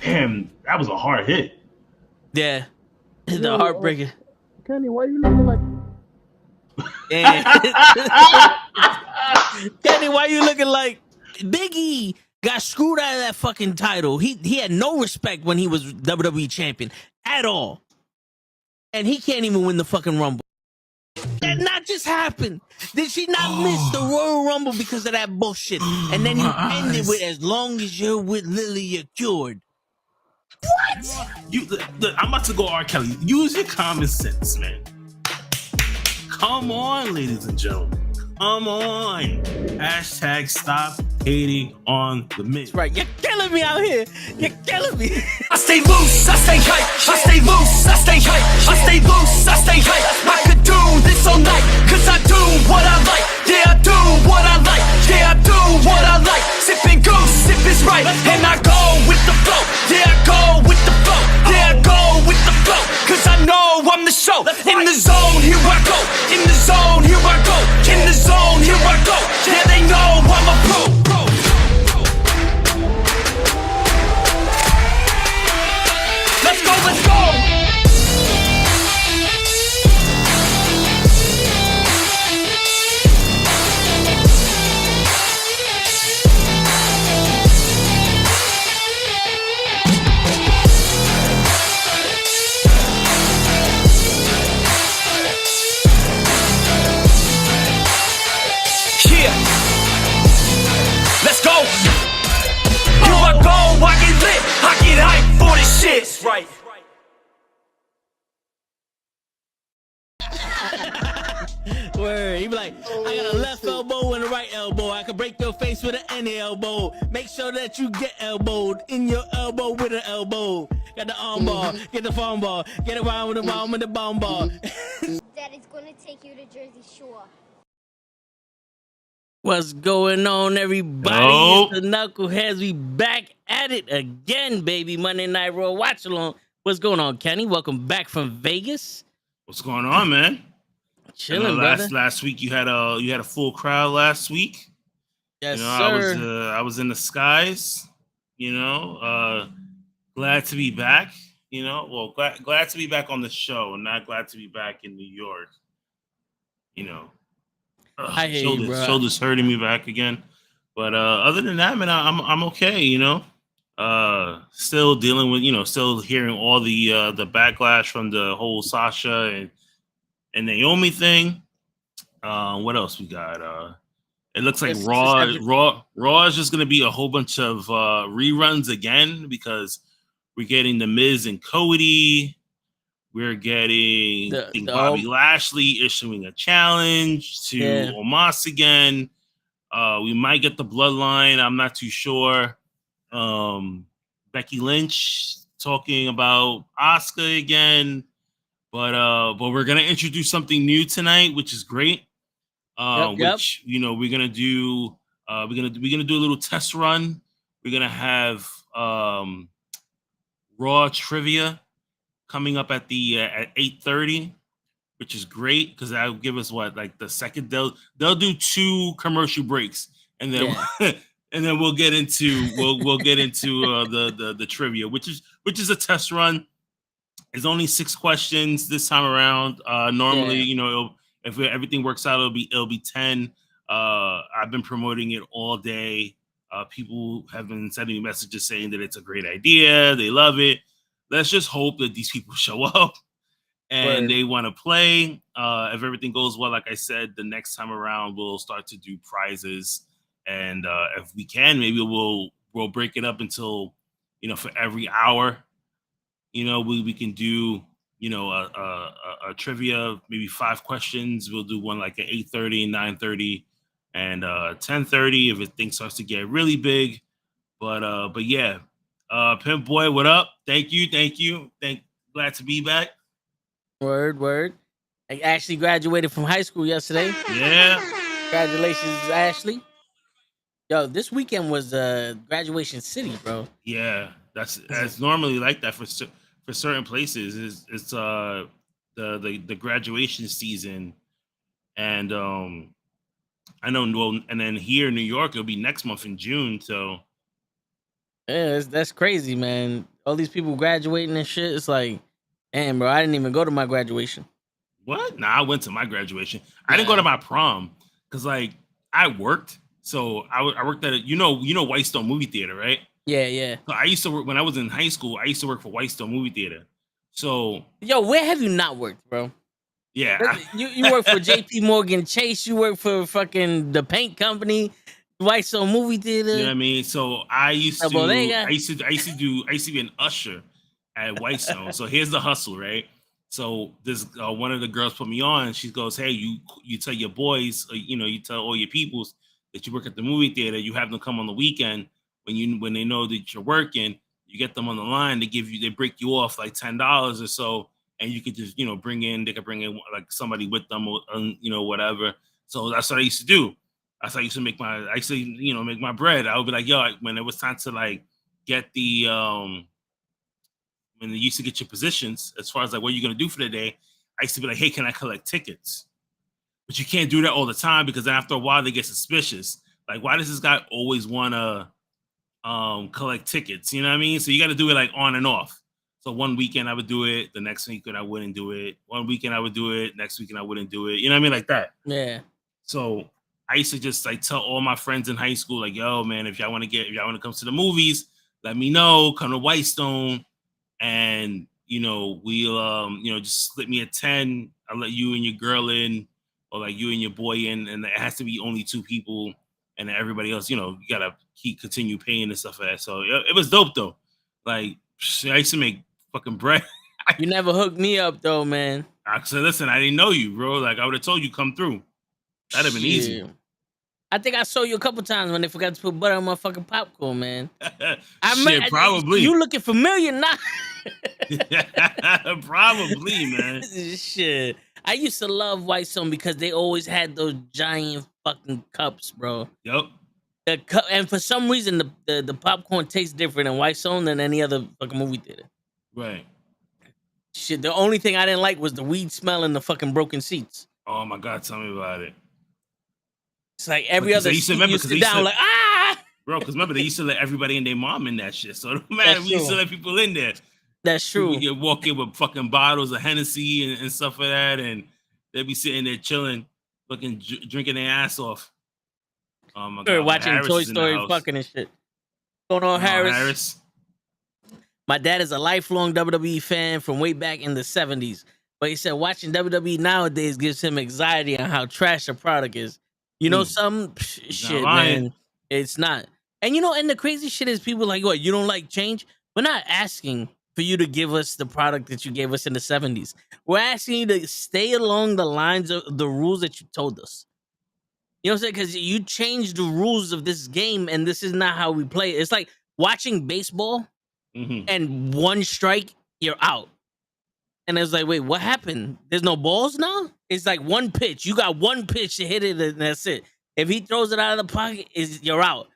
Damn, that was a hard hit. Yeah, the Yo, heartbreaker. Kenny, why you looking like? Damn. Kenny, why you looking like Biggie? Got screwed out of that fucking title. He had no respect when he was WWE champion at all, and he can't even win the fucking Rumble. That not just happened. Did she not miss the Royal Rumble because of that bullshit? And then you ended with, "As long as you're with Lily, you're cured." What? I'm about to go R. Kelly. Use your common sense, man. Come on, ladies and gentlemen. Come on. Hashtag stop hating on the Miz. That's right. You're killing me out here. You're killing me. I stay loose, I stay hype. I stay loose, I stay hype. I stay loose, I stay hype. I could do this all night, cause I do what I like. Yeah, I do what I like. Yeah, I do what I like. Sipping goose, sip is right. And I go with the flow. Yeah, I go with the flow. Yeah, I go with the flow. Cause I know I'm the show. In the zone, here I go. In the zone, here I go. In the zone, here I go. Yeah, they know I'm a pro. Let's go, let's go! Yeah! Let's go! Here I go, I get lit, I get hype for this shit! That's right. Word. He be like, "I got a left elbow and a right elbow. I can break your face with an any elbow. Make sure that you get elbowed in your elbow with an elbow. Got the arm ball, get the phone ball, get around with the bomb with the bomb ball." Daddy's gonna take you to Jersey Shore. What's going on, everybody? Yo. It's the Knuckleheads. We back at it again, baby. Monday Night Raw watch along. What's going on, Kenny? Welcome back from Vegas. What's going on, man? Chilling, brother. Last week you had a full crowd last week. Yes, sir. I was in the skies. Glad to be back. Glad to be back on the show, and not glad to be back in New York. I hear you, bro. Shoulders hurting me back again. But other than that, man, I'm okay. Still dealing with still hearing all the backlash from the whole Sasha and Naomi thing. What else we got? It looks like Raw is just gonna be a whole bunch of reruns again because we're getting the Miz and Cody. We're getting Bobby Lashley issuing a challenge to Omos again. We might get the Bloodline. I'm not too sure. Becky Lynch talking about Auska again. But we're gonna introduce something new tonight, which is great. Which we're gonna do. We're gonna do a little test run. We're gonna have Raw trivia coming up at 8:30, which is great because that'll give us the second. They'll do 2 commercial breaks, and then and then we'll get into the trivia, which is a test run. It's only 6 questions this time around. Normally, if everything works out, it'll be 10. I've been promoting it all day. People have been sending me messages saying that it's a great idea. They love it. Let's just hope that these people show up and they want to play. If everything goes well, like I said, the next time around we'll start to do prizes, and if we can, maybe we'll break it up until for every hour. We can do a trivia, maybe 5 questions. We'll do one like at 8:30, 9:30, and 10:30 if thing starts to get really big. But yeah, Pimp Boy, what up? Thank you. Glad to be back. Word. I actually graduated from high school yesterday. Yeah. Congratulations, Ashley. Yo, this weekend was graduation city, bro. Yeah, that's normally like that for certain places. It's the graduation season, and I know. Well, and then here in New York, it'll be next month in June. So Yeah, that's crazy, man. All these people graduating and shit. It's like, damn, bro, I didn't even go to my graduation. What? Nah, I went to my graduation. I didn't go to my prom because like I worked. So I worked at you know Whitestone movie theater, right? Yeah. So I used to work when I was in high school. I used to work for Whitestone movie theater. So Yo, where have you not worked, bro? yeah, You work for JP Morgan Chase, you work for fucking the paint company, Whitestone movie theater. you know what I mean. So I used La to bodega. I used to be an usher at Whitestone. So here's the hustle, right? So this one of the girls put me on. She goes, "Hey, you tell your boys, you tell all your peoples that you work at the movie theater. You have them come on the weekend when they know that you're working. You get them on the line. They break you off like $10 or so, and you could just they could bring in like somebody with them or whatever. So that's what I used to do. That's how I used to make my bread. I would be like, yo, when it was time to like get the when they used to get your positions as far as like what you're gonna do for the day, I used to be like, hey, can I collect tickets? But you can't do that all the time because then after a while they get suspicious. Like, why does this guy always wanna collect tickets? You know what I mean? So you got to do it like on and off. So one weekend I would do it, the next weekend I wouldn't do it. One weekend I would do it, next weekend I wouldn't do it. You know what I mean? Like that. Yeah. So I used to just like tell all my friends in high school, like, yo, man, if y'all want to come to the movies, let me know. Come to Whitestone, and we'll just slip me a 10. I'll let you and your girl in, or like you and your boy in, and it has to be only 2 people, and then everybody else, you gotta continue paying and stuff like that. So it was dope though. Like I used to make fucking bread. You never hooked me up though, man. I said, listen, I didn't know you, bro. Like I would have told you come through. That'd have been easy. I think I saw you a couple times when they forgot to put butter on my fucking popcorn, man. Probably. You looking familiar now? Probably, man. Shit. I used to love Whitestone because they always had those giant fucking cups, bro. Yep. The cup, and for some reason, the popcorn tastes different in Whitestone than any other fucking movie theater. Right. Shit, the only thing I didn't like was the weed smell and the fucking broken seats. Oh my God, tell me about it. It's like every other seat you sit down like, Bro, because remember, they used to let everybody and their mom in that shit. So no matter, we used to let people in there. That's true. You walk in with fucking bottles of Hennessy and stuff like that, and they'd be sitting there chilling, fucking drinking their ass off. Oh my God. Watching Harris Toy Story fucking and shit. What's going on, Harris? My dad is a lifelong WWE fan from way back in the 70s. But he said watching WWE nowadays gives him anxiety on how trash the product is. You know, some shit, man. It's not. And and the crazy shit is people like, what, you don't like change? We're not asking for you to give us the product that you gave us in the 70s. We're asking you to stay along the lines of the rules that you told us. You know what I'm saying? Because you changed the rules of this game, and this is not how we play. It's like watching baseball, and one strike, you're out. And it's like, wait, what happened? There's no balls now? It's like one pitch. You got one pitch to hit it, and that's it. If he throws it out of the pocket, you're out.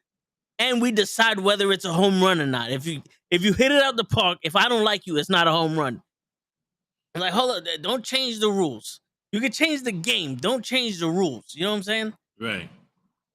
And we decide whether it's a home run or not. If you hit it out the park, if I don't like you, it's not a home run. I'm like, hold up, don't change the rules. You can change the game. Don't change the rules. You know what I'm saying? Right.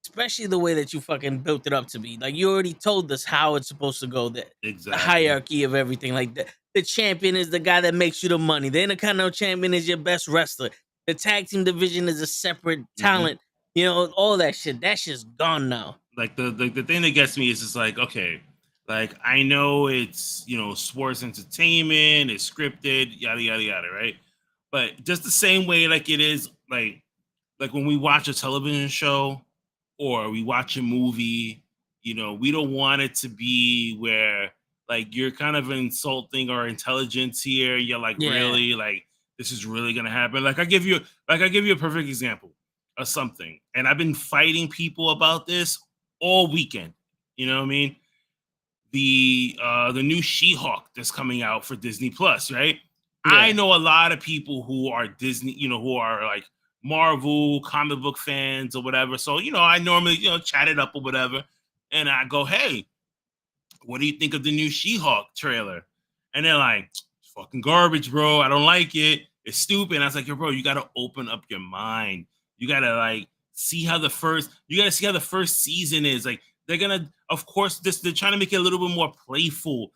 Especially the way that you fucking built it up to be. Like, you already told us how it's supposed to go. The hierarchy of everything. Like, the champion is the guy that makes you the money. The Intercontinental champion is your best wrestler. The tag team division is a separate talent. All that shit. That shit's gone now. Like, the thing that gets me is just like, okay, like, I know it's, sports entertainment, it's scripted, yada, yada, yada, right? But just the same way, like, it is, like when we watch a television show or we watch a movie, we don't want it to be where, like, you're kind of insulting our intelligence here. You're like, really? Like, this is really going to happen? Like, I give you a perfect example of something. And I've been fighting people about this all weekend. You know what I mean? The new She-Hulk that's coming out for Disney Plus, right? Yeah. I know a lot of people who are Disney, who are like Marvel comic book fans or whatever. So, I normally, chat it up or whatever. And I go, hey, what do you think of the new She-Hulk trailer? And they're like, it's fucking garbage, bro. I don't like it. It's stupid. And I was like, yo, bro, you got to open up your mind. You got to see how the first season is. Like, they're gonna, of course, they're trying to make it a little bit more playful.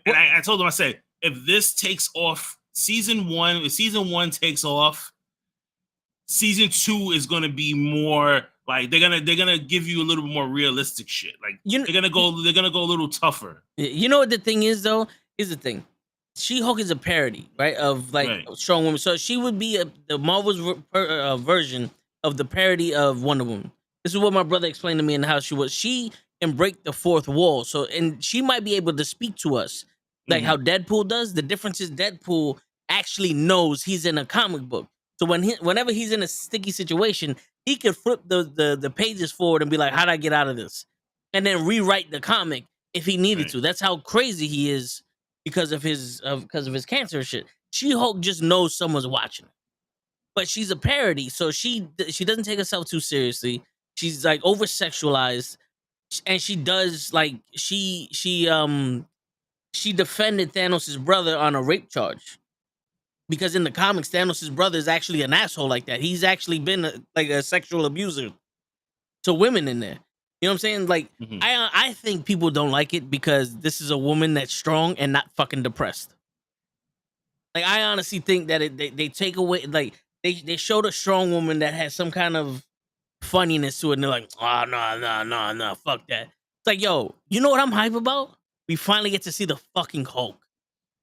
And I told them, I said, if this takes off if season 1 takes off, season 2 is gonna be more like they're gonna give you a little bit more realistic shit. Like they're gonna go a little tougher. You know what the thing is though? Here's the thing. She-Hulk is a parody, right? Of like strong women. So she would be the Marvel's version of the parody of Wonder Woman. This is what my brother explained to me and how she was. She can break the fourth wall. So, and she might be able to speak to us like how Deadpool does. The difference is Deadpool actually knows he's in a comic book. So whenever he's in a sticky situation, he could flip the pages forward and be like, "How do I get out of this?" And then rewrite the comic if he needed to. That's how crazy he is because of his cancer shit. She-Hulk just knows someone's watching, but she's a parody, so she doesn't take herself too seriously. She's like over sexualized, and she does like she defended Thanos' brother on a rape charge. Because in the comics, Thanos' brother is actually an asshole like that. He's actually been a sexual abuser to women in there. You know what I'm saying? Like, I think people don't like it because this is a woman that's strong and not fucking depressed. Like, I honestly think that they take away, like, they showed a strong woman that has some kind of funniness to it, and they're like, oh, no, fuck that. It's like, yo, you know what I'm hype about? We finally get to see the fucking Hulk.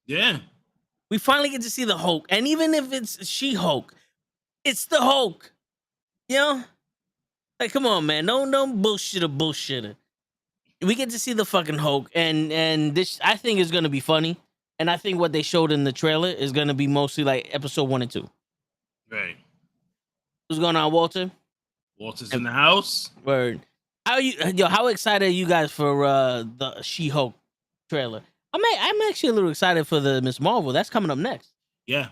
Yeah. We finally get to see the Hulk. And even if it's She-Hulk, it's the Hulk. You know? Like, come on, man. No bullshitter. We get to see the fucking Hulk. And this, I think, is going to be funny. And I think what they showed in the trailer is going to be mostly like episode 1 and 2. Right. What's going on, Walter? Walter's in the house. Word. How excited are you guys for the She-Hulk trailer? I'm actually a little excited for the Ms. Marvel. That's coming up next. Yeah.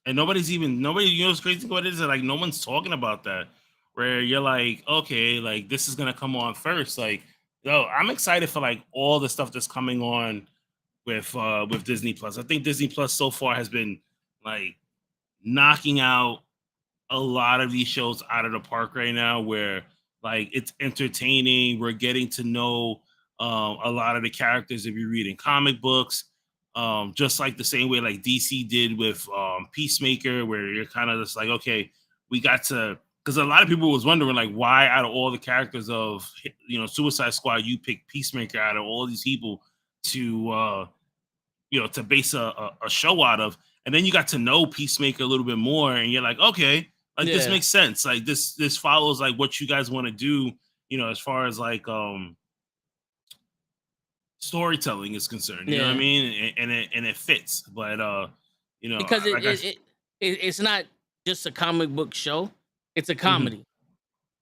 And nobody, you know what's crazy about it is that like no one's talking about that. Where you're like, okay, like this is gonna come on first. Like, yo, I'm excited for like all the stuff that's coming on with Disney Plus. I think Disney Plus so far has been like knocking out a lot of these shows out of the park right now, where like it's entertaining. We're getting to know a lot of the characters if you're reading comic books, just like the same way like DC did with Peacemaker, where you're kind of just like, okay, we got to, because a lot of people was wondering like why out of all the characters of Suicide Squad you pick Peacemaker out of all these people to to base a show out of, and then you got to know Peacemaker a little bit more, and you're like, okay, like this makes sense, like this follows like what you guys want to do, as far as like storytelling is concerned, you know what I mean, and it fits, but because it's not just a comic book show, it's a comedy,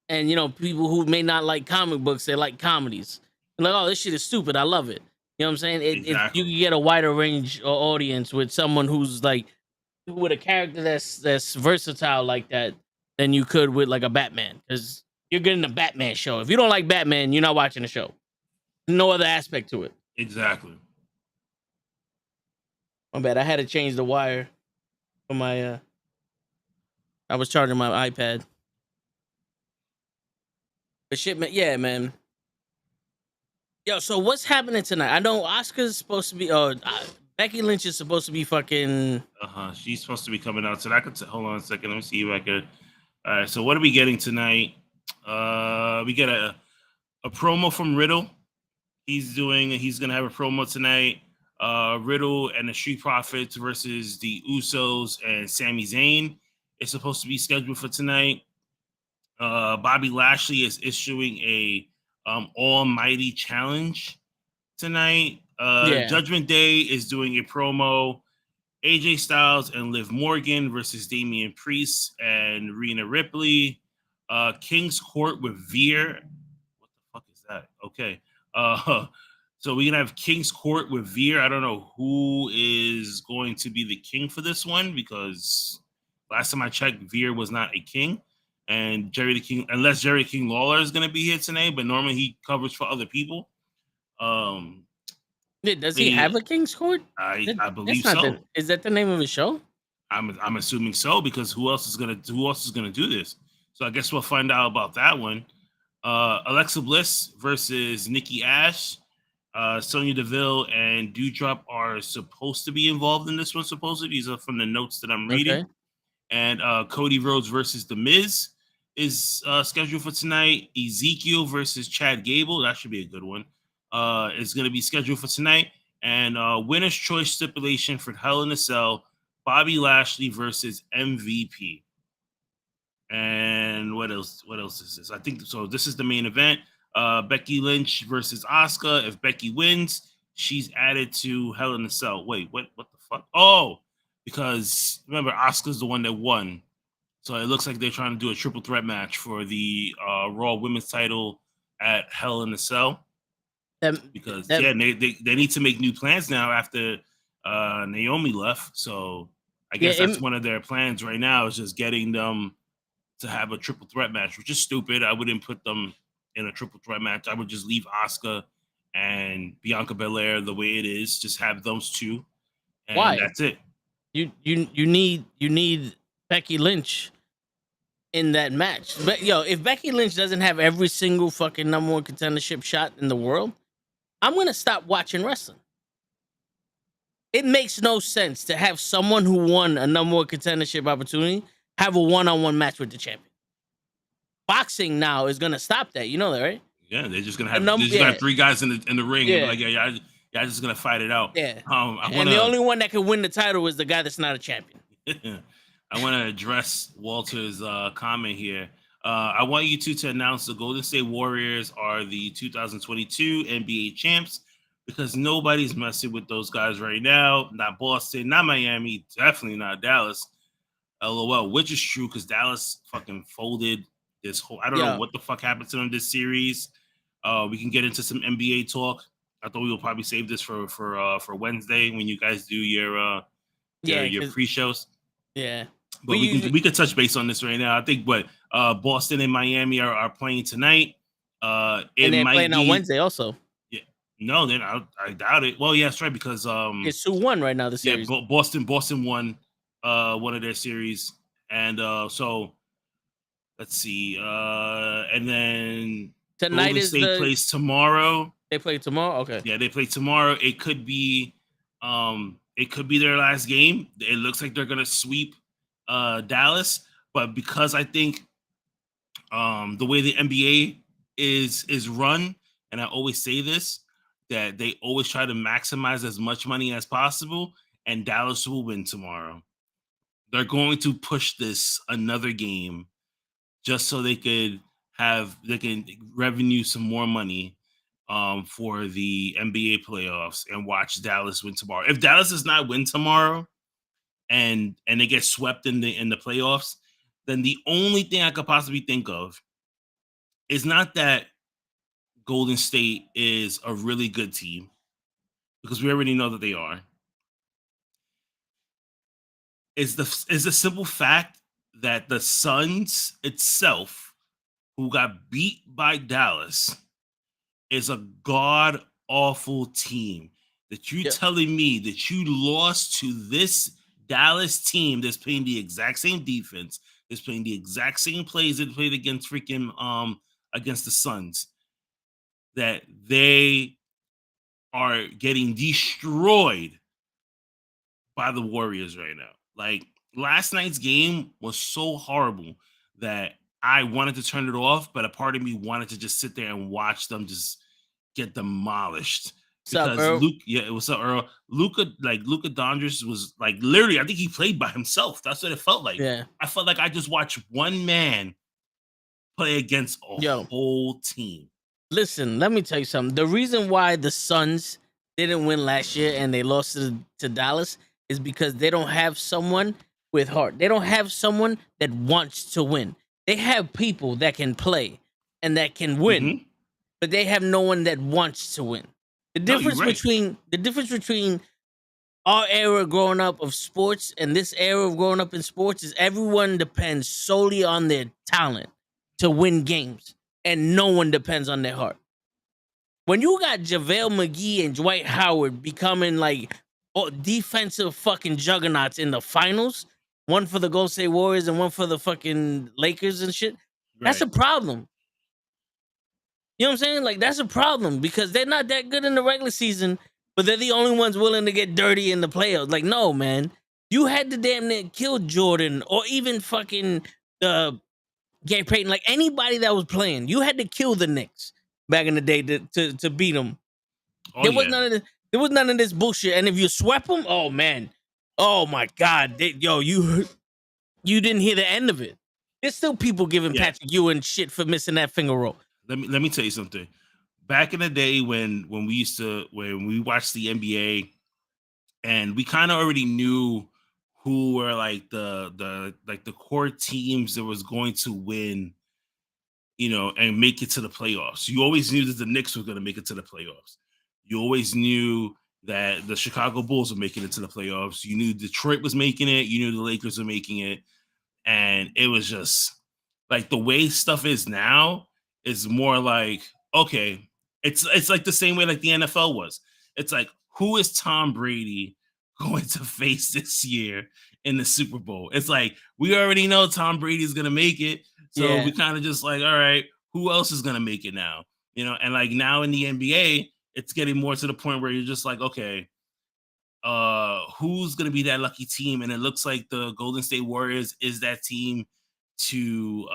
and people who may not like comic books, they like comedies, and like, oh, this shit is stupid, I love it. You know what I'm saying? Exactly. You can get a wider range audience with someone who's like with a character that's versatile like that than you could with like a Batman, because you're getting a Batman show. If you don't like Batman, you're not watching the show. No other aspect to it. Exactly. My bad. I had to change the wire for my. I was charging my iPad. But shit, man. Yeah, man. Yo, so what's happening tonight? I know Auska's supposed to be. Becky Lynch is supposed to be fucking. She's supposed to be coming out tonight. Hold on a second. Let me see if I could. All right. So what are we getting tonight? We get a promo from Riddle. He's gonna have a promo tonight. Riddle and the Street Profits versus the Usos and Sami Zayn. It's supposed to be scheduled for tonight. Bobby Lashley is issuing a Almighty challenge tonight. Judgment Day is doing a promo. AJ Styles and Liv Morgan versus Damian Priest and Rhea Ripley. King's Court with Veer. What the fuck is that? Okay. So we're gonna have King's Court with Veer. I don't know who is going to be the king for this one, because last time I checked, Veer was not a king, and Jerry the King, unless Jerry King Lawler is gonna be here tonight, but normally he covers for other people. Does he have a King's Court? I believe so. Is that the name of his show? I'm assuming so, because who else is gonna do this? So I guess we'll find out about that one. Alexa Bliss versus Nikki Ash. Sonya Deville and Doudrop are supposed to be involved in this one. Supposedly, these are from the notes that I'm reading. Okay. And Cody Rhodes versus The Miz is scheduled for tonight. Ezekiel versus Chad Gable, that should be a good one. Is going to be scheduled for tonight. And winner's choice stipulation for Hell in a Cell, Bobby Lashley versus MVP. And what else? What else is this? I think so. This is the main event. Becky Lynch versus Auska. If Becky wins, she's added to Hell in a Cell. Wait, what the fuck? Oh, because remember, Asuka's the one that won. So it looks like they're trying to do a triple threat match for the Raw Women's title at Hell in a Cell. Because they need to make new plans now after Naomi left. So I guess that's one of their plans right now is just getting them to have a triple threat match, which is stupid. I wouldn't put them in a triple threat match. I would just leave Asuka and Bianca Belair the way it is. Just have those two, and Why? that's it. You need Becky Lynch in that match. But if Becky Lynch doesn't have every single fucking number one contendership shot in the world, I'm gonna stop watching wrestling. It makes no sense to have someone who won a number one contendership opportunity have a one-on-one match with the champion. Boxing now is gonna stop that. You know that, right? Yeah, they're just gonna have three guys in the ring. Yeah. And like, y'all just gonna fight it out. Yeah. And the only one that can win the title is the guy that's not a champion. I want to address Walter's comment here. I want you two to announce the Golden State Warriors are the 2022 NBA champs because nobody's messing with those guys right now. Not Boston, not Miami, definitely not Dallas. LOL, which is true because Dallas fucking folded this whole. I don't know what the fuck happened to them this series. We can get into some NBA talk. I thought we would probably save this for Wednesday when you guys do your pre-shows. Yeah, but we could touch base on this right now. I think Boston and Miami are playing tonight. And they're playing on Wednesday also. Yeah, no, then I doubt it. Well, yeah, that's right because it's 2-1 right now. The series. Yeah, Boston won one of their series, and so let's see. And then tonight Golden State plays tomorrow. They play tomorrow. Okay. Yeah, they play tomorrow. It could be their last game. It looks like they're gonna sweep Dallas, but because I think the way the NBA is run, and I always say this, that they always try to maximize as much money as possible, and Dallas will win tomorrow. They're going to push this another game just so they can revenue some more money for the NBA playoffs and watch Dallas win tomorrow. If Dallas does not win tomorrow and they get swept in the playoffs, then the only thing I could possibly think of is not that Golden State is a really good team, because we already know that they are. Is the simple fact that the Suns itself, who got beat by Dallas, is a god awful team. That you telling me that you lost to this Dallas team that's playing the exact same defense, that's playing the exact same plays that played against against the Suns, that they are getting destroyed by the Warriors right now. Like, last night's game was so horrible that I wanted to turn it off, but a part of me wanted to just sit there and watch them just get demolished. Because what's up, Earl? Luka Doncic was like literally, I think he played by himself. That's what it felt like. Yeah. I felt like I just watched one man play against a whole team. Listen, let me tell you something. The reason why the Suns didn't win last year and they lost to Dallas is because they don't have someone with heart. They don't have someone that wants to win. They have people that can play and that can win, but they have no one that wants to win. The difference between our era growing up of sports and this era of growing up in sports is everyone depends solely on their talent to win games, and no one depends on their heart. When you got JaVale McGee and Dwight Howard becoming like defensive fucking juggernauts in the finals, one for the Golden State Warriors and one for the fucking Lakers and shit, that's a problem. You know what I'm saying? Like, that's a problem because they're not that good in the regular season, but they're the only ones willing to get dirty in the playoffs. Like, no, man. You had to damn near kill Jordan or even fucking Gary Payton. Like, anybody that was playing, you had to kill the Knicks back in the day to beat them. Oh, There was none of this bullshit. And if you swept them, oh, man. Oh, my God. You didn't hear the end of it. There's still people giving Patrick Ewing shit for missing that finger roll. Let me tell you something. Back in the day when we watched the NBA, and we kind of already knew who were like the core teams that was going to win, and make it to the playoffs. You always knew that the Knicks were going to make it to the playoffs. You always knew that the Chicago Bulls were making it to the playoffs. You knew Detroit was making it. You knew the Lakers were making it. And it was just like the way stuff is now is more like, okay, it's like the same way like the NFL was. It's like, who is Tom Brady going to face this year in the Super Bowl? It's like, we already know Tom Brady is going to make it. So we kind of just like, all right, who else is going to make it now? And like now in the NBA, it's getting more to the point where you're just like, okay, who's going to be that lucky team? And it looks like the Golden State Warriors is that team to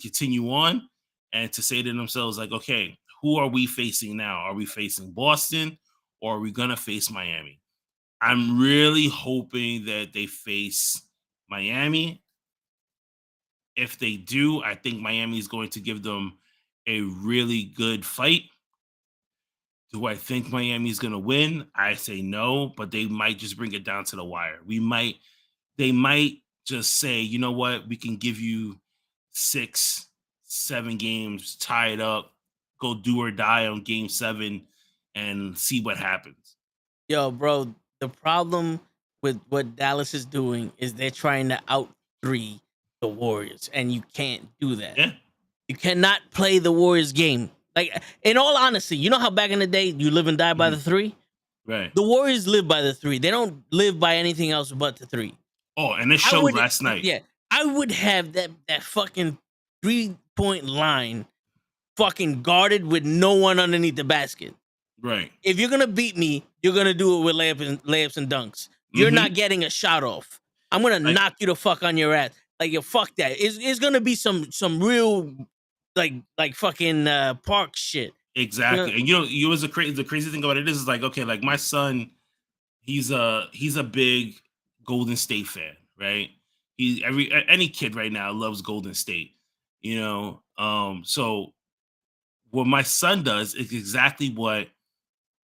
continue on and to say to themselves like, okay, who are we facing now? Are we facing Boston or are we going to face Miami? I'm really hoping that they face Miami. If they do, I think Miami is going to give them a really good fight. Do I think Miami's going to win? I say no, but they might just bring it down to the wire. They might just say, you know what? We can give you 6-7 games, tie it up, go do or die on game 7 and see what happens. Yo, bro, the problem with what Dallas is doing is they're trying to out 3 the Warriors, and you can't do that. Yeah. You cannot play the Warriors game. Like, in all honesty, you know how back in the day you live and die by the 3? Right. The Warriors live by the 3. They don't live by anything else but the 3. Oh, and it showed last night. Yeah. I would have that fucking 3-point line fucking guarded with no one underneath the basket. Right. If you're gonna beat me, you're gonna do it with layups and dunks. You're not getting a shot off. I'm gonna knock you the fuck on your ass. Like, yo, fuck that. It's gonna be some real like fucking park shit. Exactly. And you was the crazy thing about it is like, okay, like my son, he's a big Golden State fan, right? Any kid right now loves Golden State, so what my son does is exactly what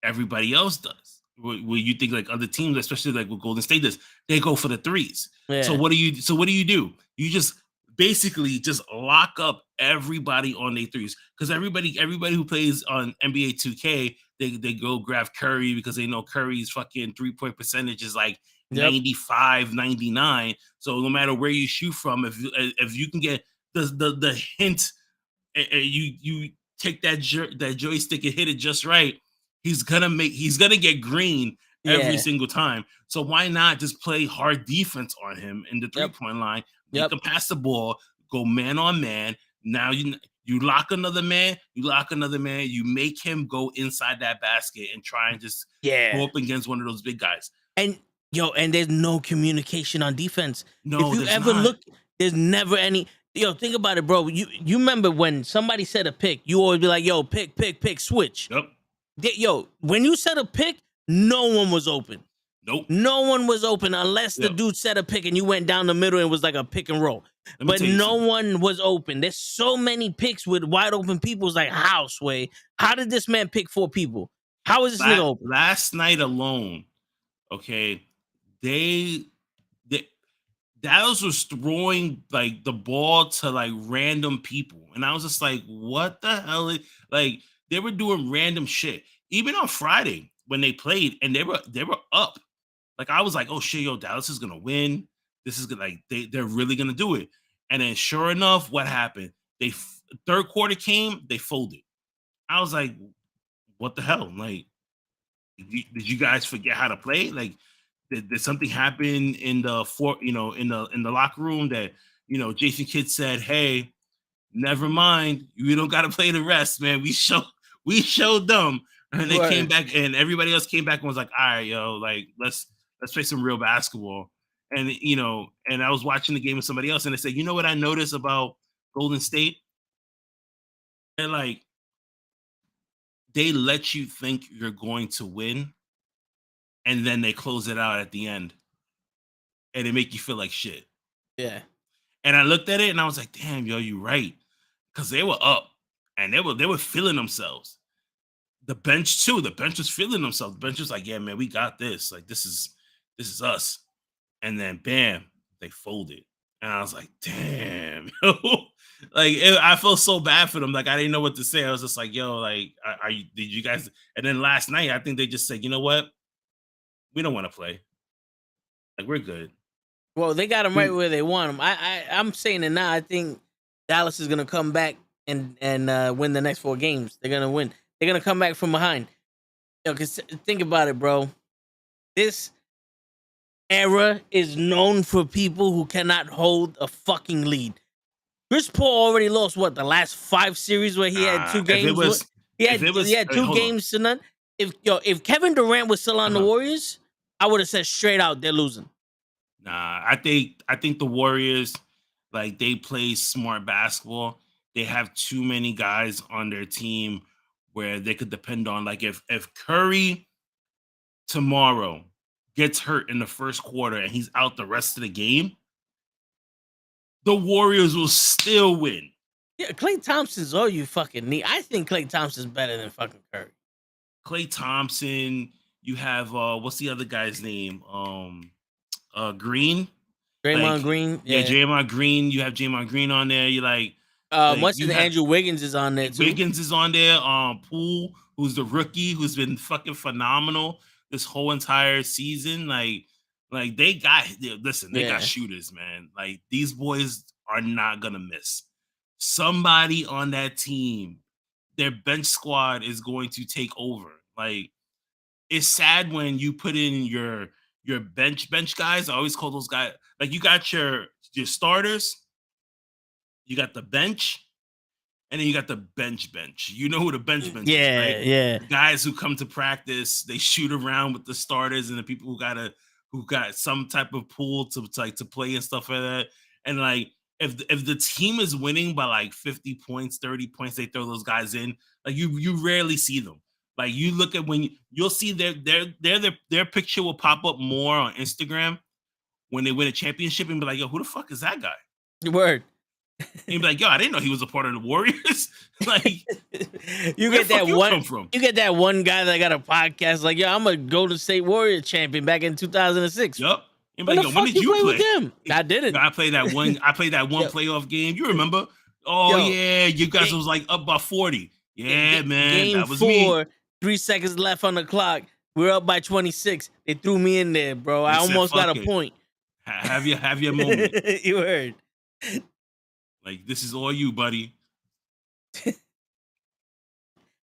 everybody else does. Where you think like other teams, especially like what Golden State does, they go for the threes. Yeah. So what do you do? You just basically just lock up everybody on their threes, because everybody who plays on NBA 2K, they go grab Curry because they know Curry's fucking 3-point percentage is like 95, 99. So no matter where you shoot from, if you can get the hint, you take that joystick and hit it just right, he's gonna get green every single time. So why not just play hard defense on him in the 3-point line? Make him pass the ball, go man on man. Now you lock another man, you make him go inside that basket and try and just go up against one of those big guys. And there's no communication on defense. No, if you ever look, there's never any. Yo, think about it, bro. You remember when somebody said a pick, you always be like, yo, pick, switch. Yep. Yo, when you said a pick, no one was open. Nope. No one was open unless the dude said a pick and you went down the middle and it was like a pick and roll. But no one was open. There's so many picks with wide open people. It's like, how, Sway? How did this man pick 4 people? How is this nigga open? Last night alone, okay, Dallas was throwing like the ball to like random people. And I was just like, what the hell? Like, they were doing random shit. Even on Friday when they played and they were up. Like, I was like, oh shit, yo, Dallas is gonna win. This is gonna, like, they're really gonna do it. And then sure enough, what happened? Third quarter came, they folded. I was like, what the hell? Like, did you guys forget how to play? Like, did something happen in the locker room that, Jason Kidd said, hey, never mind. We don't got to play the rest, man. We showed them, and they came back, and everybody else came back and was like, all right, yo, like let's play some real basketball. And and I was watching the game with somebody else, and they said, you know what I noticed about Golden State? And like, they let you think you're going to win, and then they close it out at the end, and they make you feel like shit. Yeah. And I looked at it, and I was like, damn, yo, you're right. Because they were up, and they were feeling themselves. The bench, too. The bench was feeling themselves. The bench was like, yeah, man, we got this. Like, this is us. And then, bam, they folded. And I was like, damn, yo. Like, I felt so bad for them. Like, I didn't know what to say. I was just like, yo, like, did you guys? And then last night, I think they just said, you know what? We don't want to play. Like, we're good. Well, they got them right where they want them. I'm saying it now. I think Dallas is going to come back and win the next 4 games. They're going to win. They're going to come back from behind. Because think about it, bro. This era is known for people who cannot hold a fucking lead. Chris Paul already lost, the last 5 series where he had 2 games? He had 2 games to none. If Kevin Durant was still on the Warriors, I would have said straight out they're losing. Nah, I think the Warriors, like, they play smart basketball. They have too many guys on their team where they could depend on. Like, if Curry tomorrow gets hurt in the first quarter and he's out the rest of the game, the Warriors will still win. Yeah, Klay Thompson's all you fucking need. I think Klay Thompson's better than fucking Curry. Klay Thompson, you have what's the other guy's name? Green. Draymond Green. Yeah, Draymond Green. You have Draymond Green on there. You like Andrew Wiggins is on there too. Wiggins is on there. Poole, who's the rookie, who's been fucking phenomenal this whole entire season. Like they got got shooters, man. Like, these boys are not gonna miss. Somebody on that team, their bench squad is going to take over. Like, it's sad when you put in your bench guys. I always call those guys, like, you got your starters, you got the bench, and then you got the bench. You know who the bench is, right? Yeah. Guys who come to practice, they shoot around with the starters and the people who got some type of pool to play and stuff like that. And like, if the team is winning by like 50 points, 30 points, they throw those guys in. Like, you rarely see them. Like, you look at you'll see their picture will pop up more on Instagram when they win a championship and be like, yo, who the fuck is that guy? Word. And you'd be like, yo, I didn't know he was a part of the Warriors. Like, you get that one guy that got a podcast like, yo, I'm a Golden State Warrior champion back in 2006. Yup. Like, yo, when did you play with them? I didn't. I played that one playoff game. You remember? Oh, yeah. You guys was like up by 40. Yeah, man. Game that was 4, me. 3 seconds left on the clock. We're up by 26. They threw me in there, bro. I almost got a point. Have your moment. You heard. Like, this is all you, buddy. But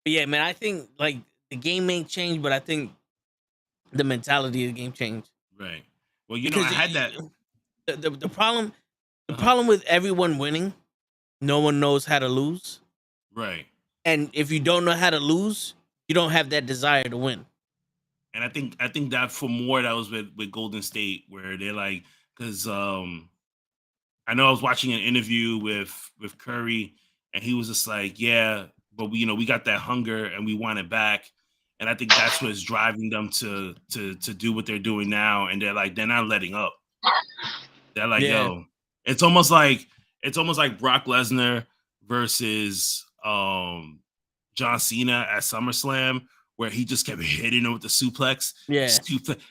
yeah, man, I think, like, the game may change, but I think the mentality of the game changed. Right. Well, I had that. The problem with everyone winning, no one knows how to lose. Right. And if you don't know how to lose, you don't have that desire to win. And I think that for more, that was with Golden State, where they're like, because I know I was watching an interview with Curry, and he was just like, yeah, but we got that hunger and we want it back. And I think that's what's driving them to do what they're doing now. And they're not letting up. They're like, yo, it's almost like Brock Lesnar versus John Cena at SummerSlam, where he just kept hitting him with the suplex. Yeah.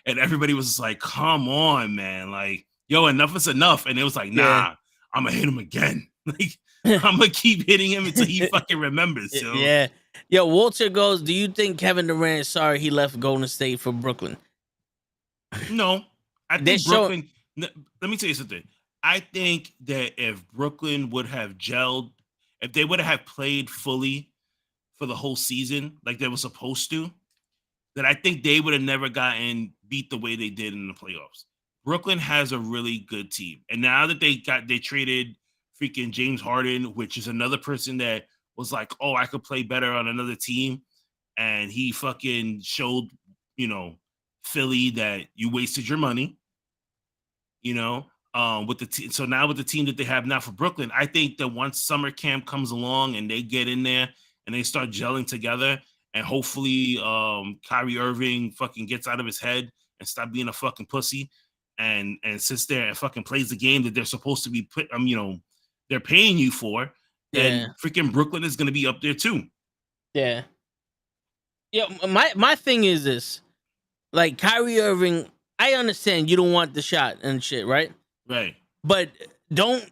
And everybody was just like, come on, man. Like, yo, enough is enough. And it was like, nah, I'm going to hit him again. Like, I'm going to keep hitting him until he fucking remembers. Yo. Yeah. Yo, Walter goes, do you think Kevin Durant is sorry he left Golden State for Brooklyn? No. I think Brooklyn, let me tell you something. I think that if Brooklyn would have gelled, if they would have played fully for the whole season like they were supposed to, then I think they would have never gotten beat the way they did in the playoffs. Brooklyn has a really good team. And now that they traded freaking James Harden, which is another person that was like, oh, I could play better on another team. And he fucking showed, Philly that you wasted your money, with the team. So now with the team that they have now for Brooklyn, I think that once summer camp comes along and they get in there and they start gelling together, and hopefully Kyrie Irving fucking gets out of his head and stop being a fucking pussy and sits there and fucking plays the game that they're supposed to be they're paying you for, then freaking Brooklyn is going to be up there too. Yeah. Yeah, my thing is this. Like, Kyrie Irving, I understand you don't want the shot and shit, right? Right. But don't,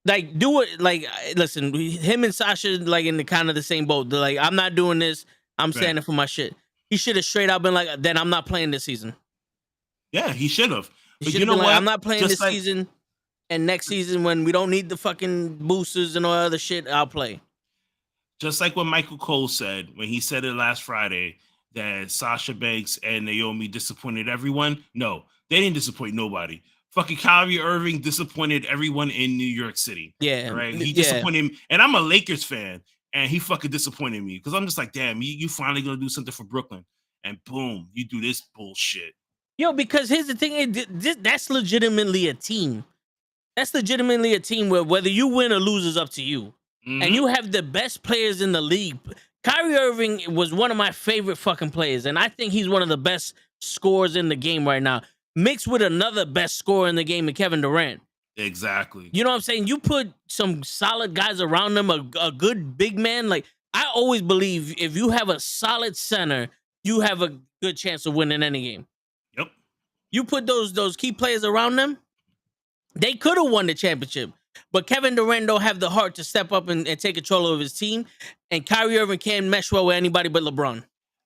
like, do it. Like, listen, him and Sasha, like, in the kind of the same boat. They're like, I'm not doing this. I'm standing for my shit. He should have straight out been like, then I'm not playing this season. Yeah, he should have. But you know what? I'm not playing this season. And next season, when we don't need the fucking boosters and all other shit, I'll play. Just like what Michael Cole said when he said it last Friday that Sasha Banks and Naomi disappointed everyone. No, they didn't disappoint nobody. Fucking Kyrie Irving disappointed everyone in New York City. Yeah. Right? He disappointed me. And I'm a Lakers fan, and he fucking disappointed me because I'm just like, damn, you finally going to do something for Brooklyn. And boom, you do this bullshit. Yo, because here's the thing. That's legitimately a team. That's legitimately a team where whether you win or lose is up to you. Mm-hmm. And you have the best players in the league. Kyrie Irving was one of my favorite fucking players, and I think he's one of the best scorers in the game right now, mixed with another best scorer in the game, in Kevin Durant. Exactly. You know what I'm saying? You put some solid guys around them, a good big man. Like, I always believe if you have a solid center, you have a good chance of winning any game. Yep. You put those key players around them, they could have won the championship. But Kevin Durant don't have the heart to step up and take control of his team. And Kyrie Irving can't mesh well with anybody but LeBron.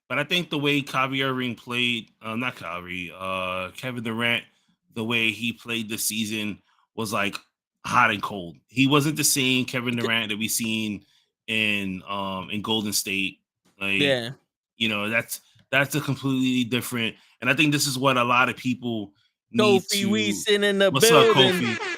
But I think the way Kyrie Irving played, Kevin Durant, the way he played this season was like hot and cold. He wasn't the same Kevin Durant that we seen in Golden State. Like, that's a completely different. And I think this is what a lot of people need Kofi Weeson in the What's building. up, Kofi?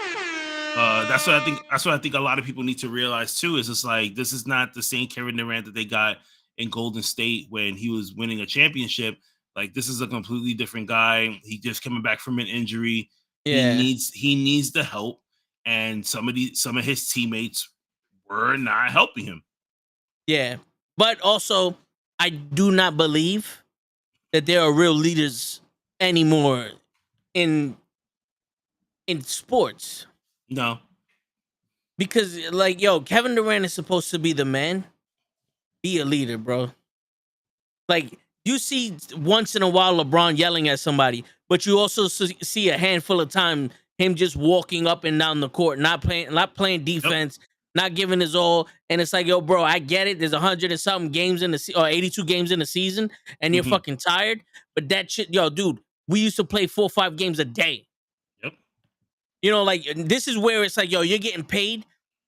That's what I think. That's what I think a lot of people need to realize too. Is it's like this is not the same Kevin Durant that they got in Golden State when he was winning a championship. Like, this is a completely different guy. He just coming back from an injury. Yeah. He needs the help, and some of his teammates were not helping him. Yeah, but also I do not believe that there are real leaders anymore in sports. No. Because, like, yo, Kevin Durant is supposed to be the man. Be a leader, bro. Like, you see once in a while LeBron yelling at somebody, but you also see a handful of time him just walking up and down the court, not playing defense, not giving his all. And it's like, yo, bro, I get it. There's 100 and something games or 82 games in the season, and you're fucking tired. But that shit, yo, dude, we used to play 4 or 5 games a day. You know, like, this is where it's like, yo, you're getting paid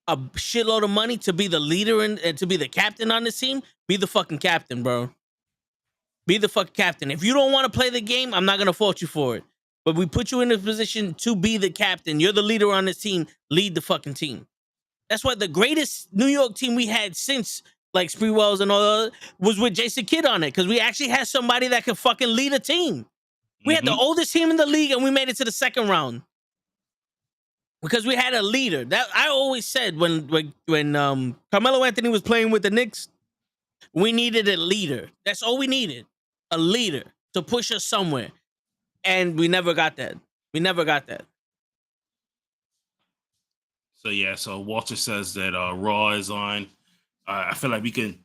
a shitload of money to be the leader and to be the captain on this team. Be the fucking captain, bro. Be the fucking captain. If you don't want to play the game, I'm not going to fault you for it. But we put you in a position to be the captain. You're the leader on this team. Lead the fucking team. That's why the greatest New York team we had since, like, Spreewells and all that was with Jason Kidd on it, because we actually had somebody that could fucking lead a team. We had the oldest team in the league, and we made it to the second round. Because we had a leader. That I always said when Carmelo Anthony was playing with the Knicks, we needed a leader. That's all we needed. A leader to push us somewhere. And we never got that. So Walter says that Raw is on. I feel like we can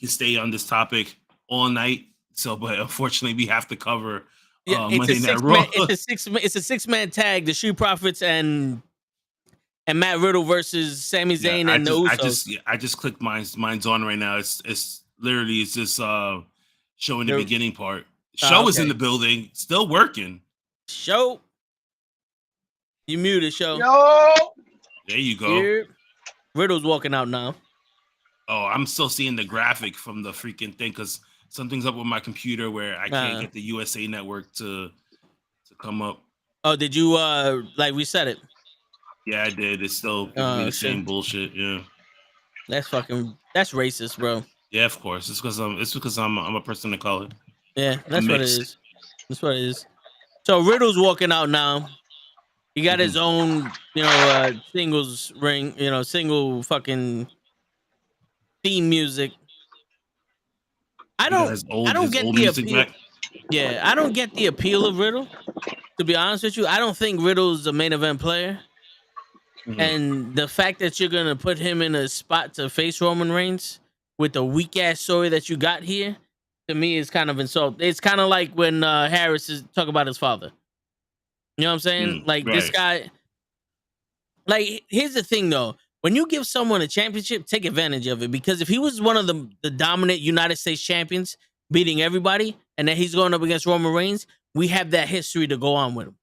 stay on this topic all night. So, but unfortunately, we have to cover Monday Night Raw. It's a 6-man tag. The Street Profits and Matt Riddle versus Sami Zayn and the Usos. I just clicked mine's on right now. It's literally just showing the beginning part. Show is in the building, still working. Show, you muted. Show. Yo. There you go. Here. Riddle's walking out now. Oh, I'm still seeing the graphic from the freaking thing because something's up with my computer where I can't get the USA Network to come up. Oh, did you like reset it? Yeah, I did. It's still giving me the shit. same bullshit. Yeah. That's racist, bro. Yeah, of course. It's because I'm a person of color. Yeah, I'm that's what it mixed. is. That's what it is. So Riddle's walking out now. He got his own, singles ring, single fucking theme music. I He got don't his get old the music appeal. back. Yeah, I don't get the appeal of Riddle. To be honest with you, I don't think Riddle's a main event player. And the fact that you're gonna put him in a spot to face Roman Reigns with the weak ass story that you got here, to me is kind of insult. It's kind of like when Harris is talk about his father. You know what I'm saying? Like this guy. Like here's the thing though. When you give someone a championship, take advantage of it, because if he was one of the dominant United States champions, beating everybody, and then he's going up against Roman Reigns, we have that history to go on with him.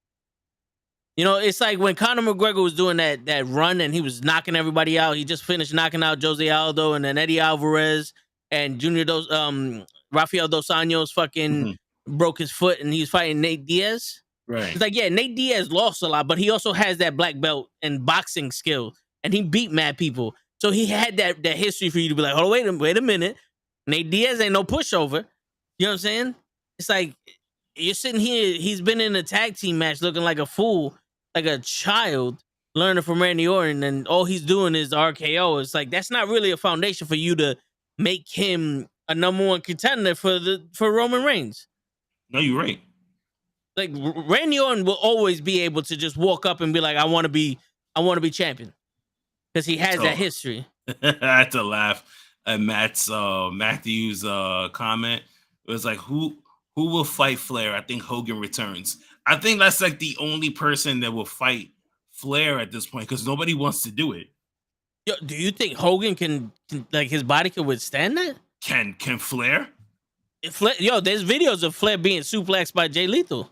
You know, it's like when Conor McGregor was doing that run and he was knocking everybody out. He just finished knocking out Jose Aldo and then Eddie Alvarez and Rafael Dos Anjos fucking broke his foot and he was fighting Nate Diaz. Right. It's like, yeah, Nate Diaz lost a lot, but he also has that black belt and boxing skill, and he beat mad people. So he had that history for you to be like, oh, wait a minute. Nate Diaz ain't no pushover. You know what I'm saying? It's like you're sitting here. He's been in a tag team match looking like a fool, like a child learning from Randy Orton, and all he's doing is RKO. It's like that's not really a foundation for you to make him a number one contender for Roman Reigns. No, you're right. Like Randy Orton will always be able to just walk up and be like, I want to be champion, because he has that history. I had to laugh at Matthew's comment. It was like, who will fight Flair? I think Hogan returns. I think that's like the only person that will fight Flair at this point, because nobody wants to do it. Yo, do you think Hogan can like his body can withstand that? Can Flair? There's videos of Flair being suplexed by Jay Lethal.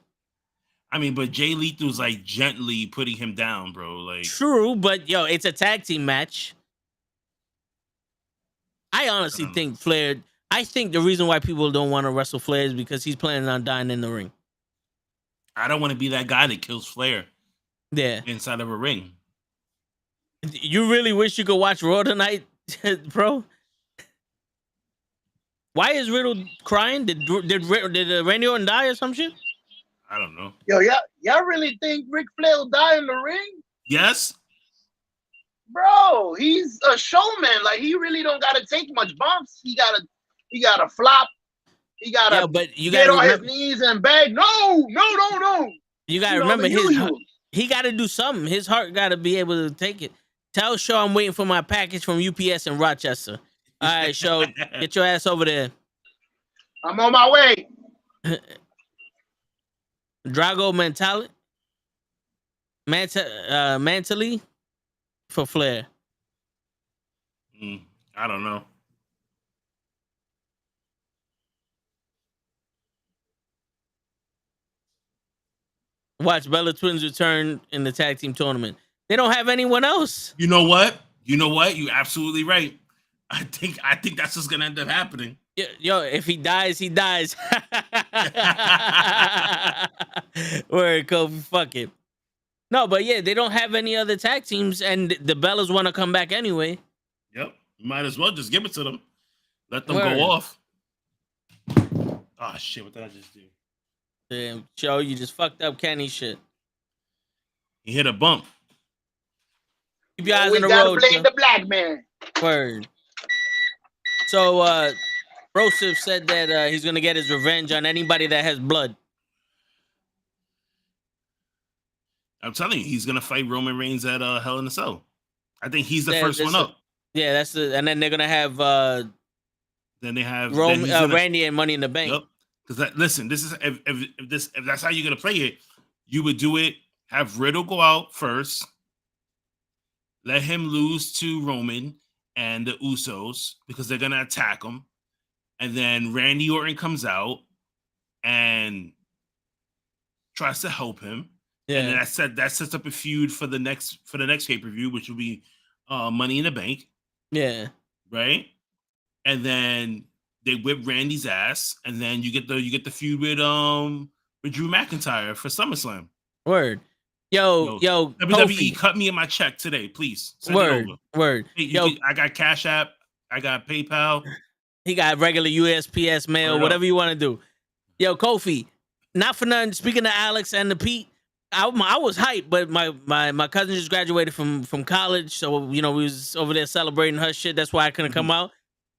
I mean, but Jay Lethal's like gently putting him down, bro. Like, true, but it's a tag team match. I honestly think Flair. I think the reason why people don't want to wrestle Flair is because he's planning on dying in the ring. I don't want to be that guy that kills Flair. Yeah, inside of a ring. You really wish you could watch Raw tonight, bro? Why is Riddle crying? Did Randy Orton die or some shit? I don't know. Yo, y'all really think Ric Flair will die in the ring? Yes. Bro, he's a showman. Like, he really don't gotta take much bumps. He gotta flop. He gotta but you get gotta on his knees and beg. No. You gotta remember he gotta do something. His heart gotta be able to take it. Tell Shaw I'm waiting for my package from UPS in Rochester. All right, Shaw, get your ass over there. I'm on my way. Drago mentally for Flair. I don't know. Watch Bella Twins return in the tag team tournament. They don't have anyone else. You know what? You're absolutely right. I think that's what's gonna end up happening. Yo, if he dies, he dies. Word, Kofi, fuck it. No, but yeah, they don't have any other tag teams, and the Bellas want to come back anyway. Yep, you might as well just give it to them. Let them go off. Oh shit! What did I just do? Damn, Joe, you just fucked up Kenny shit. He hit a bump. Keep your eyes on the road. Blame the black man. Word. So, Broseph said that he's gonna get his revenge on anybody that has blood. I'm telling you, he's gonna fight Roman Reigns at Hell in a Cell. I think he's the first one up. Yeah, and then they're gonna have. Then they have Randy and Money in the Bank. Yep. Because listen, this is if that's how you're gonna play it, you would do it. Have Riddle go out first, let him lose to Roman and the Usos because they're gonna attack him, and then Randy Orton comes out and tries to help him. Yeah, and then that sets up a feud for the next pay-per-view, which will be Money in the Bank. Yeah, right. And then they whip Randy's ass, and then you get the feud with Drew McIntyre for SummerSlam. Word. Yo, WWE, Kofi. cut me in my check today, please. Send it over. Word. Hey, I got Cash App. I got PayPal. He got regular USPS mail, whatever you want to do. Yo, Kofi, not for nothing. Speaking of Alex and the Pete, I was hyped, but my cousin just graduated from college, so we was over there celebrating her shit. That's why I couldn't come out.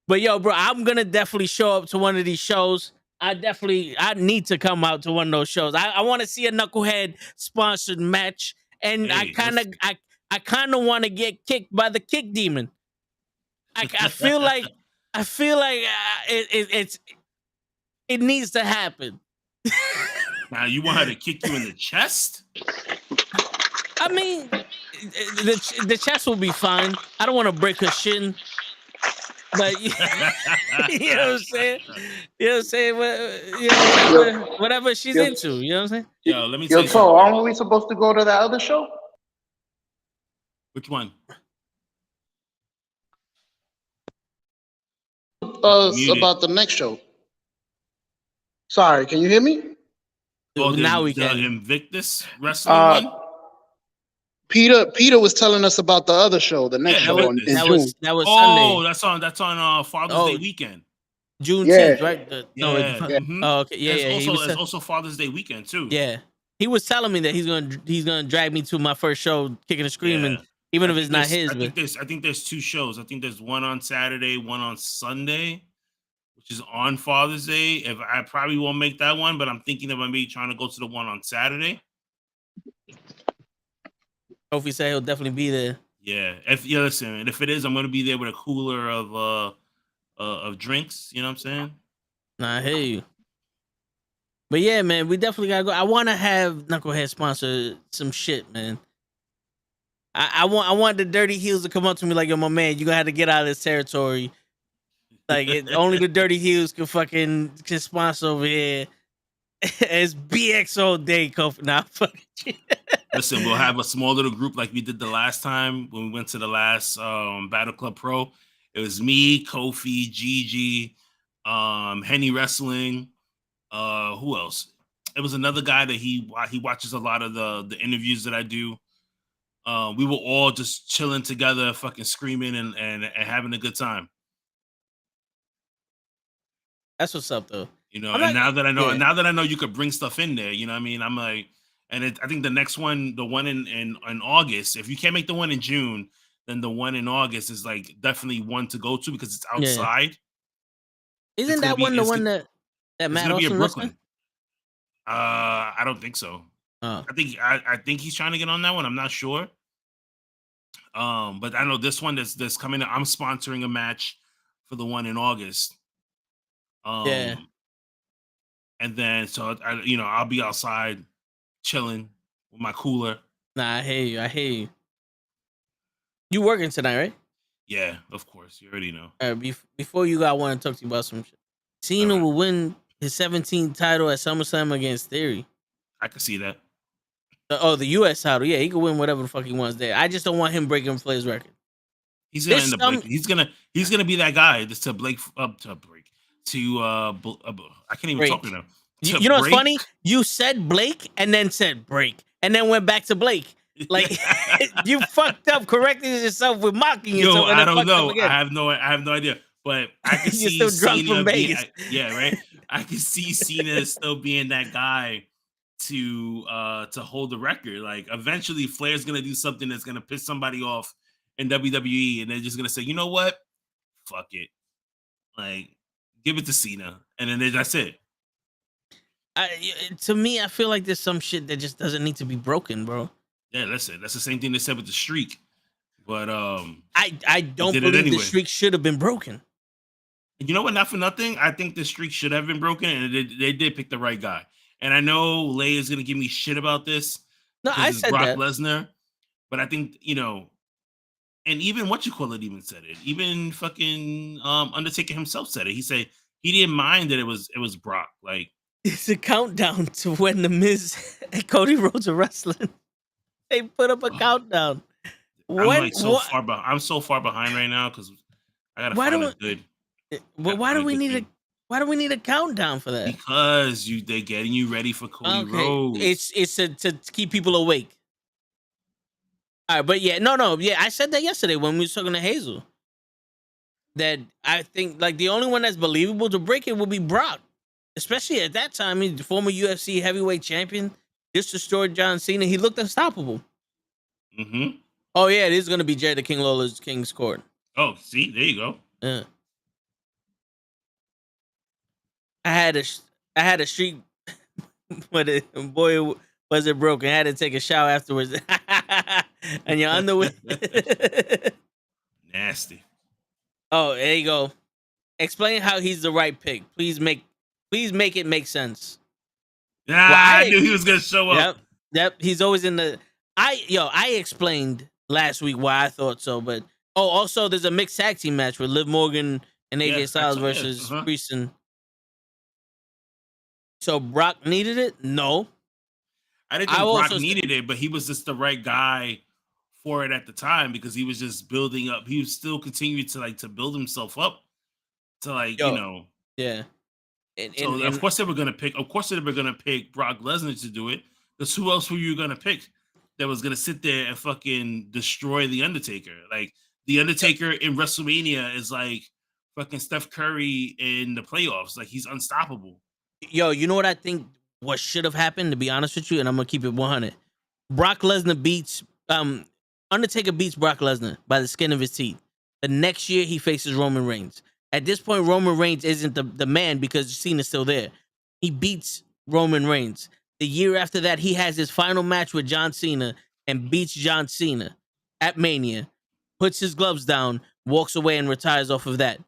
But yo, bro, I'm gonna definitely show up to one of these shows. I need to come out to one of those shows. I want to see a Knucklehead sponsored match, and I kind of want to get kicked by the Kick Demon. I feel like it needs to happen. Now you want her to kick you in the chest? I mean, the chest will be fine. I don't want to break her shin. But you know what I'm saying? You know what I'm saying? Whatever she's into, you know what I'm saying? Yo, let me Yo, tell you so aren't we supposed to go to that other show? Which one? About the next show. Sorry, can you hear me? Oh, now we can. The Invictus wrestling one? Peter was telling us about the other show, the next show in June. That was Sunday. That's on Father's Day weekend. June 10th, right? Oh, okay. It's also Father's Day weekend too. Yeah. He was telling me that he's gonna drag me to my first show, kicking and screaming, even if it's not his. I think there's two shows. I think there's one on Saturday, one on Sunday, which is on Father's Day. If I probably won't make that one, but I'm thinking of maybe trying to go to the one on Saturday. Kofi said he'll definitely be there. Yeah. Listen, if it is, I'm gonna be there with a cooler of drinks. You know what I'm saying? Nah, I hear you. But yeah, man, we definitely gotta go. I want to have Knucklehead sponsor some shit, man. I want the Dirty Heels to come up to me like, yo, my man, you gonna have to get out of this territory. Like only the Dirty Heels can sponsor over here. It's BX all day, Kofi. Nah, fucking shit. Listen, we'll have a small little group like we did the last time when we went to the last Battle Club Pro. It was me, Kofi, Gigi, Henny Wrestling. Who else? It was another guy that he watches a lot of the interviews that I do. We were all just chilling together, fucking screaming and having a good time. That's what's up, though. Now that I know you could bring stuff in there, you know what I mean? I'm like, I think the next one, the one in August, if you can't make the one in June, then the one in August is like definitely one to go to because it's outside. Yeah. Isn't that one the one that Matt Austin Brooklyn? I don't think so. Oh. I think he's trying to get on that one. I'm not sure. But I know this one that's coming. I'm sponsoring a match for the one in August. Yeah. And then I'll be outside chilling with my cooler. Nah, I hear you. You working tonight, right? Yeah, of course. You already know. All right, before you go, I want to talk to you about some shit. Cena will win his 17th title at SummerSlam against Theory. I can see that. The U.S. title. Yeah, he can win whatever the fuck he wants there. I just don't want him breaking Flair's record. He's gonna end up breaking. He's gonna be that guy just to break. I can't even talk to him. You know what's funny? You said Blake and then said break and then went back to Blake. Like you fucked up correcting yourself with mocking yourself. I don't know. I have no idea. But I can see still drunk Cena from Vegas. right. I can see Cena still being that guy to hold the record. Like eventually, Flair's gonna do something that's gonna piss somebody off in WWE, and they're just gonna say, you know what, fuck it, like give it to Cena, and then that's it. To me, I feel like there's some shit that just doesn't need to be broken, bro. Yeah, listen, that's the same thing they said with the streak. But I don't believe the streak should have been broken. You know what? Not for nothing. I think the streak should have been broken, and they did pick the right guy. And I know Lay is gonna give me shit about this. No, I said Brock that. Lesnar, but I think and even NuKKle even said it. Even fucking Undertaker himself said it. He said he didn't mind that it was Brock. Like it's a countdown to when the Miz and Cody Rhodes are wrestling. They put up a countdown. I'm so far behind right now because I gotta find a good. Why do we need a countdown for that? Because they're getting you ready for Cody Rhodes. It's to keep people awake. All right, but yeah, I said that yesterday when we was talking to Hazel. That I think like the only one that's believable to break it will be Brock, especially at that time. He's the former UFC heavyweight champion, just destroyed John Cena. He looked unstoppable. Mm-hmm. Oh yeah, it is gonna be Jerry the King Lawler's King's Court. Oh, see, there you go. Yeah. I had a streak, but boy was it broken. I had to take a shower afterwards, and your underwear. Nasty. Oh, there you go. Explain how he's the right pick. Please make it make sense. I knew he was gonna show up. Yep. He's always in the. I explained last week why I thought so, but also there's a mixed tag team match with Liv Morgan and AJ Styles versus Priest and. So Brock needed it? No. I didn't think Brock needed it, but he was just the right guy for it at the time because he was just building up. He was still continuing to build himself up to Yeah. So of course they were gonna pick. Of course they were gonna pick Brock Lesnar to do it. Because who else were you gonna pick that was gonna sit there and fucking destroy the Undertaker? Like the Undertaker in WrestleMania is like fucking Steph Curry in the playoffs. Like he's unstoppable. Yo, you know what I think? What should have happened? To be honest with you, and I'm gonna keep it 100. Brock Lesnar beats Undertaker beats Brock Lesnar by the skin of his teeth. The next year he faces Roman Reigns. At this point, Roman Reigns isn't the man because Cena's still there. He beats Roman Reigns. The year after that, he has his final match with John Cena and beats John Cena at Mania. Puts his gloves down, walks away, and retires off of that.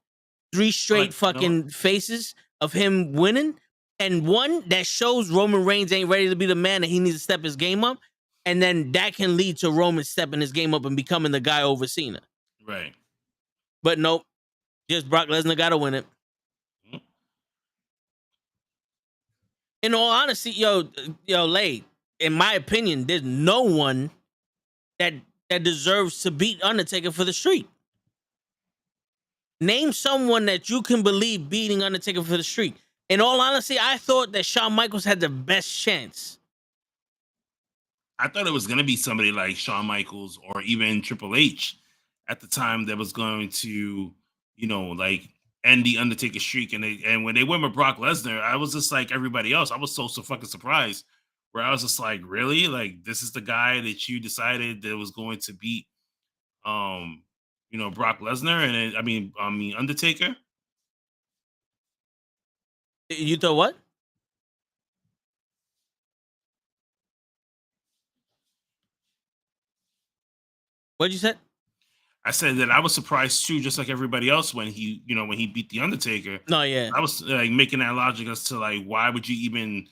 3 straight faces of him winning. And one that shows Roman Reigns ain't ready to be the man and he needs to step his game up. And then that can lead to Roman stepping his game up and becoming the guy over Cena. Right. But nope. Just Brock Lesnar got to win it. Mm-hmm. In all honesty, Lay, in my opinion, there's no one that deserves to beat Undertaker for the streak. Name someone that you can believe beating Undertaker for the streak. In all honesty, I thought that Shawn Michaels had the best chance. I thought it was going to be somebody like Shawn Michaels or even Triple H at the time that was going to, end the Undertaker streak. And when they went with Brock Lesnar, I was just like everybody else. I was so fucking surprised where I was just like, really? Like, this is the guy that you decided that was going to beat, Brock Lesnar and Undertaker? You thought what? What'd you say? I said that I was surprised too, just like everybody else when he beat the Undertaker. No, yeah. I was making that logic as to why would you even,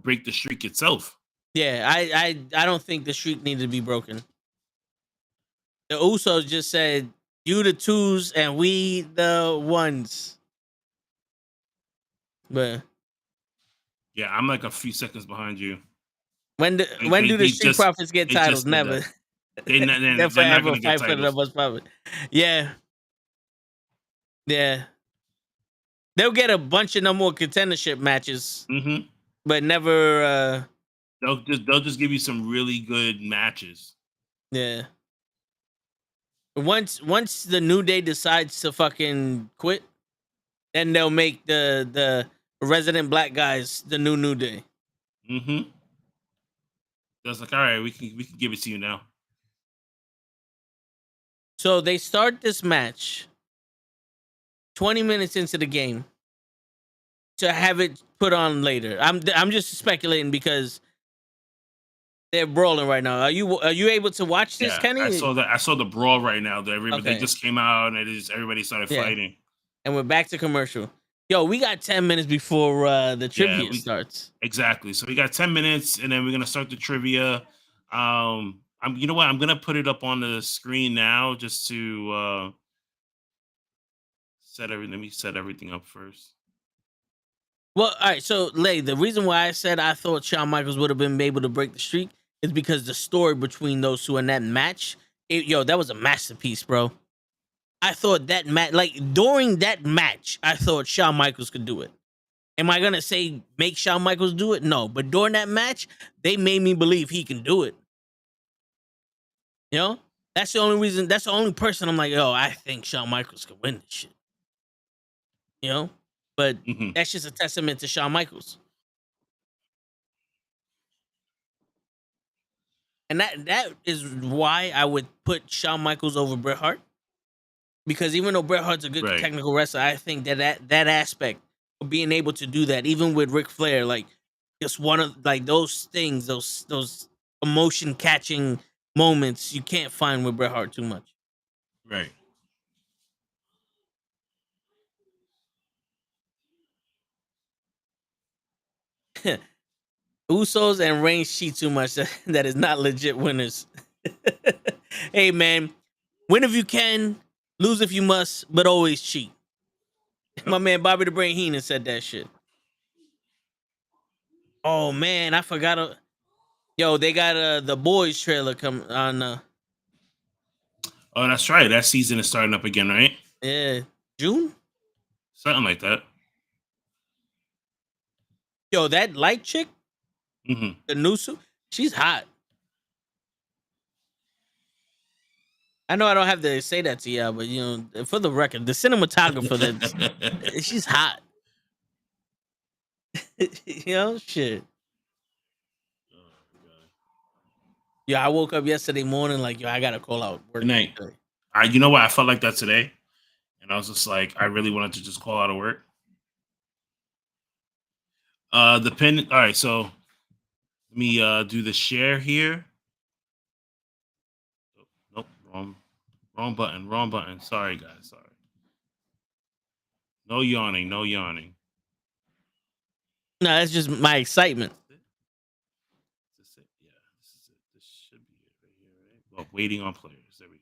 break the streak itself? Yeah, I don't think the streak needed to be broken. The Usos just said, "You the twos and we the ones." But yeah, I'm like a few seconds behind you. When do the Street Profits get titles? Never. They're not going to get titles. Yeah. They'll get a bunch of no more contendership matches, but never. They'll just give you some really good matches. Yeah. Once the New Day decides to fucking quit, then they'll make the resident black guys the New Day. Mm-hmm. That's like, all right, we can give it to you now. So they start this match 20 minutes into the game to have it put on later. I'm just speculating because they're brawling right now. Are you able to watch this, Kenny? I saw the brawl right now. They just came out and everybody started fighting. And we're back to commercial. Yo, we got 10 minutes before the trivia starts. Exactly. So we got 10 minutes, and then we're gonna start the trivia. You know what? I'm gonna put it up on the screen now, just to set everything. Let me set everything up first. Well, all right. So, Lay, the reason why I said I thought Shawn Michaels would have been able to break the streak is because the story between those two in that match, that was a masterpiece, bro. I thought that during that match, I thought Shawn Michaels could do it. Am I gonna say make Shawn Michaels do it? No, but during that match, they made me believe he can do it. You know, that's the only reason. That's the only person I'm like, yo, I think Shawn Michaels could win this shit. You know, but that's just a testament to Shawn Michaels. And that is why I would put Shawn Michaels over Bret Hart. Because even though Bret Hart's a good technical wrestler, I think that aspect of being able to do that, even with Ric Flair, like just one of like those things, those emotion catching moments, you can't find with Bret Hart too much. Right. Usos and Reigns cheat too much. That is not legit winners. Hey man, win if you can, lose if you must, but always cheat. My man Bobby the Brain Heenan said that shit. Oh man, I forgot. Yo, they got the Boys trailer come on. Oh, that's right. That season is starting up again, right? Yeah, June, something like that. Yo, that light chick, the Nusu, she's hot. I know I don't have to say that to y'all, but you know, for the record, the cinematographer that she's hot. You know, shit. Yeah, I woke up yesterday morning like, yo, I gotta call out work. Good night. You know what? I felt like that today, and I was just like, I really wanted to just call out of work. The pin. All right, so let me do the share here. Nope, wrong button. Sorry, guys. Sorry. No yawning. No, that's just my excitement. Is this it? Yeah, this is it. This should be it right here, right? Well, waiting on players. There we go.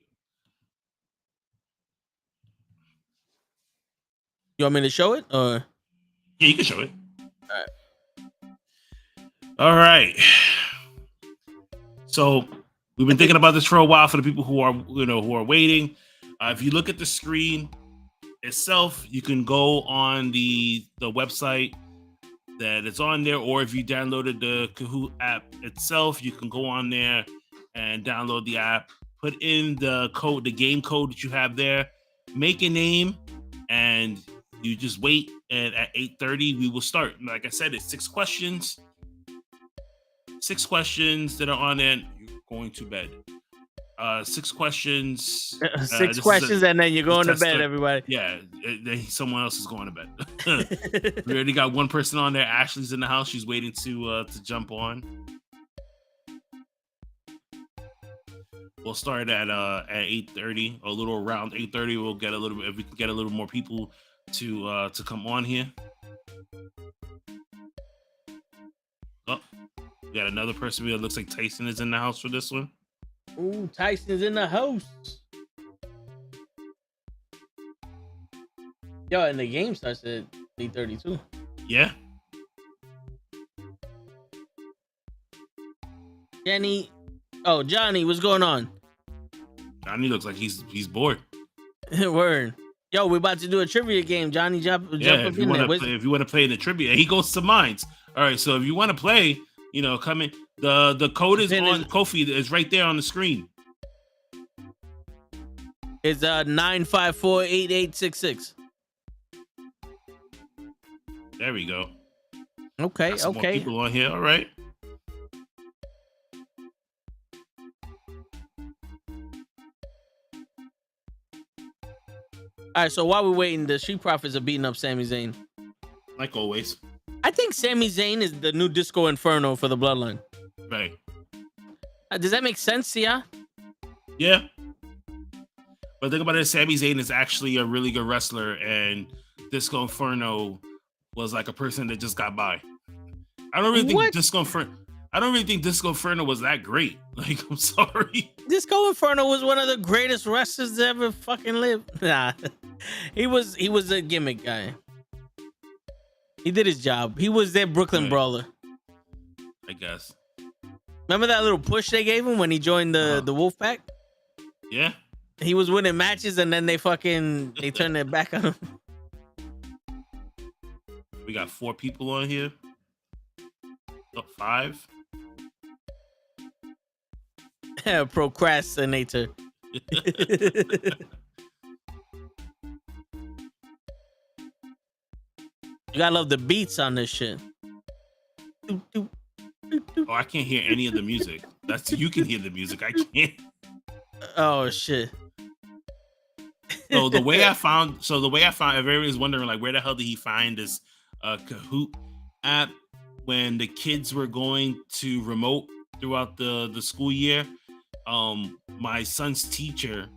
You want me to show it, or? Yeah, you can show it. All right. All right. So we've been thinking about this for a while. For the people who are waiting, if you look at the screen itself, you can go on the website that it's on there, or if you downloaded the Kahoot app itself, you can go on there and download the app. Put in the code, the game code that you have there. Make a name, and you just wait. And at 8:30, we will start. Like I said, it's 6 questions. 6 questions that are on there. You're going to bed. 6 questions. 6 questions, and then you're going to bed, everybody. Yeah, someone else is going to bed. We already got one person on there. Ashley's in the house. She's waiting to jump on. We'll start at 8:30, a little around 8:30. We'll get a little bit, if we can get a little more people to come on here. Oh, we got another person. It looks like Tyson is in the house for this one. Ooh, Tyson's in the house. Yo, and the game starts at 8:32. Yeah. Johnny, what's going on? Johnny looks like he's bored. Word. Yo, we're about to do a trivia game. Johnny, jump up in there. If you want to play in the trivia, he goes to mines. All right, so if you want to play, come in. The code is on Kofi. It's right there on the screen. It's 954-8866. There we go. Okay, Got some more people on here. All right. All right, so while we're waiting, the Street Profits are beating up Sami Zayn. Like always. I think Sami Zayn is the new Disco Inferno for the Bloodline. Right. Does that make sense to ya? Yeah. But think about it, Sami Zayn is actually a really good wrestler, and Disco Inferno was like a person that just got by. I don't really think Disco Inferno was that great. Like, I'm sorry. Disco Inferno was one of the greatest wrestlers to ever fucking live. Nah. He was a gimmick guy. He did his job. He was their Brooklyn Brawler. I guess. Remember that little push they gave him when he joined the Wolfpack? Yeah. He was winning matches, and then they turned their back on him. We got 4 people on here. Oh, 5. Procrastinator. You gotta love the beats on this shit. Oh, I can't hear any of the music. You can hear the music. I can't. Oh shit. So the way I found, if everybody's wondering like where the hell did he find this Kahoot app when the kids were going to remote throughout the school year, my son's teacher,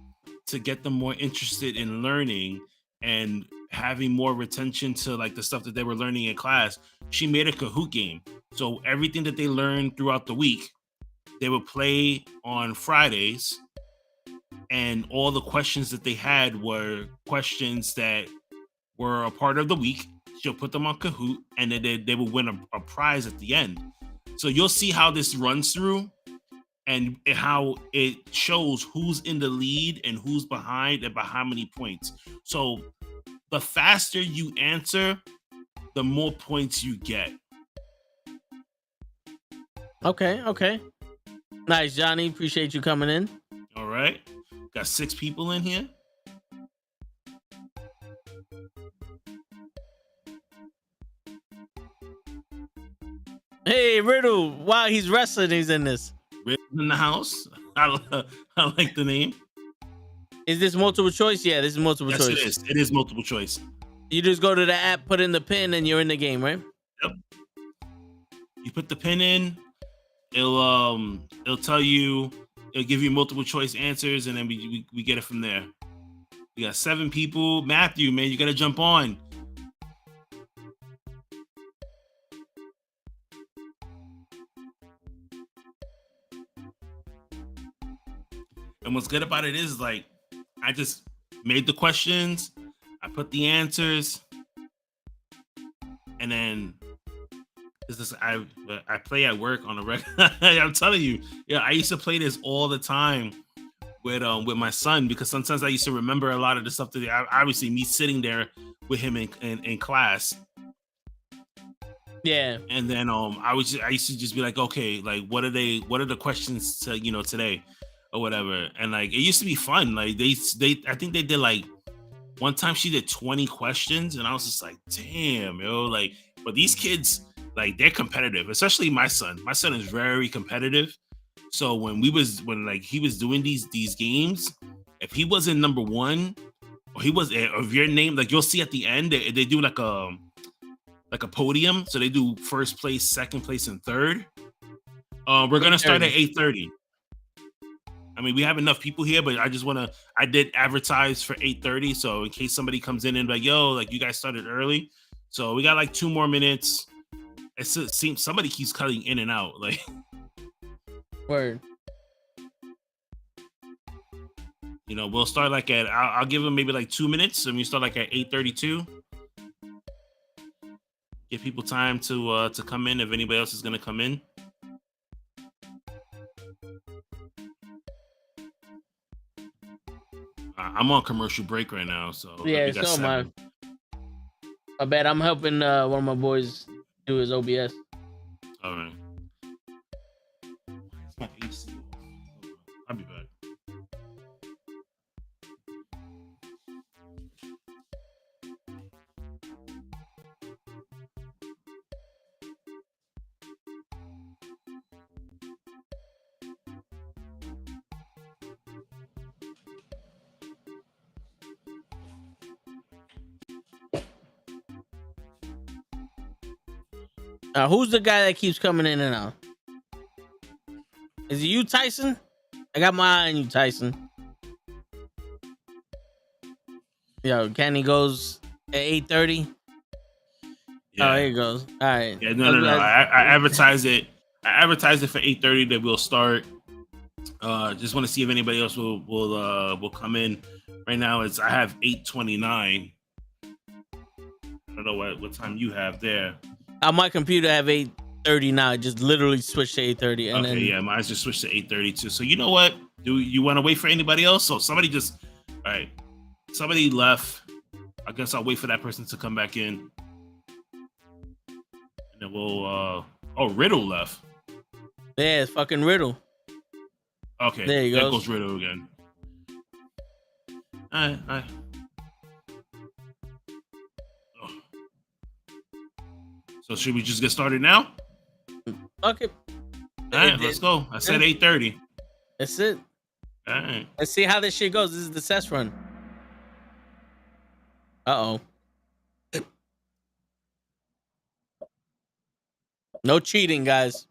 to get them more interested in learning and having more retention to like the stuff that they were learning in class, she made a Kahoot game. So everything that they learned throughout the week, they would play on Fridays, and all the questions that they had were questions that were a part of the week. She'll put them on Kahoot, and then they will win a prize at the end. So you'll see how this runs through and how it shows who's in the lead and who's behind and by how many points. So the faster you answer, the more points you get. Okay. Nice, Johnny. Appreciate you coming in. All right. Got 6 people in here. Hey, Riddle. Wow, he's wrestling. He's in this. Riddle in the house. I like the name. Is this multiple choice? Yeah, this is multiple choice. Yes, it is. It is multiple choice. You just go to the app, put in the pin, and you're in the game, right? Yep. You put the pin in. It'll tell you. It'll give you multiple choice answers, and then we get it from there. We got 7 people. Matthew, man, you gotta jump on. And what's good about it is like I just made the questions, I put the answers, and then I play at work on a regular. I'm telling you, yeah, I used to play this all the time with my son, because sometimes I used to remember a lot of the stuff that obviously me sitting there with him in class. Yeah. And then I used to just be like, okay, like what are the questions to today or whatever. And like it used to be fun. Like they I think they did like one time she did 20 questions, and I was just like, damn, like, but these kids, like, they're competitive, especially my son. My son is very competitive. So when he was doing these games, if he wasn't number 1, or he was of your name, like you'll see at the end, they do like a podium. So they do first place, second place, and third. We're gonna start at 8:30. I mean, we have enough people here, but I did advertise for 8:30. So in case somebody comes in and like, yo, like you guys started early. So we got like 2 more minutes. It seems somebody keeps cutting in and out. Like, word. We'll start like I'll give them maybe like 2 minutes, and we start like at 8:32. Give people time to come in if anybody else is gonna come in. I'm on commercial break right now, so yeah. So am I bet I'm helping one of my boys do his OBS. All right. My AC. I'll be back. Who's the guy that keeps coming in and out? Is it you, Tyson? I got my eye on you, Tyson. Yo, Kenny goes at 8:30. Yeah. Oh, here it goes. All right. Yeah, no. I advertise it. I advertise it for 8:30 that we'll start. Just want to see if anybody else will come in. Right now, I have 8:29. I don't know what time you have there. On my computer, I have 8:30 now. I just literally switched to 8:30. And okay, yeah, mine's just switched to 8:32. So you know what? Do you want to wait for anybody else? So somebody all right. Somebody left. I guess I'll wait for that person to come back in. And then we'll Riddle left. Yeah, it's fucking Riddle. Okay, There you that go. goes Riddle again. All right. Oh. So should we just get started now? Okay. All right, let's go. I said 8:30. That's it. All right. Let's see how this shit goes. This is the test run. Uh-oh. No cheating, guys.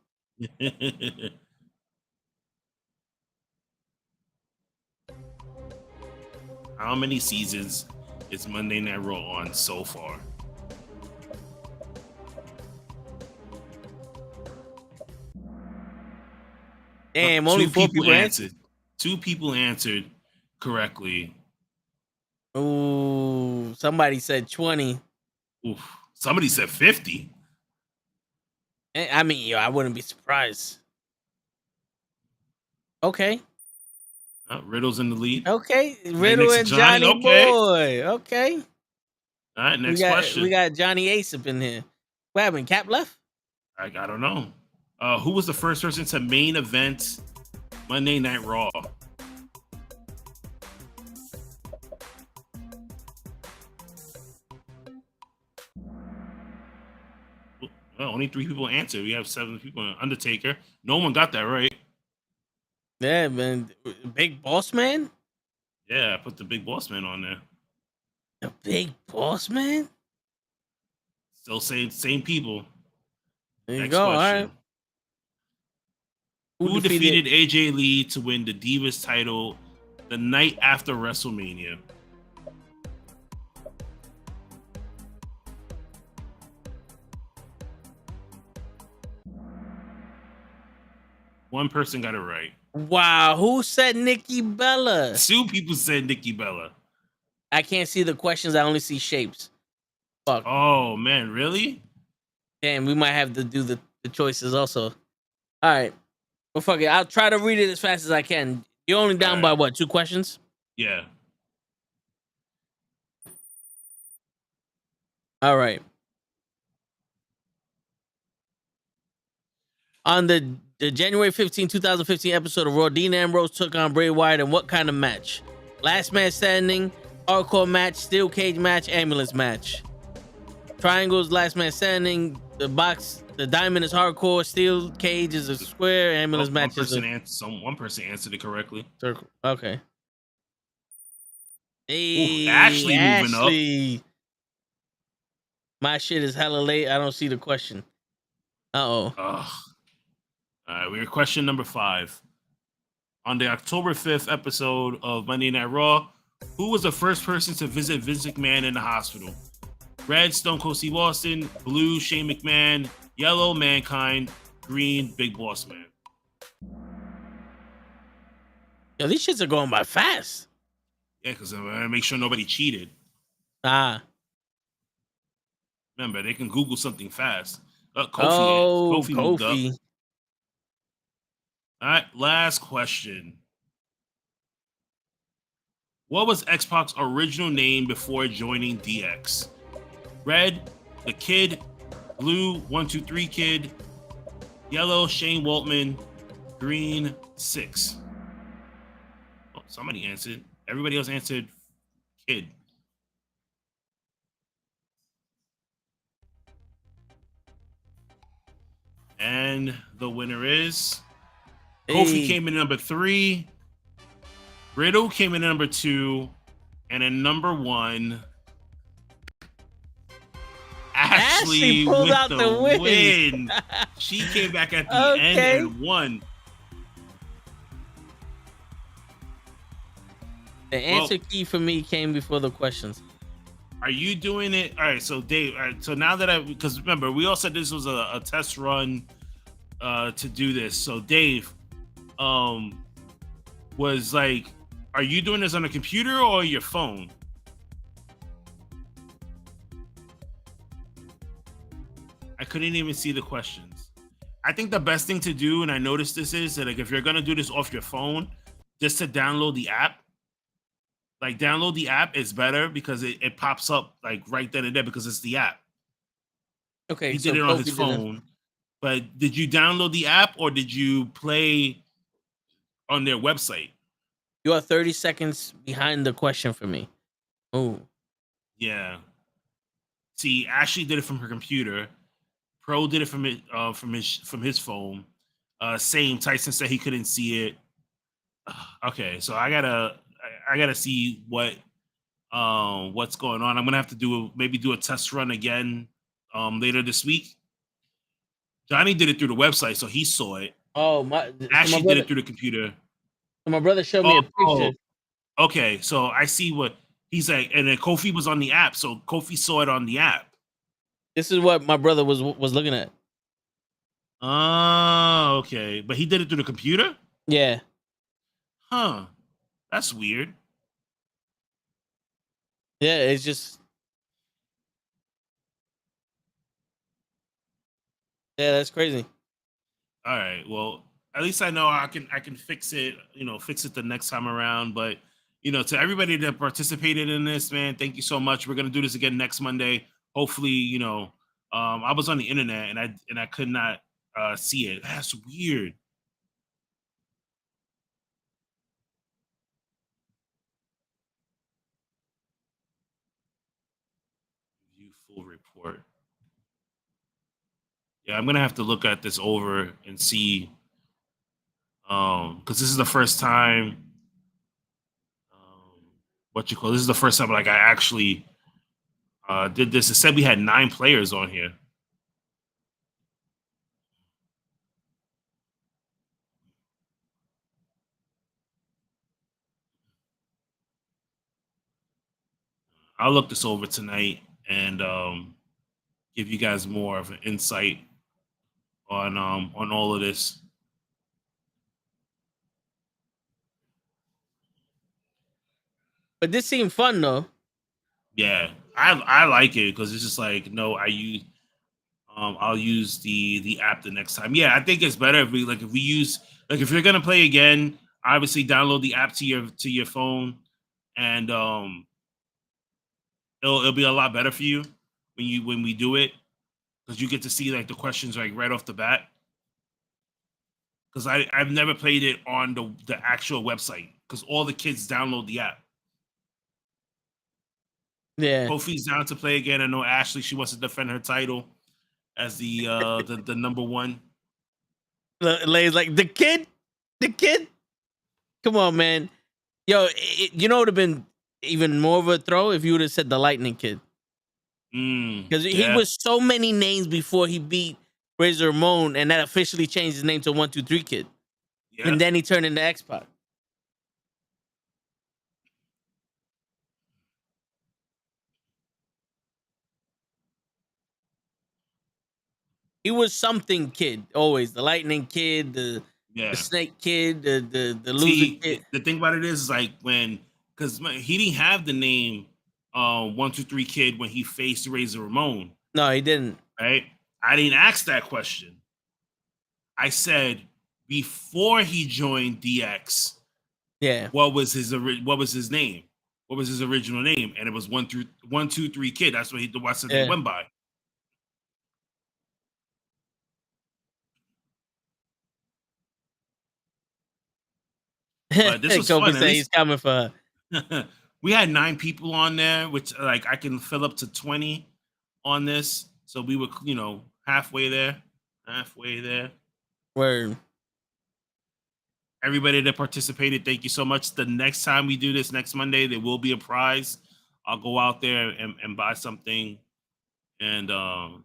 How many seasons is Monday Night Raw on so far? Damn, only 4 people answered. 2 people answered correctly. Ooh, somebody said 20. Oof. Somebody said 50. I mean, yo, I wouldn't be surprised. Okay. Riddle's in the lead. Okay. Riddle and Johnny okay. Boy. Okay. All right, next question. We got Johnny Ace up in here. What happened? Cap left? I don't know. Who was the first person to main event Monday Night Raw? Well, only 3 people answered. We have 7 people. Undertaker. No one got that right. Yeah, man. Big Boss Man? Yeah, I put the Big Boss Man on there. The Big Boss Man? Still same people. There you Next go. question. All right. Who defeated AJ Lee to win the Divas title the night after WrestleMania? One person got it right. Wow, who said Nikki Bella? 2 people said Nikki Bella. I can't see the questions. I only see shapes. Fuck. Oh, man, really? Damn, we might have to do the choices also. All right. Well, fuck it. I'll try to read it as fast as I can. You're only down by what, 2 questions? Yeah. All right. On the January 15, 2015 episode of Raw, Dean Ambrose took on Bray Wyatt in what kind of match? Last man standing, hardcore match, steel cage match, ambulance match. Triangles, last man standing. The diamond is hardcore, steel cage is a square, ambulance match is one person answered it correctly. Circle. Okay. Hey, Ooh, Ashley moving up. My shit is hella late. I don't see the question. Uh-oh. Ugh. All right, we're question number 5. On the October 5th episode of Monday Night Raw, who was the first person to visit Vince McMahon in the hospital? Red, Stone Cold Steve Austin. Blue, Shane McMahon. Yellow, Mankind. Green, Big Boss Man. Yo, these shits are going by fast. Yeah, because I want to make sure nobody cheated. Remember, they can Google something fast. Kofi moved up. All right, last question. What was X-Pac's original name before joining DX? Red, the Kid. Blue, 123 Kid. Yellow, Shane Waltman. Green, 6. Oh, somebody answered. Everybody else answered Kid. And the winner is Kofi came in number 3. Riddle came in number 2. And in number 1, Ashley pulled with out the win. She came back at the end and won. The answer key for me came before the questions. Are you doing it? All right, so Dave, all right, so now that because remember, we all said this was a test run to do this. So Dave was like, are you doing this on a computer or your phone? I couldn't even see the questions. I think the best thing to do, and I noticed this, is that like if you're gonna do this off your phone, just to download the app. Like download the app is better because it pops up like right then and there because it's the app. Okay, he did it on his phone. But did you download the app or did you play on their website. You are 30 seconds behind the question for me. Oh, Yeah. See, Ashley did it from her computer. Pro did it from his phone. Same. Tyson said he couldn't see it. Okay, so I gotta see what's going on. I'm gonna have to maybe do a test run again later this week. Johnny did it through the website, so he saw it. oh my! Ashley did it through the computer. My brother showed me a picture. Okay, so I see what he's like, and then Kofi was on the app, so Kofi saw it on the app. This is what my brother was looking at. Oh, okay, but he did it through the computer. Yeah. Huh? That's weird. Yeah, it's just. Yeah, that's crazy. All right. Well, at least I know I can fix it. Fix it the next time around. But to everybody that participated in this, man, thank you so much. We're gonna do this again next Monday. Hopefully, I was on the internet and I could not see it. That's weird. View full report. Yeah, I'm gonna have to look at this over and see, because this is the first time. This is the first time like I actually did this. It said we had 9 players on here. I'll look this over tonight and give you guys more of an insight on all of this. But this seemed fun though. Yeah, I like it because it's just like I'll use the app the next time. Yeah, I think it's better if we use if you're gonna play again, obviously download the app to your phone, and it'll be a lot better for you when we do it, because you get to see like the questions like right off the bat. Because I've never played it on the actual website because all the kids download the app. Yeah. Kofi's down to play again. I know Ashley, she wants to defend her title as the number one. Lay's like the kid. Come on, man. Yo, it would have been even more of a throw if you would have said the Lightning Kid. Because he was so many names before he beat Razor Ramon, and that officially changed his name to 1-2-3 Kid. Yeah. And then he turned into X-Pac. He was something kid, always. The Lightning Kid, the Snake Kid, the Loser Kid. The thing about it is like because he didn't have the name 1-2-3 Kid when he faced Razor Ramon. No, he didn't. Right? I didn't ask that question. I said before he joined DX, what was his name? What was his original name? And it was 1-2-3 Kid. That's what he went by. But this was fun. He's coming for her. We had 9 people on there, which like I can fill up to 20 on this. So we were, halfway there. Word. Everybody that participated, thank you so much. The next time we do this next Monday, there will be a prize. I'll go out there and buy something and have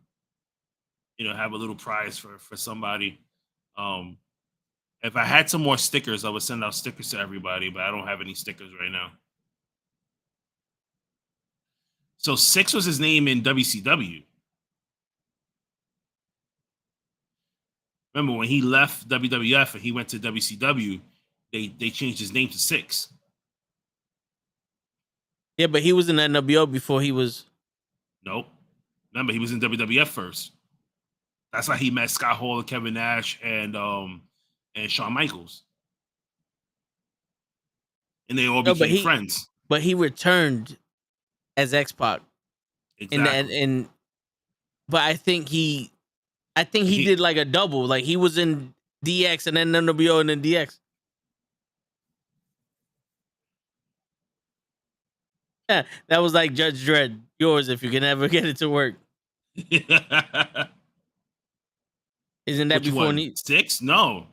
a little prize for somebody. If I had some more stickers, I would send out stickers to everybody, but I don't have any stickers right now. So 6 was his name in WCW. Remember when he left WWF and he went to WCW, they changed his name to 6. Yeah, but he was in NWO before he was. Nope. Remember, he was in WWF first. That's how he met Scott Hall and Kevin Nash and Shawn Michaels. And they all became friends. But he returned as X-Pac. Exactly. But I think he did like a double. Like he was in DX and then NWO and then DX. That was like Judge Dredd. Yours if you can ever get it to work. Isn't that Which before one? 6? No.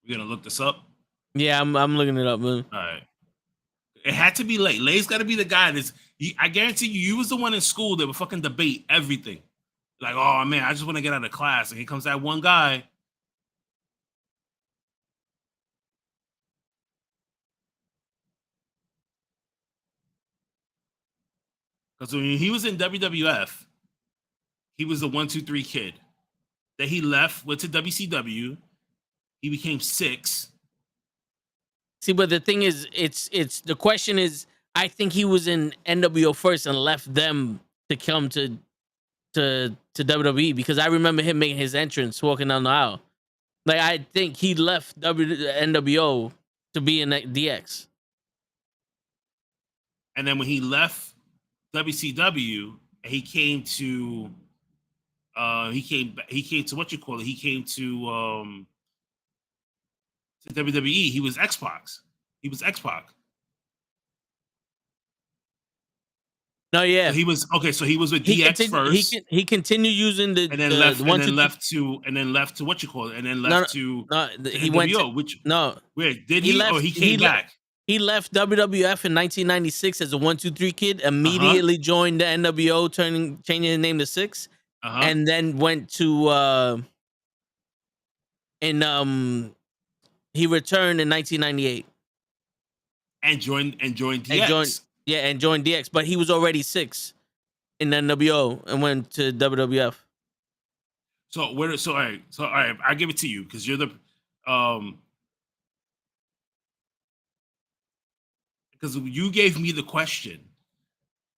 We're gonna look this up. Yeah, I'm looking it up, man. All right. It had to be Lay. Lay's got to be the guy that's. I guarantee you was the one in school that would fucking debate everything. Like, oh man, I just want to get out of class, and here comes that one guy. Because when he was in WWF, he was the 1-2-3 kid. Then he left, went to WCW. He became 6. See, but the thing is, it's the question is, I think he was in NWO first and left them to come to WWE because I remember him making his entrance walking down the aisle. Like I think he left NWO to be in DX. And then when he left WCW, he came to he came to what you call it. He came to WWE. He was X-Pac. He was X-Pac. No, yeah, So he was okay. So he was with DX first. He continued using the and then left to what you call it, and then left to he NWO, went to, which no, where did he? Left, or he came back. He left WWF in 1996 as a 1-2-3 kid. Immediately joined the NWO, changing his name to 6, and then went to he returned in 1998 and joined DX. And joined DX, but he was already 6 in NWO and went to WWF. So all right, I'll give it to you because you're the because you gave me the question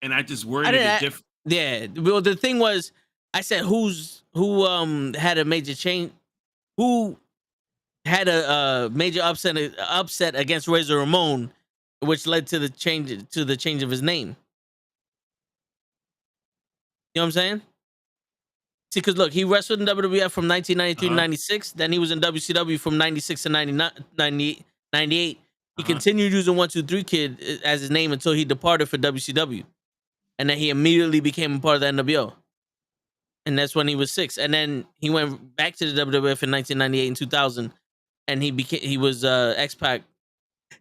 and I just worded it different. Yeah, well, the thing was, I said who had a major change, who had a major upset against Razor Ramon, which led to the change of his name. You know what I'm saying? See, because look, he wrestled in WWF from 1993 to 96. Then he was in WCW from 96 to 98. He continued using 1-2-3 Kid as his name until he departed for WCW. And then he immediately became a part of the NWO. And that's when he was 6. And then he went back to the WWF in 1998 and 2000. And he was X-Pac.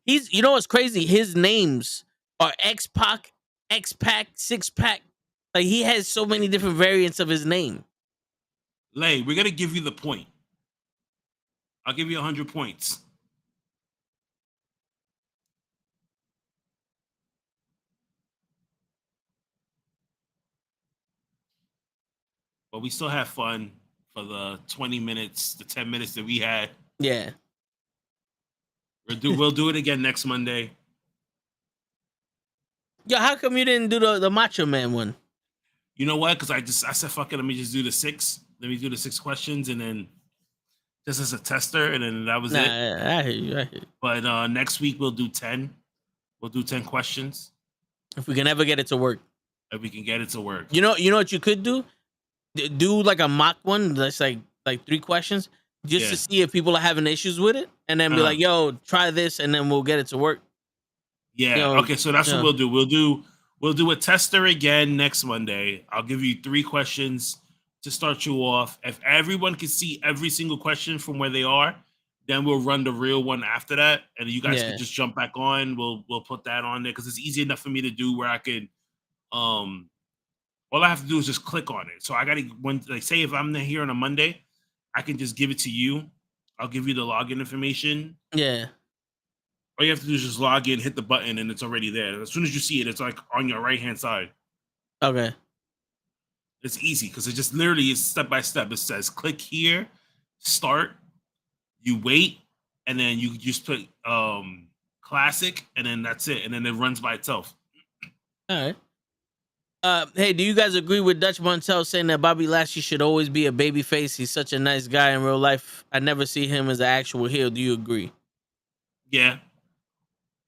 You know what's crazy? His names are X-Pac, X-Pac, 6-Pac. Like he has so many different variants of his name. Lay, we're gonna give you the point. I'll give you 100 points. But we still have fun for the 20 minutes, the 10 minutes that we had. Yeah. We'll do it again next Monday. Yo, how come you didn't do the Macho Man one? You know what? Because I said, fuck it, let me just do the 6. Let me do the 6 questions and then just as a tester, and then that was it. I hear you. But next week we'll do 10. We'll do 10 questions. If we can ever get it to work. If we can get it to work. You know what you could do? Do like a mock one that's like 3 questions just to see if people are having issues with it, and then be like, yo, try this, and then we'll get it to work. Yeah. Okay, so that's what we'll do. We'll do a tester again next Monday. I'll give you 3 questions to start you off. If everyone can see every single question from where they are, then we'll run the real one after that, and you guys can just jump back on. We'll put that on there because it's easy enough for me to do where I could all I have to do is just click on it. So I got to say if I'm here on a Monday, I can just give it to you. I'll give you the login information. Yeah. All you have to do is just log in, hit the button, and it's already there. As soon as you see it, it's like on your right-hand side. Okay. It's easy because it just literally is step by step. It says click here, start, you wait, and then you just put classic, and then that's it. And then it runs by itself. All right. Hey, do you guys agree with Dutch Montel saying that Bobby Lashley should always be a babyface? He's such a nice guy in real life. I never see him as an actual heel. Do you agree? Yeah.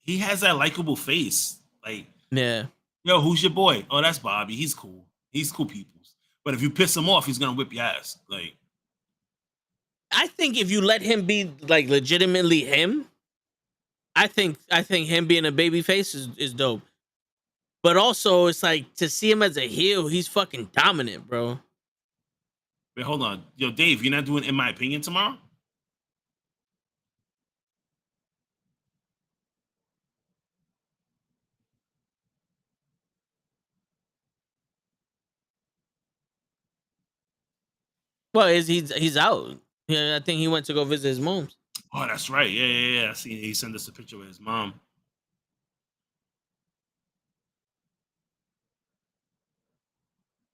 He has that likable face. Like, Yeah. yo, who's your boy? Oh, that's Bobby. He's cool. He's cool peoples. But if you piss him off, he's gonna whip your ass. Like, I think if you let him be like legitimately him, I think him being a baby face is dope. But also, it's like to see him as a heel, he's fucking dominant, bro. wait, hold on. Yo, Dave, you're not doing In My Opinion tomorrow? Well, he's out. Yeah, I think he went to go visit his mom's. Oh, that's right. Yeah. I see. He sent us a picture with his mom.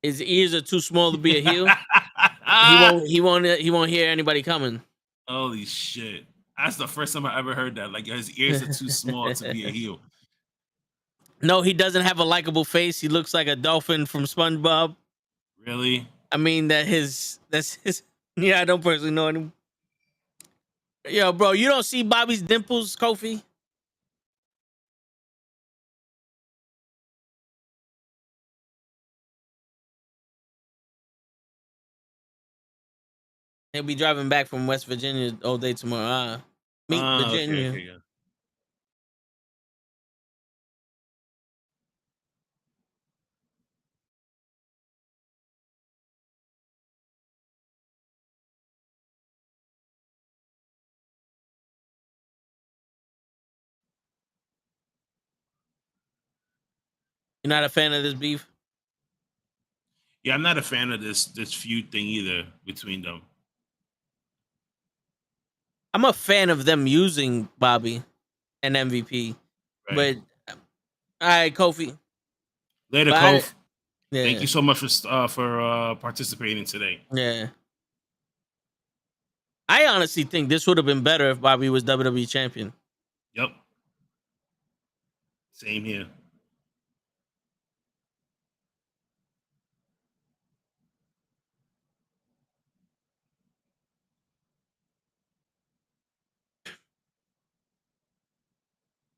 His ears are too small to be a heel. He won't hear anybody coming. Holy shit. That's the first time I ever heard that. Like, his ears are too small to be a heel. No, he doesn't have a likable face. He looks like a dolphin from SpongeBob. Really? I mean, that's his. Yeah, I don't personally know him. Yo, bro, you don't see Bobby's dimples, Kofi? He'll be driving back from West Virginia all day tomorrow. Meet Virginia. Okay, yeah. You're not a fan of this beef? Yeah, I'm not a fan of this feud thing either between them. I'm a fan of them using Bobby and MVP. Right. But all right, Kofi. Later, But Kof. Yeah. Thank you so much for participating today. Yeah. I honestly think this would have been better if Bobby was WWE champion. Yep. Same here.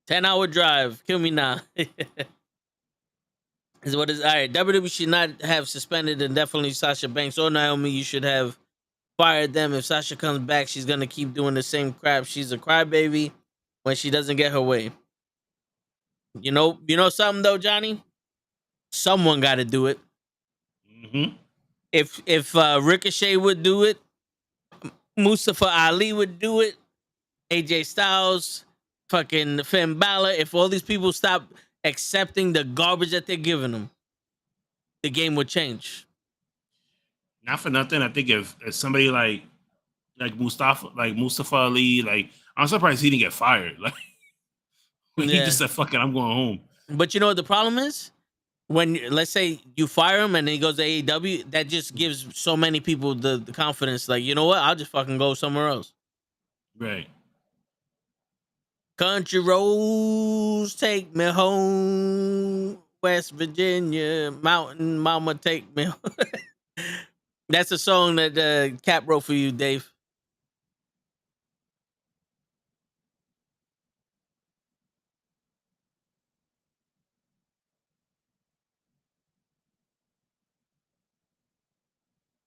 $10-hour drive. Kill me now. Is what is all right. WWE should not have suspended and definitely Sasha Banks or Naomi. You should have fired them. If Sasha comes back, she's gonna keep doing the same crap. She's a crybaby when she doesn't get her way. You know something though, Johnny? Someone got to do it. Mm-hmm. If Ricochet would do it, Mustafa Ali would do it, AJ Styles, fucking Finn Balor. If all these people stop accepting the garbage that they're giving them, the game would change. Not for nothing. I think if somebody like Mustafa Ali, like, I'm surprised he didn't get fired. Like, he just said, "Fuck it, I'm going home." But you know what the problem is? When, let's say you fire him and then he goes to AEW, that just gives so many people the confidence. Like, you know what? I'll just fucking go somewhere else. Right. Country roads take me home, West Virginia, mountain mama take me home. That's a song that Cap wrote for you, Dave.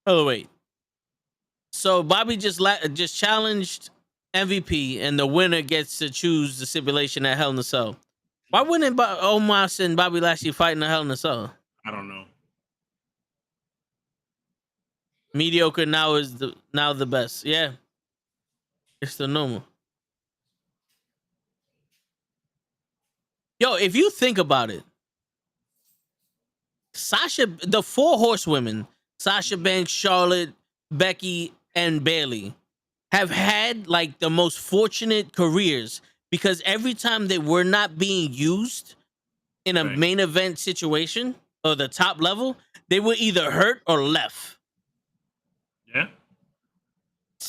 Oh wait. So Bobby just challenged MVP, and the winner gets to choose the stipulation at Hell in a Cell. Why wouldn't Omos and Bobby Lashley fight in the Hell in a Cell? I don't know. Mediocre now is the best. Yeah, it's the normal. Yo, if you think about it, the 4 horsewomen, Sasha Banks, Charlotte, Becky, and Bayley, have had like the most fortunate careers because every time they were not being used in a main event situation or the top level, they were either hurt or left. Yeah.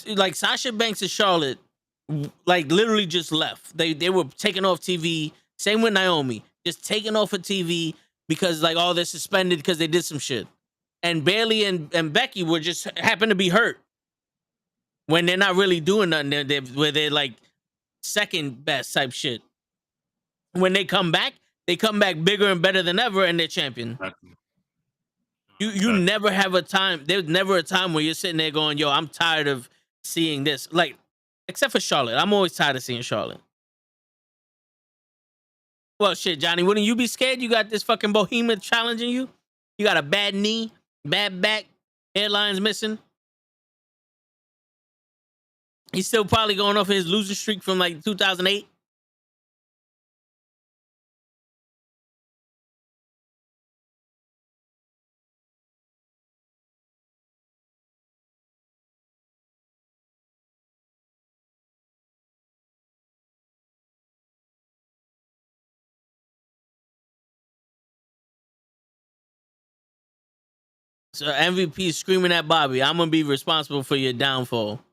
Like Sasha Banks and Charlotte, like literally just left. They were taken off TV. Same with Naomi, just taken off of TV because like, oh, they're suspended because they did some shit. And Bayley and Becky were just happened to be hurt when they're not really doing nothing. Where they're like second best type shit. When they come back bigger and better than ever, and they're champion. Exactly. You never have a time. There's never a time where you're sitting there going, "Yo, I'm tired of seeing this." Like, except for Charlotte, I'm always tired of seeing Charlotte. Well, shit, Johnny, wouldn't you be scared? You got this fucking behemoth challenging you. You got a bad knee, bad back, hairline's missing. He's still probably going off his losing streak from like 2008. So MVP is screaming at Bobby, "I'm gonna be responsible for your downfall."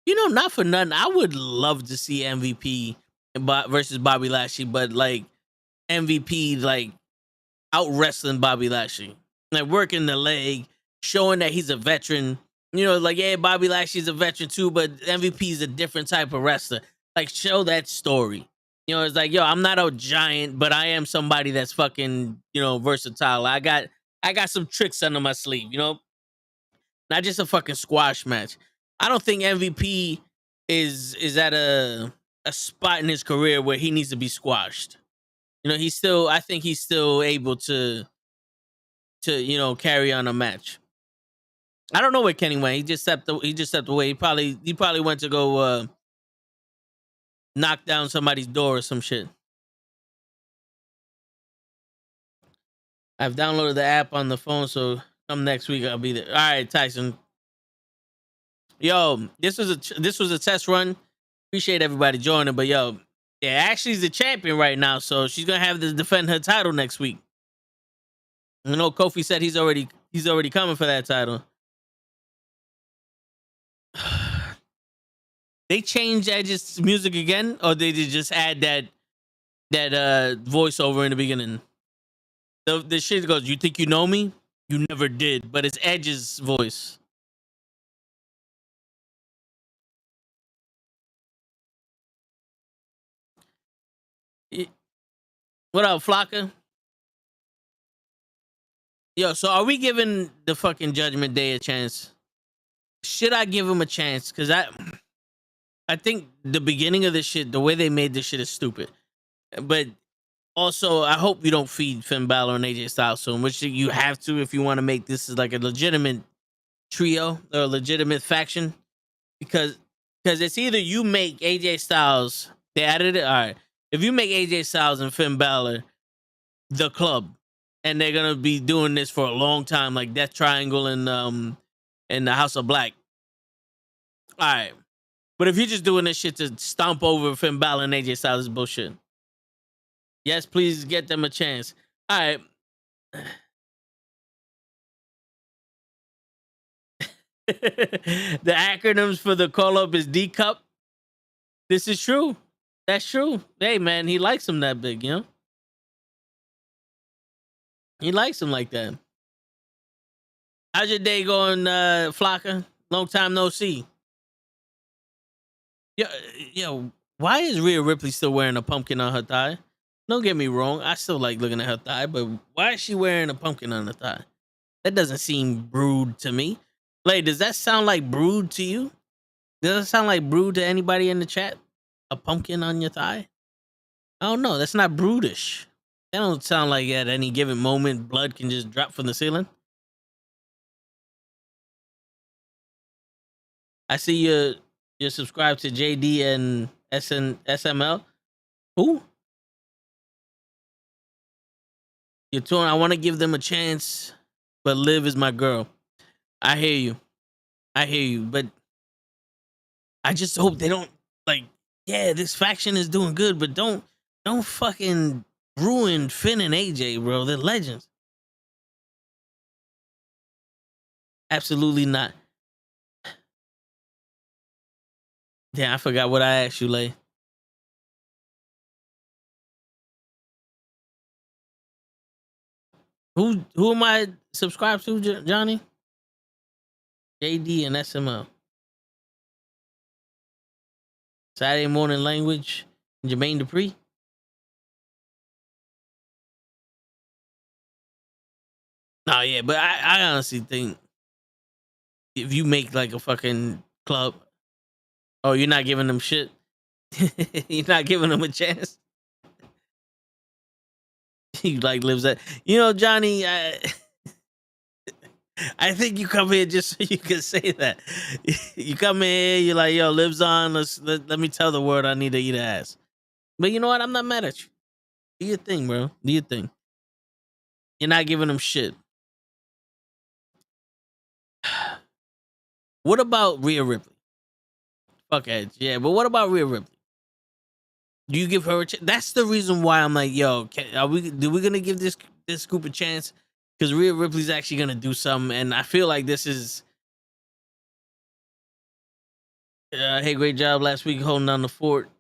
You know, not for nothing, I would love to see MVP versus Bobby Lashley, but like MVP like out wrestling Bobby Lashley, like working the leg, showing that he's a veteran. You know, like, yeah, Bobby Lashley's a veteran too, but MVP is a different type of wrestler. Like, show that story. You know, it's like, yo, I'm not a giant, but I am somebody that's fucking, you know, versatile. I got some tricks under my sleeve, you know? Not just a fucking squash match. I don't think MVP is at a spot in his career where he needs to be squashed. You know, I think he's still able to you know, carry on a match. I don't know where Kenny went. He just stepped away. He probably went to go knock down somebody's door or some shit. I've downloaded the app on the phone, so come next week I'll be there. All right, Tyson. Yo, this was a test run. Appreciate everybody joining, but yo, yeah, Ashley's the champion right now, so she's gonna have to defend her title next week. You know, Kofi said he's already coming for that title. They changed Edge's music again, or did they just add that voiceover in the beginning? The shit goes, "You think you know me? You never did," but it's Edge's voice. What up, Flocka? Yo, so are we giving the fucking Judgment Day a chance? Should I give him a chance? Because I think the beginning of this shit, the way they made this shit is stupid. But also, I hope you don't feed Finn Balor and AJ Styles soon, which you have to if you want to make this like a legitimate trio or a legitimate faction. Because it's either you make AJ Styles, they added it, all right. If you make AJ Styles and Finn Balor the club, and they're gonna be doing this for a long time, like Death Triangle and the House of Black. All right. But if you're just doing this shit to stomp over Finn Balor and AJ Styles, is bullshit. Yes, please get them a chance. All right. The acronyms for the call-up is D-Cup. This is true. That's true. Hey, man, he likes him that big, you know? He likes him like that. How's your day going, Flocka? Long time no see. Yo, why is Rhea Ripley still wearing a pumpkin on her thigh? Don't get me wrong, I still like looking at her thigh, but why is she wearing a pumpkin on her thigh? That doesn't seem brood to me. Like, does that sound like brood to you? Does that sound like brood to anybody in the chat? A pumpkin on your thigh? I don't know. That's not brutish. That don't sound like at any given moment blood can just drop from the ceiling. I see you're subscribed to JD and SML. Who? You're torn. I want to give them a chance, but Liv is my girl. I hear you, but I just hope they don't, like, yeah, this faction is doing good, but don't fucking ruin Finn and AJ, bro. They're legends. Absolutely not. Damn, I forgot what I asked you, Lay. Who am I subscribed to, Johnny? JD and SML. Saturday Morning Language, Jermaine Dupri. No, yeah, but I honestly think if you make like a fucking club, oh, you're not giving them shit. You're not giving them a chance. He like lives that. You know, Johnny, I think you come here just so you can say that. You come here, you're like, yo, lives on. Let me tell the world I need to eat ass. But you know what? I'm not mad at you. Do your thing, bro. Do your thing. You're not giving them shit. What about Rhea Ripley? Fuck Edge, yeah. But what about Rhea Ripley? Do you give her a chance? That's the reason why I'm like, yo, are we gonna give this group a chance? Because Rhea Ripley's actually gonna do something, and I feel like this is. Hey, great job last week holding down the fort.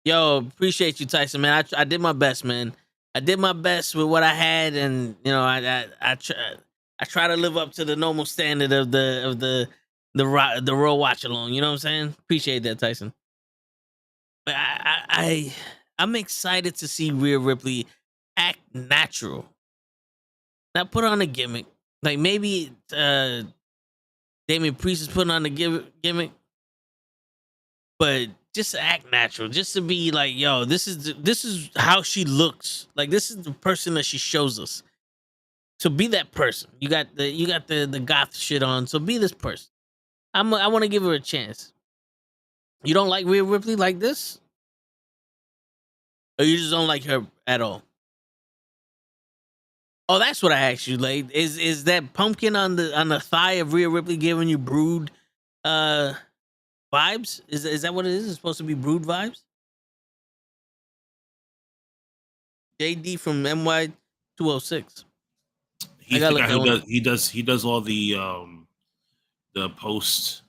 Yo, appreciate you, Tyson, man. I did my best, man. I did my best with what I had, and you know, I try to live up to the normal standard of the Raw watch along. You know what I'm saying? Appreciate that, Tyson. But I'm excited to see Rhea Ripley act natural. Not put on a gimmick. Like maybe Damian Priest is putting on the gimmick, but just act natural. Just to be like, yo, this is how she looks. Like this is the person that she shows us. So be that person. You got the goth shit on. So be this person. I want to give her a chance. You don't like Rhea Ripley like this? Or you just don't like her at all? Oh, that's what I asked you, like. Is that pumpkin on the thigh of Rhea Ripley giving you brood vibes? Is that what it is? It's supposed to be brood vibes? JD from MY 206. He does all the post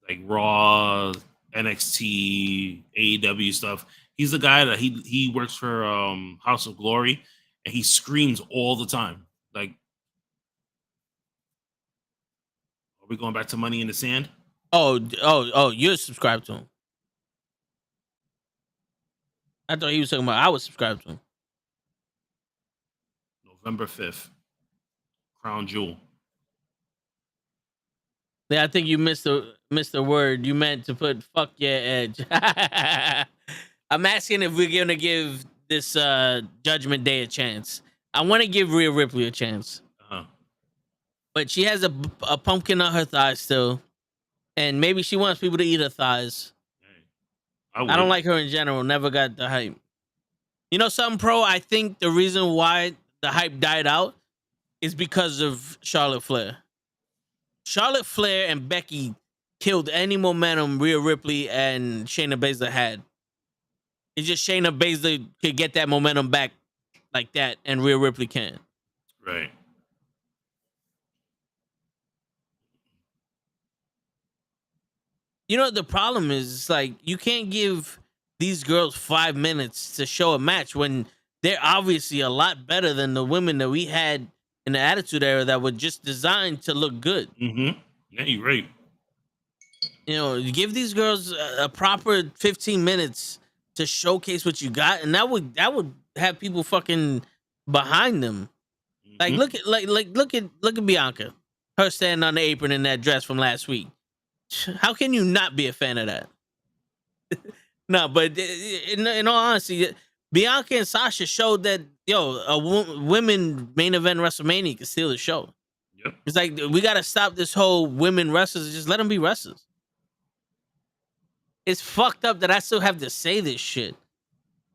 like Raw, NXT, AEW stuff. He's the guy that he works for House of Glory, and he screams all the time. Like, are we going back to Money in the Sand? Oh, you're subscribed to him. I thought he was talking about I was subscribed to him. November 5th. Crown Jewel. Yeah, I think you missed the word. You meant to put fuck yeah, Edge. I'm asking if we're gonna give this Judgment Day a chance. I want to give Rhea Ripley a chance. But she has a pumpkin on her thigh still. And maybe she wants people to eat her thighs. I don't like her in general. Never got the hype. You know something, Pro? I think the reason why the hype died out is because of Charlotte Flair. Charlotte Flair and Becky killed any momentum Rhea Ripley and Shayna Baszler had. It's just Shayna Baszler could get that momentum back like that, and Rhea Ripley can. Right. You know, the problem is, like, you can't give these girls 5 minutes to show a match when they're obviously a lot better than the women that we had in the Attitude Era that were just designed to look good. Mm-hmm. Yeah, you're right. You know, you give these girls a proper 15 minutes to showcase what you got, and that would have people fucking behind them. Mm-hmm. Like look at Bianca, her standing on the apron in that dress from last week. How can you not be a fan of that? No, but in all honesty, Bianca and Sasha showed that women main event WrestleMania can steal the show. Yep. It's like we got to stop this whole women wrestlers. Just let them be wrestlers. It's fucked up that I still have to say this shit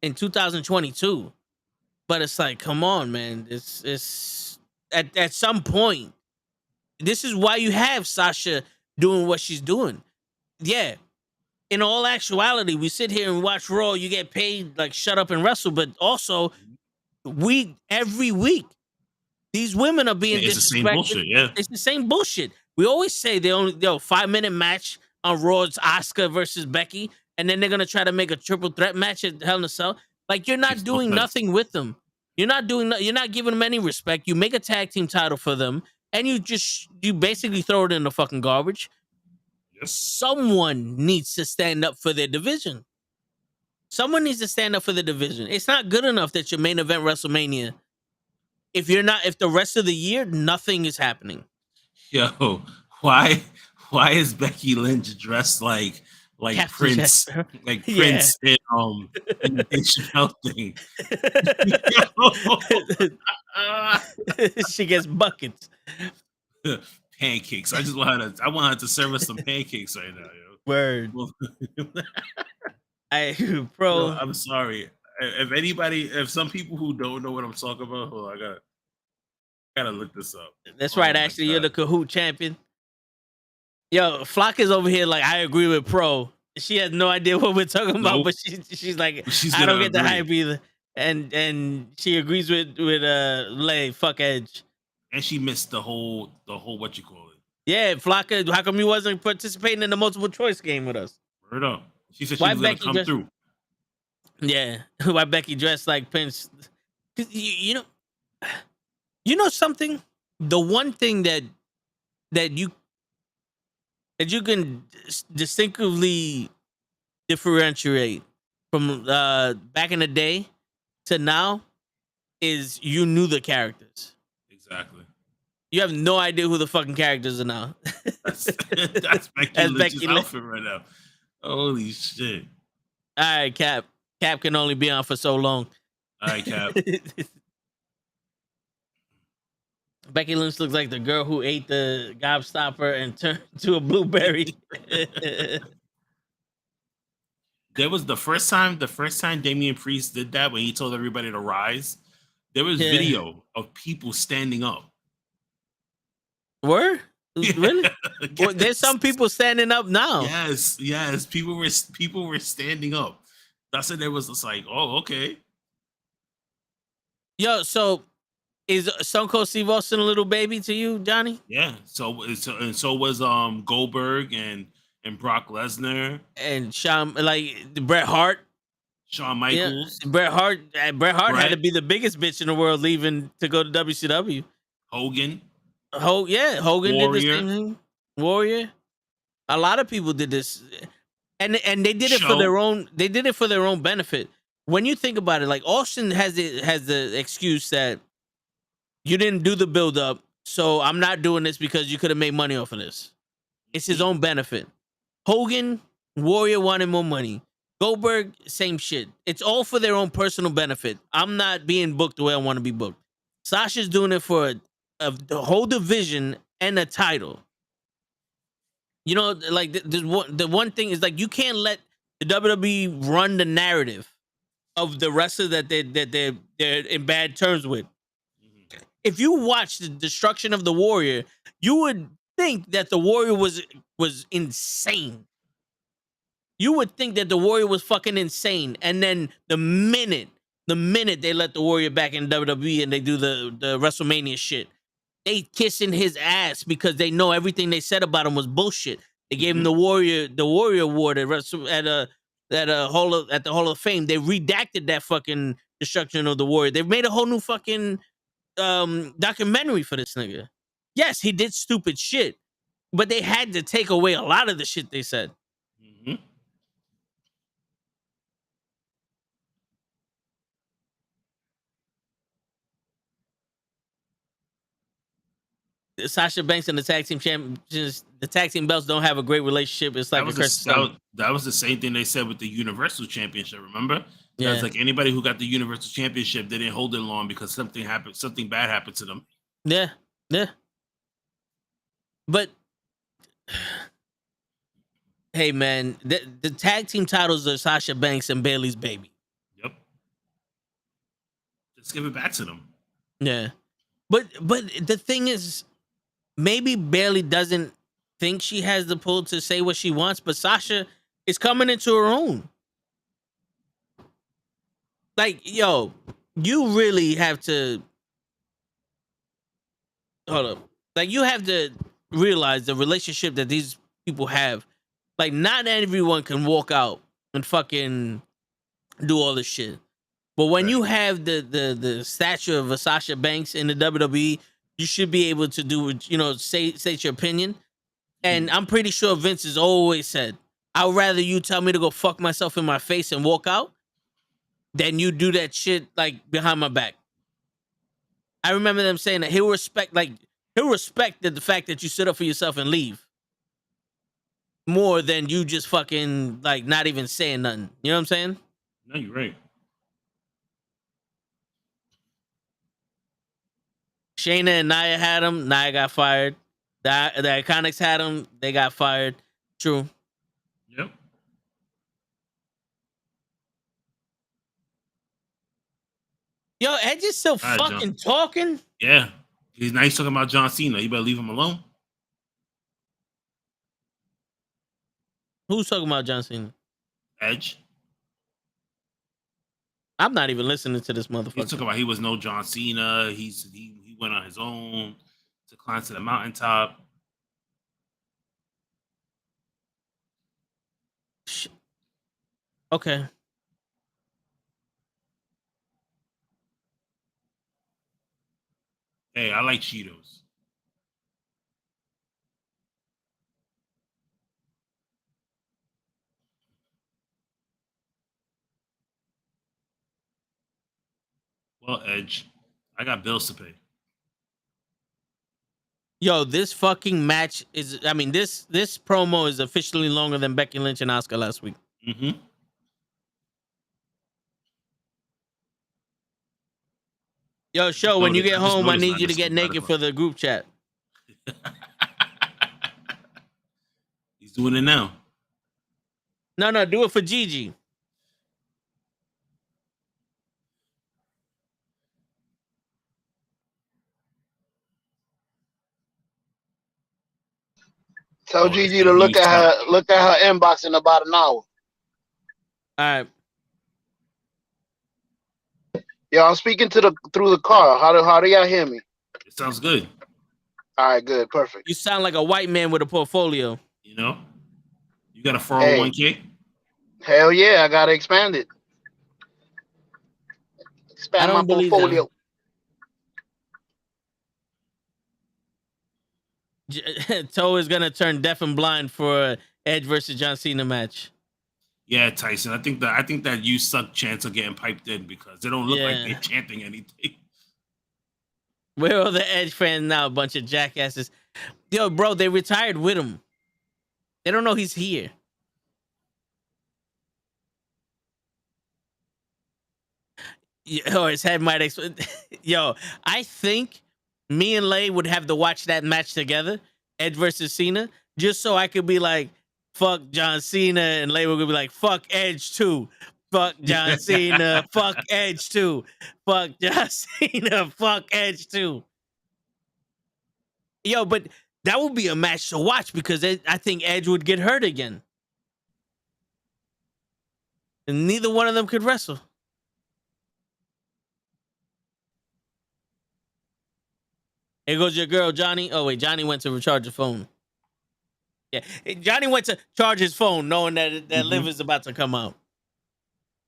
in 2022, but it's like, come on, man. It's at some point. This is why you have Sasha doing what she's doing. Yeah. In all actuality, we sit here and watch Raw. You get paid like shut up and wrestle, but also every week these women are being disrespected. It's the same bullshit. Yeah, it's the same bullshit. We always say they only 5-minute match on Raw's Auska versus Becky, and then they're gonna try to make a triple threat match at Hell in a Cell. Like, you're not doing nothing with them. You're not giving them any respect. You make a tag team title for them, and you basically throw it in the fucking garbage. Someone needs to stand up for their division. Someone needs to stand up for the division. It's not good enough that your main event WrestleMania. If the rest of the year nothing is happening. Yo, why is Becky Lynch dressed like Captain Prince, Jasper. like Yeah. Prince in the Chappelle thing? She gets buckets. Pancakes. I want her to serve us some pancakes right now, yo. Word. Bro. No, I'm sorry. If some people who don't know what I'm talking about, hold on, I gotta look this up. That's right, my Ashley. God. You're the Kahoot champion. Yo, Flock is over here like, I agree with Pro. She has no idea what we're talking about, Nope. but she's like, She's I don't gonna get the agree. hype either. And she agrees with Lay. Fuck Edge. And she missed the whole what you call it. Yeah, Flock, how come you wasn't participating in the multiple choice game with us? Word up. She said she Why was gonna Becky come just- through. Yeah, why Becky dressed like Prince? 'Cause you know something. The one thing that you can distinctively differentiate from back in the day to now is you knew the characters. Exactly. You have no idea who the fucking characters are now. That's That's Becky Lynch's Becky Lynch. outfit right now. Holy shit. All right, Cap. Cap can only be on for so long. All right, Cap. Becky Lynch looks like the girl who ate the gobstopper and turned to a blueberry. There was the first time Damian Priest did that when he told everybody to rise. There was Yeah. video of people standing up. Word? Yeah. Really? Well, there's some people standing up now. Yes. People were standing up. That's it. There was just like, oh, okay. Yo, so is Stone Cold Steve Austin a little baby to you, Johnny? Yeah. So was Goldberg and Brock Lesnar, And Shawn, like Bret Hart. Shawn Michaels, Yeah, Bret Hart had Bret. to be the biggest bitch in the world leaving to go to WCW. Hogan. Hogan did the Warrior. same thing. Warrior. A lot of people did this, and they did it for Show. their own. They did it for their own benefit. When you think about it, like Austin has the excuse that you didn't do the build up, so I'm not doing this because you could have made money off of this. It's his own benefit. Hogan, Warrior wanted more money. Goldberg, same shit. It's all for their own personal benefit. I'm not being booked the way I want to be booked. Sasha's doing it for the whole division and a title. You know, like the one thing is like you can't let the WWE run the narrative of the wrestler that they're in bad terms with. If you watch the destruction of the Warrior, you would think that the Warrior was insane. You would think that the Warrior was fucking insane, and then the minute they let the Warrior back in WWE and they do the WrestleMania shit, they kissing his ass because they know everything they said about him was bullshit. They gave him the Warrior Award at the Hall of Fame. They redacted that fucking destruction of the Warrior. They've made a whole new fucking documentary for this nigga. Yes, he did stupid shit, but they had to take away a lot of the shit they said. Mm-hmm. Sasha Banks and the tag team champions, the tag team belts don't have a great relationship. It's like That was the same thing they said with the Universal Championship. Remember? Yeah. It's like anybody who got the Universal Championship, they didn't hold it long because something bad happened to them. Yeah. But hey, man, the tag team titles are Sasha Banks and Bayley's baby. Yep. Just give it back to them. Yeah, but the thing is, maybe Bayley doesn't think she has the pull to say what she wants, but Sasha is coming into her own. Like, yo, you really have to hold up. Like, you have to realize the relationship that these people have. Like, not everyone can walk out and fucking do all this shit. But when you have the stature of a Sasha Banks in the WWE, you should be able to do, state your opinion. And I'm pretty sure Vince has always said, I'd rather you tell me to go fuck myself in my face and walk out than you do that shit like behind my back. I remember them saying that he'll respect the fact that you stood up for yourself and leave more than you just fucking like not even saying nothing. You know what I'm saying? No, you're right. Shayna and Nia had him. Nia got fired. The Iconics had him. They got fired. True. Yep. Yo, Edge is still right, fucking talking. Yeah. He's nice talking about John Cena. You better leave him alone. Who's talking about John Cena? Edge. I'm not even listening to this motherfucker. He's talking about he was no John Cena. He went on his own to climb to the mountaintop. Okay. Hey, I like Cheetos. Well, Edge, I got bills to pay. Yo, this fucking match is. I mean, this promo is officially longer than Becky Lynch and Auska last week. Mm-hmm. Yo, show when you get home, I need you to get naked for the group chat. He's doing it now. No, do it for Gigi. Tell Gigi to look at her inbox in about an hour. All right. Yo, I'm speaking through the car. How do y'all hear me? It sounds good. All right, good, perfect. You sound like a white man with a portfolio. You know, you got a 401k. Hell yeah, I gotta expand it. Expand my portfolio. Toe is gonna turn deaf and blind for Edge versus John Cena match. Yeah, Tyson. I think that you suck chance of getting piped in because they don't look like they're chanting anything. Where are the Edge fans now? A bunch of jackasses. Yo, bro, they retired with him. They don't know he's here. Yo, his head might explode. Yo, I think me and Lay would have to watch that match together, Edge versus Cena, just so I could be like, fuck John Cena, and Lay would be like, fuck Edge too. Fuck John Cena, fuck Edge too. Fuck John Cena, fuck Edge too. Yo, but that would be a match to watch because I think Edge would get hurt again. And neither one of them could wrestle. Here goes your girl, Johnny. Oh, wait, Johnny went to recharge the phone. Yeah, Johnny went to charge his phone knowing that Liv is about to come out.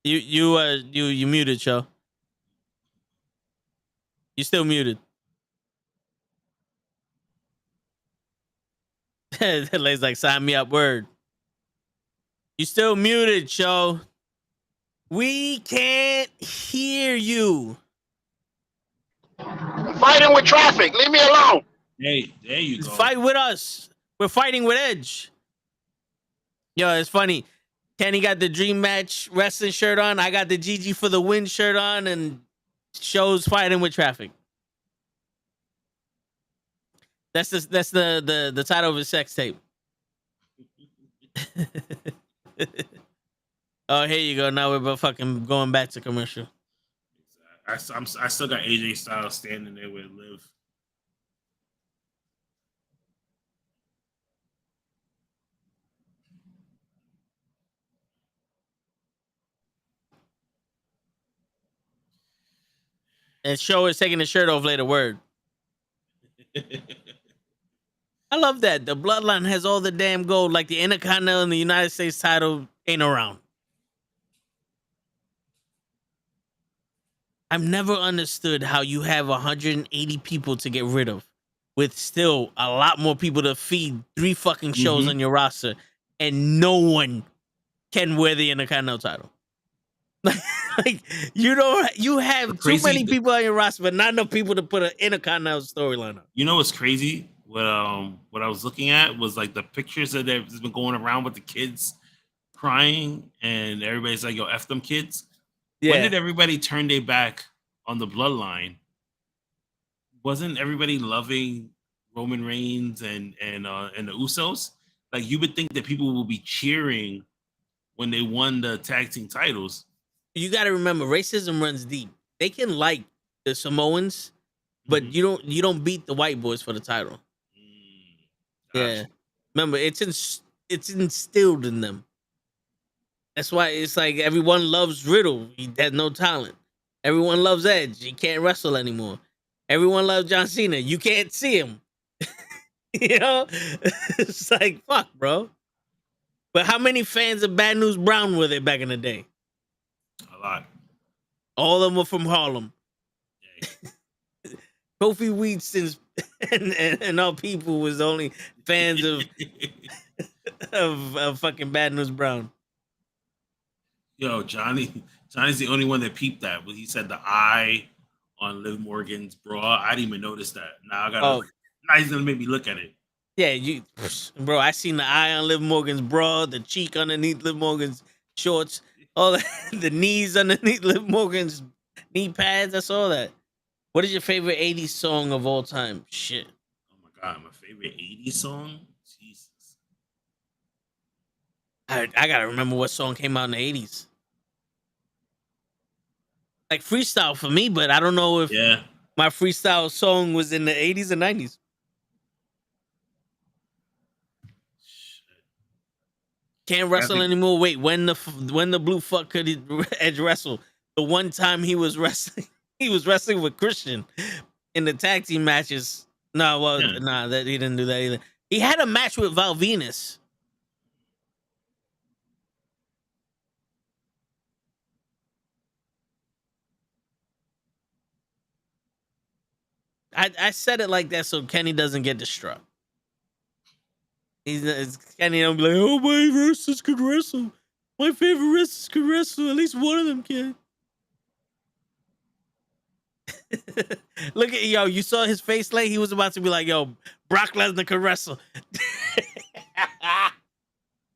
You muted, Joe. You still muted. Lay's like, sign me up, word. You still muted, Joe. We can't hear you. Fighting with traffic. Leave me alone. Hey, there you go. Fight with us. We're fighting with Edge. Yo, it's funny. Kenny got the Dream Match wrestling shirt on. I got the Gigi for the win shirt on, and Show's fighting with traffic. That's the title of his sex tape. Oh, here you go. Now we're fucking going back to commercial. I still got AJ Styles standing there with Liv. And Show is taking his shirt off later. Word. I love that. The Bloodline has all the damn gold, like the Intercontinental and the United States title ain't around. I've never understood how you have 180 people to get rid of with still a lot more people to feed 3 fucking shows on your roster, and no one can wear the Intercontinental title. Like you have too many people on your roster, but not enough people to put an Intercontinental storyline on. You know what's crazy? What I was looking at was like the pictures that have been going around with the kids crying, and everybody's like, "Yo, F them kids." Yeah. When did everybody turn their back on the bloodline? Wasn't everybody loving Roman Reigns and the Usos? Like, you would think that people will be cheering when they won the tag team titles. You got to remember, racism runs deep. They can like the Samoans, but you don't beat the white boys for the title. Yeah, remember, it's instilled in them. That's why it's like everyone loves Riddle. He has no talent. Everyone loves Edge. He can't wrestle anymore. Everyone loves John Cena. You can't see him. You know? It's like, fuck, bro. But how many fans of Bad News Brown were there back in the day? A lot. All of them were from Harlem. Yeah. Kofi Weedston's and all people was only fans of fucking Bad News Brown. Yo, Johnny's the only one that peeped that. When he said the eye on Liv Morgan's bra, I didn't even notice that. Now now he's gonna make me look at it. Yeah, bro, I seen the eye on Liv Morgan's bra, the cheek underneath Liv Morgan's shorts, all the knees underneath Liv Morgan's knee pads. I saw that. What is your favorite 80s song of all time? Shit. Oh my god, my favorite 80s song? Jesus. I gotta remember what song came out in the 80s. Like freestyle for me, but I don't know if my freestyle song was in the 80s or 90s. Can't wrestle anymore. Wait, when the blue fuck could Edge wrestle? The one time he was wrestling with Christian in the tag team matches. That he didn't do that either. He had a match with Val Venus. I said it like that so Kenny doesn't get distraught. Kenny don't be like, oh, my wrestlers could wrestle. My favorite wrestlers could wrestle. At least one of them can. Look at you saw his face like he was about to be like, yo, Brock Lesnar could wrestle.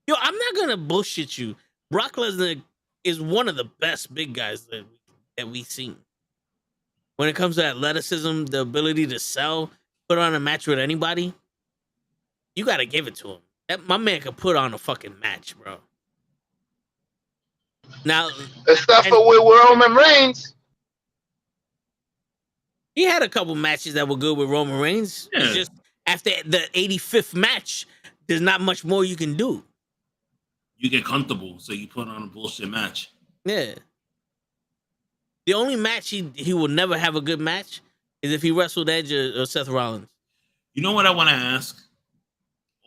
Yo, I'm not gonna bullshit you. Brock Lesnar is one of the best big guys that we've seen. When it comes to athleticism, the ability to sell, put on a match with anybody, you gotta give it to him. My man could put on a fucking match, bro. Now, except for with Roman Reigns. He had a couple matches that were good with Roman Reigns. Yeah. It's just after the 85th match, there's not much more you can do. You get comfortable, so you put on a bullshit match. Yeah. The only match he will never have a good match is if he wrestled Edge or Seth Rollins. You know what I want to ask?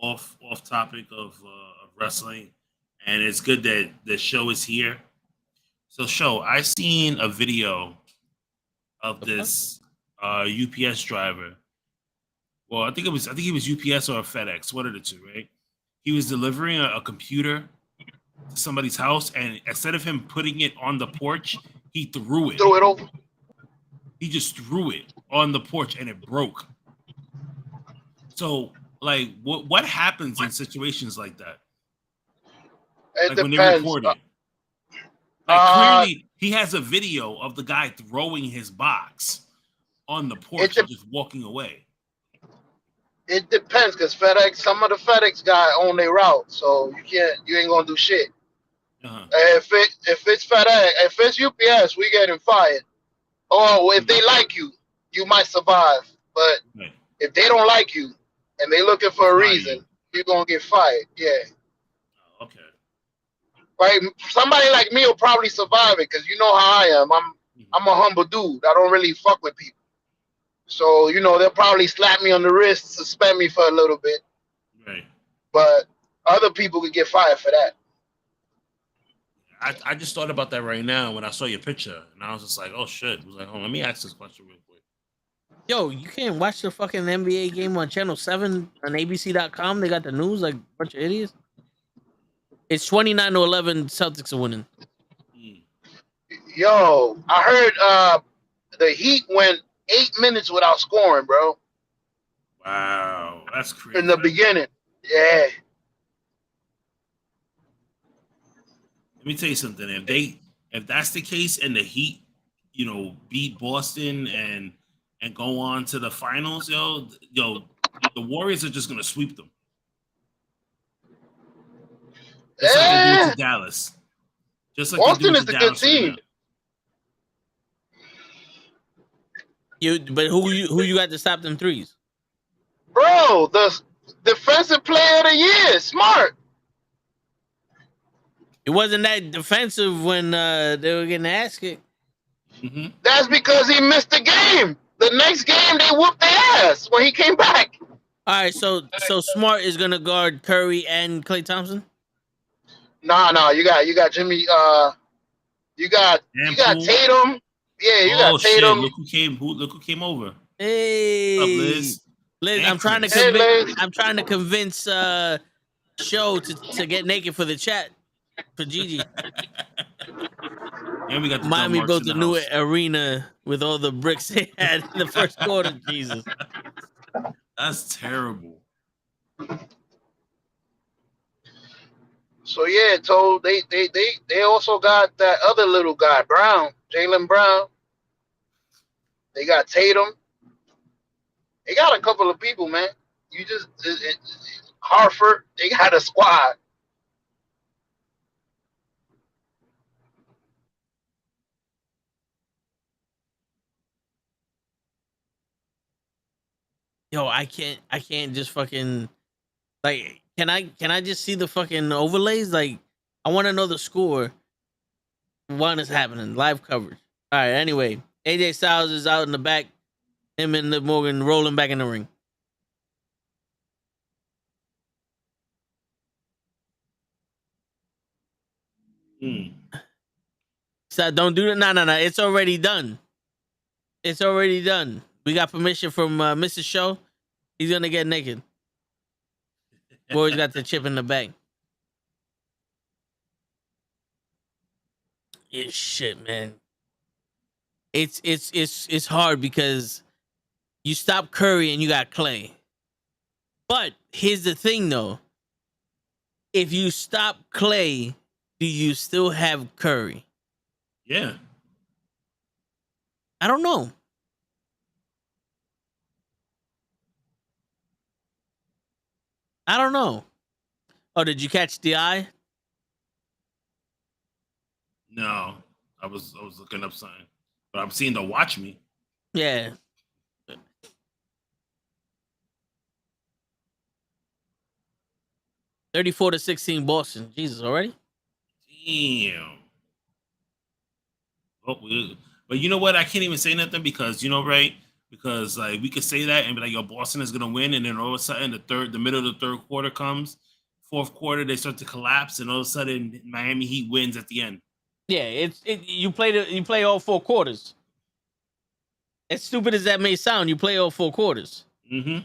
Off topic of wrestling, and it's good that the show is here. So, I seen a video of this UPS driver. Well, I think he was UPS or FedEx, one of the two, right? He was delivering a computer to somebody's house, and instead of him putting it on the porch, he threw it. Threw it over. He just threw it on the porch, and it broke. So, like, what happens in situations like that? It like depends. When they record it. Like, clearly, he has a video of the guy throwing his box on the porch and just walking away. It depends, because FedEx, some of the FedEx guys own their route, so you ain't gonna do shit. Uh-huh. If it's FedEx, if it's UPS, we getting fired. Or if they like you, you might survive. But if they don't like you and they looking for a reason, you're gonna get fired. Yeah. Oh, okay. Right. Somebody like me will probably survive it, because you know how I am. I'm a humble dude. I don't really fuck with people. So, they'll probably slap me on the wrist, suspend me for a little bit. Right. But other people could get fired for that. I just thought about that right now when I saw your picture, and I was just like, oh shit. I was like, let me ask this question real quick. Yo, you can't watch the fucking NBA game on Channel 7 on ABC.com. They got the news like a bunch of idiots. It's 29-11. Celtics are winning. Yo, I heard the Heat went 8 minutes without scoring, bro. Wow, that's crazy. In the beginning. Yeah. Let me tell you something. If that's the case and the Heat, beat Boston and go on to the finals, the Warriors are just gonna sweep them. Just like they did to Dallas. Just like Boston they is do a to good Dallas right team. now. But who you got to stop them threes? Bro, the defensive player of the year, Smart. It wasn't that defensive when they were getting ass kicked. Mm-hmm. That's because he missed the game. The next game they whooped their ass when he came back. All right, so Smart is gonna guard Curry and Klay Thompson. Nah, you got Jimmy. You got Tatum. Yeah, you got Tatum. Shit. Look who came over. Hey, what's up, Liz? Liz, And I'm trying to Chris. convince. Liz. I'm trying to convince Show to get naked for the chat for Gigi. And we got the Miami Marks built in a the new house. arena with all the bricks they had in the first quarter. Jesus, That's terrible. So yeah, they also got that other little guy, Brown, Jaylen Brown. They got Tatum. They got a couple of people, man. You just Hartford. They got a squad. yo, I can't just fucking like. Can I just see the fucking overlays? Like, I want to know the score. One is happening, live coverage. All right. Anyway, AJ Styles is out in the back. Him and Liv Morgan rolling back in the ring. So don't do that. No. It's already done. It's already done. We got permission from Mrs. Show. He's gonna get naked. Boy's got the chip in the bag. It's shit, man. It's hard because you stop Curry and you got Klay. But here's the thing, though. If you stop Klay, do you still have Curry? Yeah. I don't know. I don't know. Oh, did you catch the eye? No, I was looking up something, but I'm seeing the watch me. Yeah. (34-16) Boston. Jesus, already? Damn. Oh, but you know what? I can't even say nothing because right? Because like we could say that and be like, "Yo, Boston is gonna win," and then all of a sudden the middle of the third quarter comes, fourth quarter they start to collapse, and all of a sudden Miami Heat wins at the end. Yeah, you play all four quarters. As stupid as that may sound, you play all four quarters. Mm-hmm.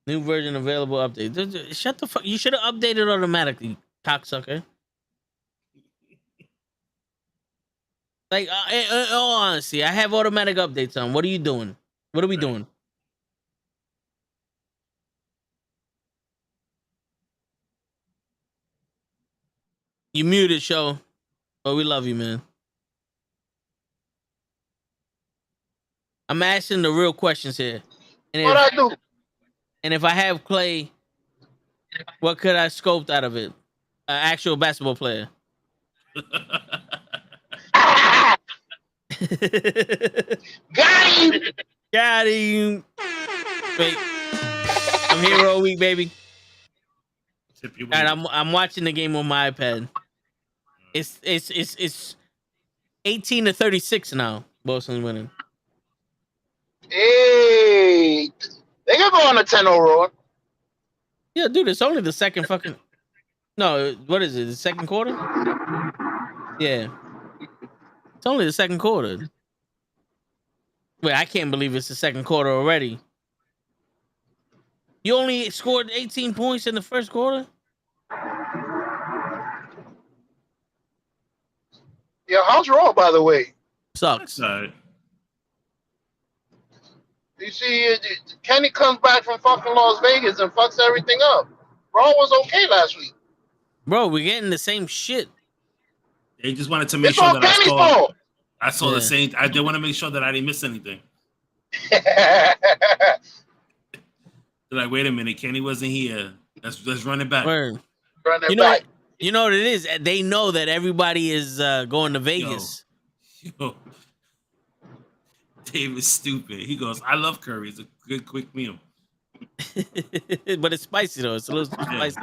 New version available update. Shut the fuck. You should have updated automatically, cocksucker. Like, in all honesty, I have automatic updates on. What are you doing? What are we doing? You muted, Show. Oh, we love you, man. I'm asking the real questions here. And What I do? And if I have Klay, what could I sculpt out of it? An actual basketball player. Got him. Got him. Wait. I'm here all week, baby. All right, I'm watching the game on my iPad. It's 18-36 now. Boston's winning. Hey, they can go on a 10-0 roll. Yeah, dude, it's only the second fucking. No, what is it? The second quarter? Yeah. It's only the second quarter. Wait, I can't believe it's the second quarter already. You only scored 18 points in the first quarter? Yeah, how's Raw, by the way? Sucks. Sorry. You see, Kenny comes back from fucking Las Vegas and fucks everything up. Raw was okay last week. Bro, we're getting the same shit. They just wanted to make It's sure all that Kenny's fault. I saw Yeah. the same. I did want to make sure that I didn't miss anything. Run They're like, wait a minute, Kenny wasn't here. Let's run it back. Word. it You know, back. you know what it is? They know that everybody is going to Vegas. Yo, Dave is stupid. He goes, I love curry. It's a good quick meal. But it's spicy though. It's a little too spicy.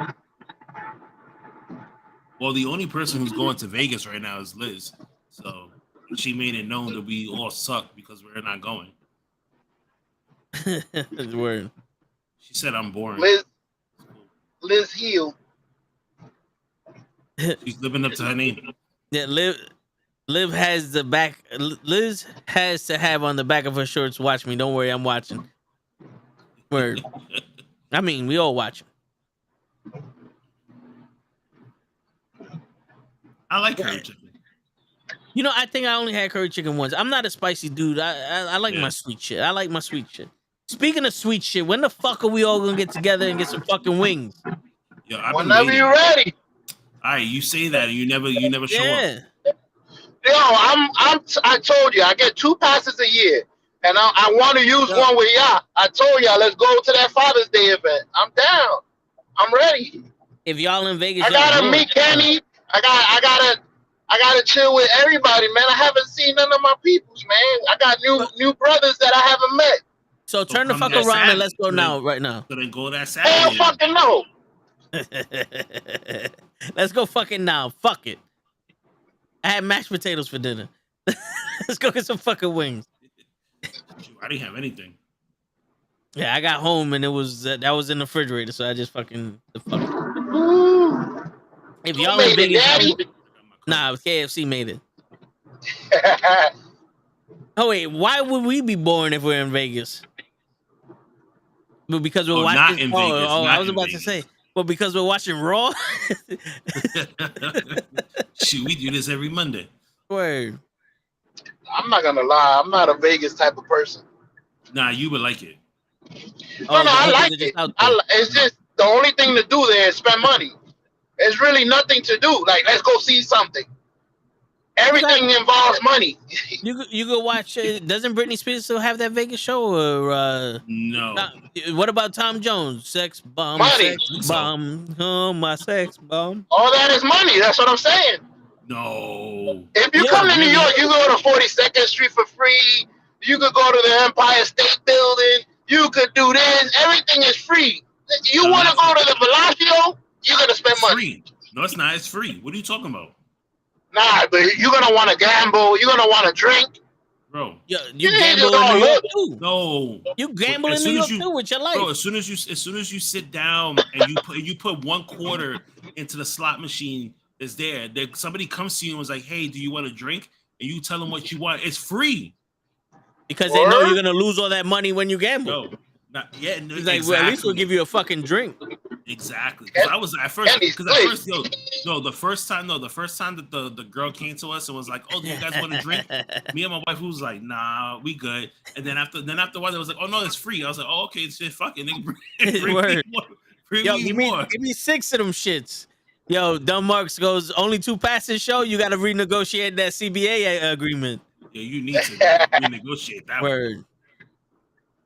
Well, the only person who's going to Vegas right now is Liz. So she made it known that we all suck because we're not going. Word. She said I'm boring. Liz Heel. She's living up to her name. Yeah, Liv has the back. Liz has to have on the back of her shorts. Watch me. Don't worry, I'm watching. Word. I mean, we all watching. I like curry chicken. You know, I think I only had curry chicken once. I'm not a spicy dude. I like my sweet shit. I like my sweet shit. Speaking of sweet shit, when the fuck are we all gonna get together and get some fucking wings? Yo, I've been Whenever waiting. you're ready. All right, you say that and you never show up. Yo, I told you, I get 2 passes a year. And I want to use one with y'all. I told y'all, let's go to that Father's Day event. I'm down. I'm ready. If y'all in Vegas, I gotta meet Kenny. I gotta chill with everybody, man. I haven't seen none of my peoples, man. I got new brothers that I haven't met. So turn the come fuck that around Saturday. and let's go now, right now. So then go that Hell Saturday. fucking no. Let's go fucking now. Fuck it. I had mashed potatoes for dinner. Let's go get some fucking wings. I didn't have anything. Yeah, I got home and it was that was in the refrigerator, so I just fucking If Who y'all made in Vegas, it, Daddy? nah, KFC made it. Oh wait, why would we be boring if we're in Vegas? But because we're Oh, watching. not in Vegas, I not was in about Vegas. to say, but because we're watching Raw. Shoot, we do this every Monday. Word. I'm not gonna lie, I'm not a Vegas type of person. Nah, you would like it. No, I the like hookers are just it. out there. It's just the only thing to do there is spend money. There's really nothing to do. Like, let's go see something. Everything involves money. You could watch. Doesn't Britney Spears still have that Vegas show? Or No. what about Tom Jones? Sex bomb, Money. sex bomb, oh my sex bomb. All that is money. That's what I'm saying. No. If you Yeah, come to New really. York, you go to 42nd Street for free. You could go to the Empire State Building. You could do this. Everything is free. You No, want to go to the Bellagio? You're gonna spend It's money. free. No, it's not. It's free. What are you talking about? Nah, but you're gonna want to gamble. You're gonna want to drink. Bro. Yeah, you Yeah, gamble you in New know, York too. No. You gamble As in New soon as York too with your life. Bro, as soon as you sit down and you put 1 quarter into the slot machine that's there, somebody comes to you and was like, hey, do you want a drink? And you tell them what you want. It's free. Because they know you're gonna lose all that money when you gamble. No. No, It's like, exactly. well, at least we'll give you a fucking drink. Exactly. Because I was at first. Kenny's Because at first, place. the first time that the girl came to us and was like, "Oh, do you guys want a drink?" Me and my wife was like, "Nah, we good." And then after a while, it was like, "Oh no, it's free." I was like, "Oh, okay, it's just fucking bring Word. me more. Bring Yo, me give more." me 6 of them shits. Yo, Dumb Marks goes, only 2 passes show. You got to renegotiate that CBA agreement. Yeah, you need to renegotiate that. One. Word.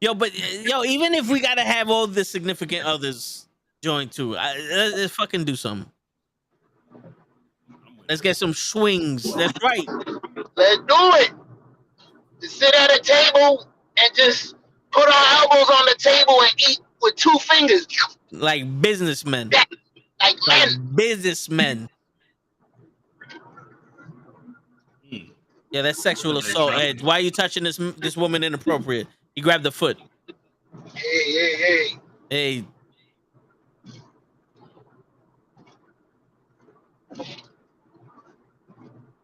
Yo, but even if we got to have all the significant others join too, let's fucking do something. Let's get some swings. That's right. Let's do it. Just sit at a table and just put our elbows on the table and eat with 2 fingers. Like businessmen. Like Like men. businessmen. Yeah, that's sexual assault. Hey, why are you touching this woman inappropriate? You grabbed the foot. Hey. Hey. Did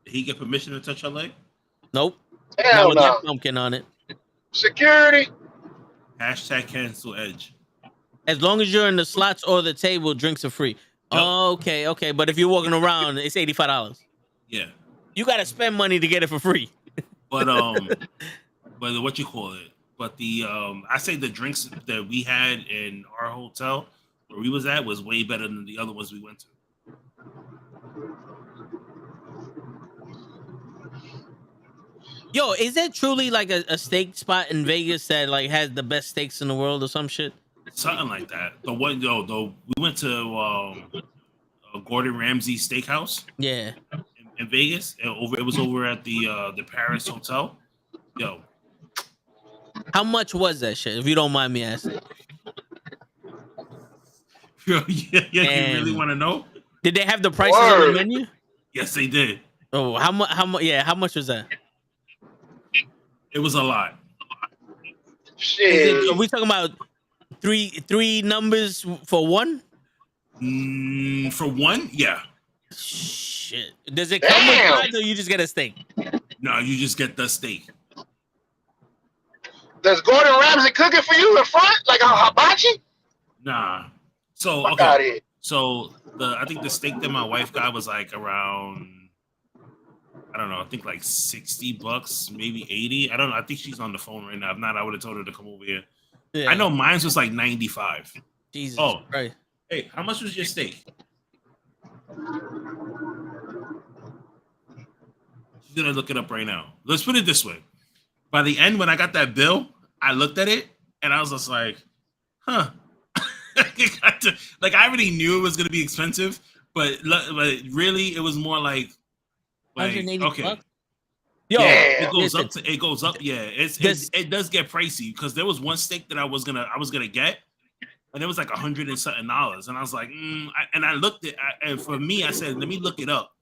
he get permission to touch her leg? Nope. Not Hell with no. that pumpkin on it. Security. Hashtag cancel Edge. As long as you're in the slots or the table, drinks are free. Yep. Okay. But if you're walking around, it's $85. Yeah. You got to spend money to get it for free. But but what you call it? But the I say the drinks that we had in our hotel where we was at was way better than the other ones we went to. Yo, is there truly like a steak spot in Vegas that like has the best steaks in the world or some shit? Something like that. The one though we went to Gordon Ramsay Steakhouse. Yeah. In Vegas. It was over at the Paris Hotel. Yo. How much was that shit, if you don't mind me asking? Yo, yeah, you really want to know? Did they have the prices on the menu? Yes, they did. Oh, how much? Yeah, how much was that? It was a lot. Shit. Are we talking about three numbers for one? For one, yeah. Shit. Does it come with sides or you just get a steak? No, you just get the steak. Does Gordon Ramsay cook it for you in front, like a hibachi? Nah. So Fuck out okay. here. So I think the steak that my wife got was like around, I don't know, I think like $60, maybe 80. I don't know. I think she's on the phone right now. If not, I would have told her to come over here. Yeah. I know mine's was like 95. Jesus. Oh, right. Hey, how much was your steak? She's gonna look it up right now. Let's put it this way. By the end, when I got that bill, I looked at it and I was just like, huh. Like I already knew it was gonna be expensive, but really it was more like okay. Bucks? Yo, Yeah. it goes up. Yeah, it does get pricey because there was one steak that I was gonna get, and it was like $100 and something, and I was like, and I looked at, and for me, I said, let me look it up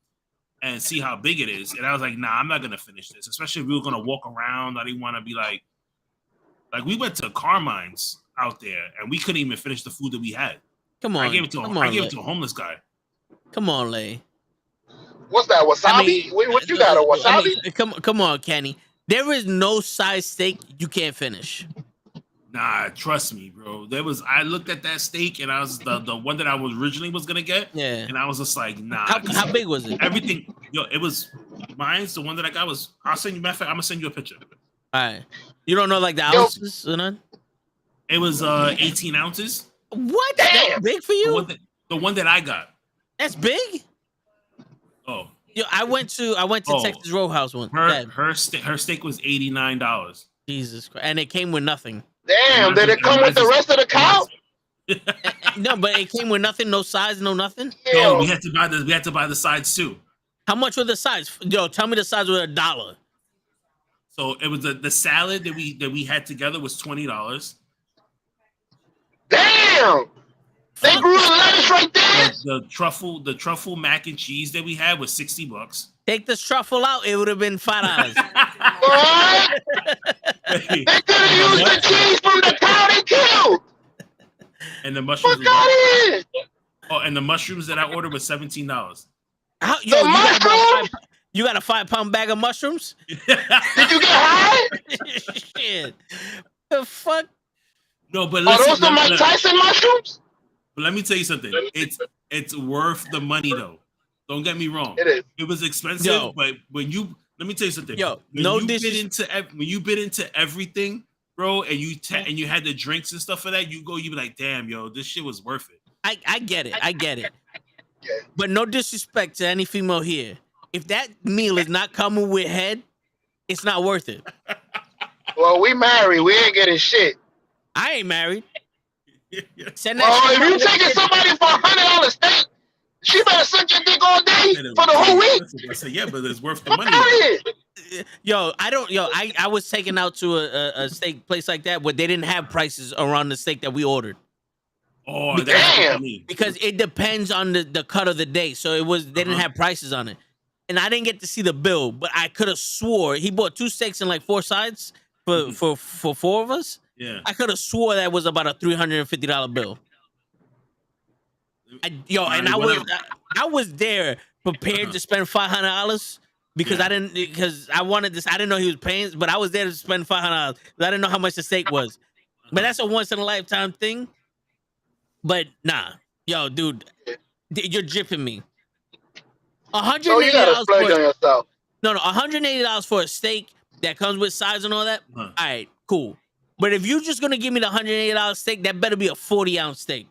and see how big it is, and I was like, nah, I'm not gonna finish this, especially if we were gonna walk around. I didn't want to be like we went to Carmine's out there, and we couldn't even finish the food that we had. Come on, I gave it to a homeless guy. Come on, Lay. What's that? Wasabi? What you got? A wasabi? Come on, Kenny. There is no size steak you can't finish. Nah, trust me, bro. I looked at that steak and I was the one that I was originally was gonna get. Yeah. And I was just like, nah. How big was it? Everything, it was mine's the one that I got was. I'll send you. Matter of fact, I'm gonna send you a picture. All right. You don't know like the ounces or none? It was 18 ounces. What? That's big for you? The one that I got. That's big. Oh. Yo, I went to Texas Roadhouse once. Her steak was $89. Jesus Christ. And it came with nothing. Damn, did it come with the rest of the cow? No, but it came with nothing, no sides, no nothing. No, we had to buy the sides too. How much were the sides? Yo, tell me the sides were $1. So it was the salad that we had together was $20. Damn! They grew the lettuce right there. The truffle mac and cheese that we had was $60. Take this truffle out, it would have been $5. What? They could have used the cheese from the cow they killed. And the mushrooms. Fuck out of here. Oh, and the mushrooms that I ordered was $17. You got a 5-pound bag of mushrooms? Did you get high? Shit. The fuck? No, but are those the Mike Tyson mushrooms? But let me tell you something. It's worth the money though. Don't get me wrong. It is. It was expensive, but let me tell you something. When you bid into everything, bro, and you had the drinks and stuff for that, you be like, damn, yo, this shit was worth it. I get it. Yeah. But no disrespect to any female here. If that meal is not coming with head, it's not worth it. Well, we married. We ain't getting shit. I ain't married. Send that if you taking somebody for $100 steak, she better suck your dick all day for the whole week. I said, yeah, but it's worth the money. I was taken out to a steak place like that where they didn't have prices around the steak that we ordered. Oh, damn! Because it depends on the cut of the day, so they didn't have prices on it, and I didn't get to see the bill, but I could have swore he bought 2 steaks and like 4 sides for 4 of us. Yeah, I could have swore that was about a $350 bill. I was there prepared to spend $500 because I wanted this. I didn't know he was paying, but I was there to spend $500. I didn't know how much the steak was. But that's a once in a lifetime thing. But nah, yo, dude, you're jipping me. $180 So you gotta splurge on yourself. No, $180 for a steak that comes with sides and all that. All right, cool. But if you're just gonna give me the $180 steak, that better be a 40-ounce steak.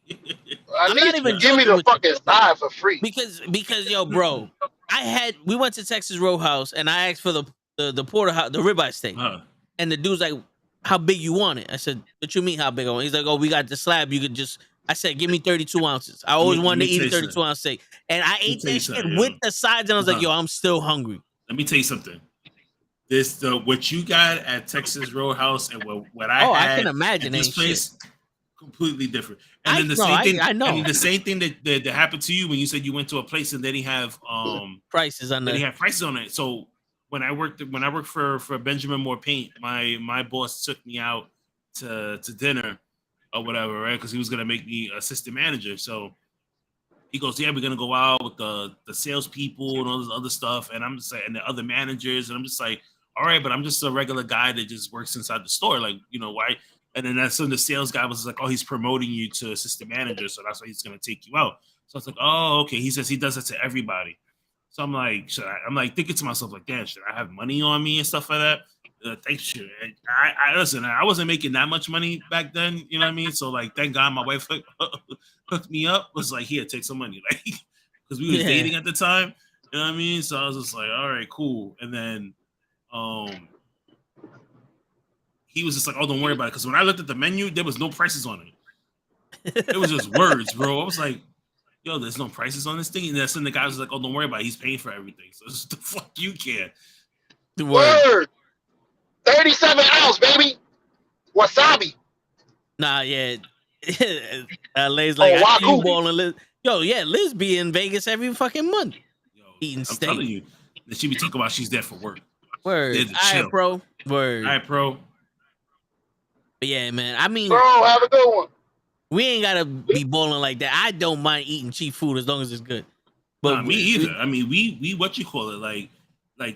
At least give me the fucking side for free. Because yo, bro, we went to Texas Roadhouse and I asked for the porterhouse, the ribeye steak, and the dude's like, "How big you want it?" I said, "What you mean how big I want it?" He's like, "Oh, we got the slab. You could just." I said, "Give me 32 ounces." I always wanted to eat a 32-ounce steak, and I ate that shit with the sides, and I was like, "Yo, I'm still hungry." Let me tell you something. What you got at Texas Roadhouse and what I had I can imagine this place completely different. And then the same thing that happened to you when you said you went to a place and they didn't have prices on it. They had prices on it. So when I worked for Benjamin Moore Paint, my boss took me out to dinner or whatever, right? Because he was gonna make me assistant manager. So he goes, "Yeah, we're gonna go out with the salespeople and all this other stuff." And I'm just like, and the other managers, and I'm just like, all right, but I'm just a regular guy that just works inside the store. Like, you know, why? And then that's when the sales guy was like, "Oh, he's promoting you to assistant manager, so that's why he's gonna take you out." So I was like, "Oh, okay." He says he does that to everybody. So I'm like, I'm like thinking to myself, like, damn, should I have money on me and stuff like that? Thanks, I listen. I wasn't making that much money back then, you know what I mean? So like, thank God my wife hooked me up. Was like, "Here, take some money," like, because we was dating at the time, you know what I mean? So I was just like, all right, cool. And then he was just like, "Oh, don't worry about it," because when I looked at the menu, there was no prices on it. It was just words, bro. I was like, "Yo, there's no prices on this thing." And then the guy was like, "Oh, don't worry about it. He's paying for everything." So it's the fuck you care. The word. 37 ounce, baby. Wasabi. Nah, yeah. Lay's like, I see you balling Liz. Yo, yeah, Liz be in Vegas every fucking month. Yo, eating steak. I'm telling you, that she be talking about she's there for work. Word. All right, bro. Word. All right, bro. But yeah, man. I mean, bro, have a good one. We ain't gotta be balling like that. I don't mind eating cheap food as long as it's good. But me either. I mean, we what you call it, like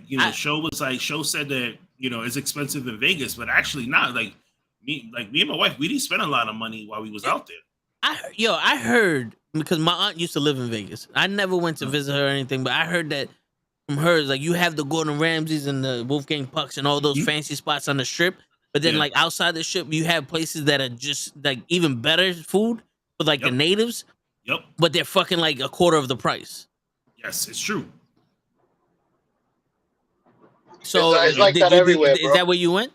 you know, Show said that, you know, it's expensive in Vegas, but actually not. Like me and my wife, we didn't spend a lot of money while we was out there. I heard, because my aunt used to live in Vegas. I never went to visit her or anything, but I heard that from her, like, you have the Gordon Ramsays and the Wolfgang Pucks and all those fancy spots on the strip. But then, like, outside the strip, you have places that are just, like, even better food for, like, the natives. Yep. But they're fucking, like, a quarter of the price. Yes, it's true. So, it's like that everywhere, is that where you went?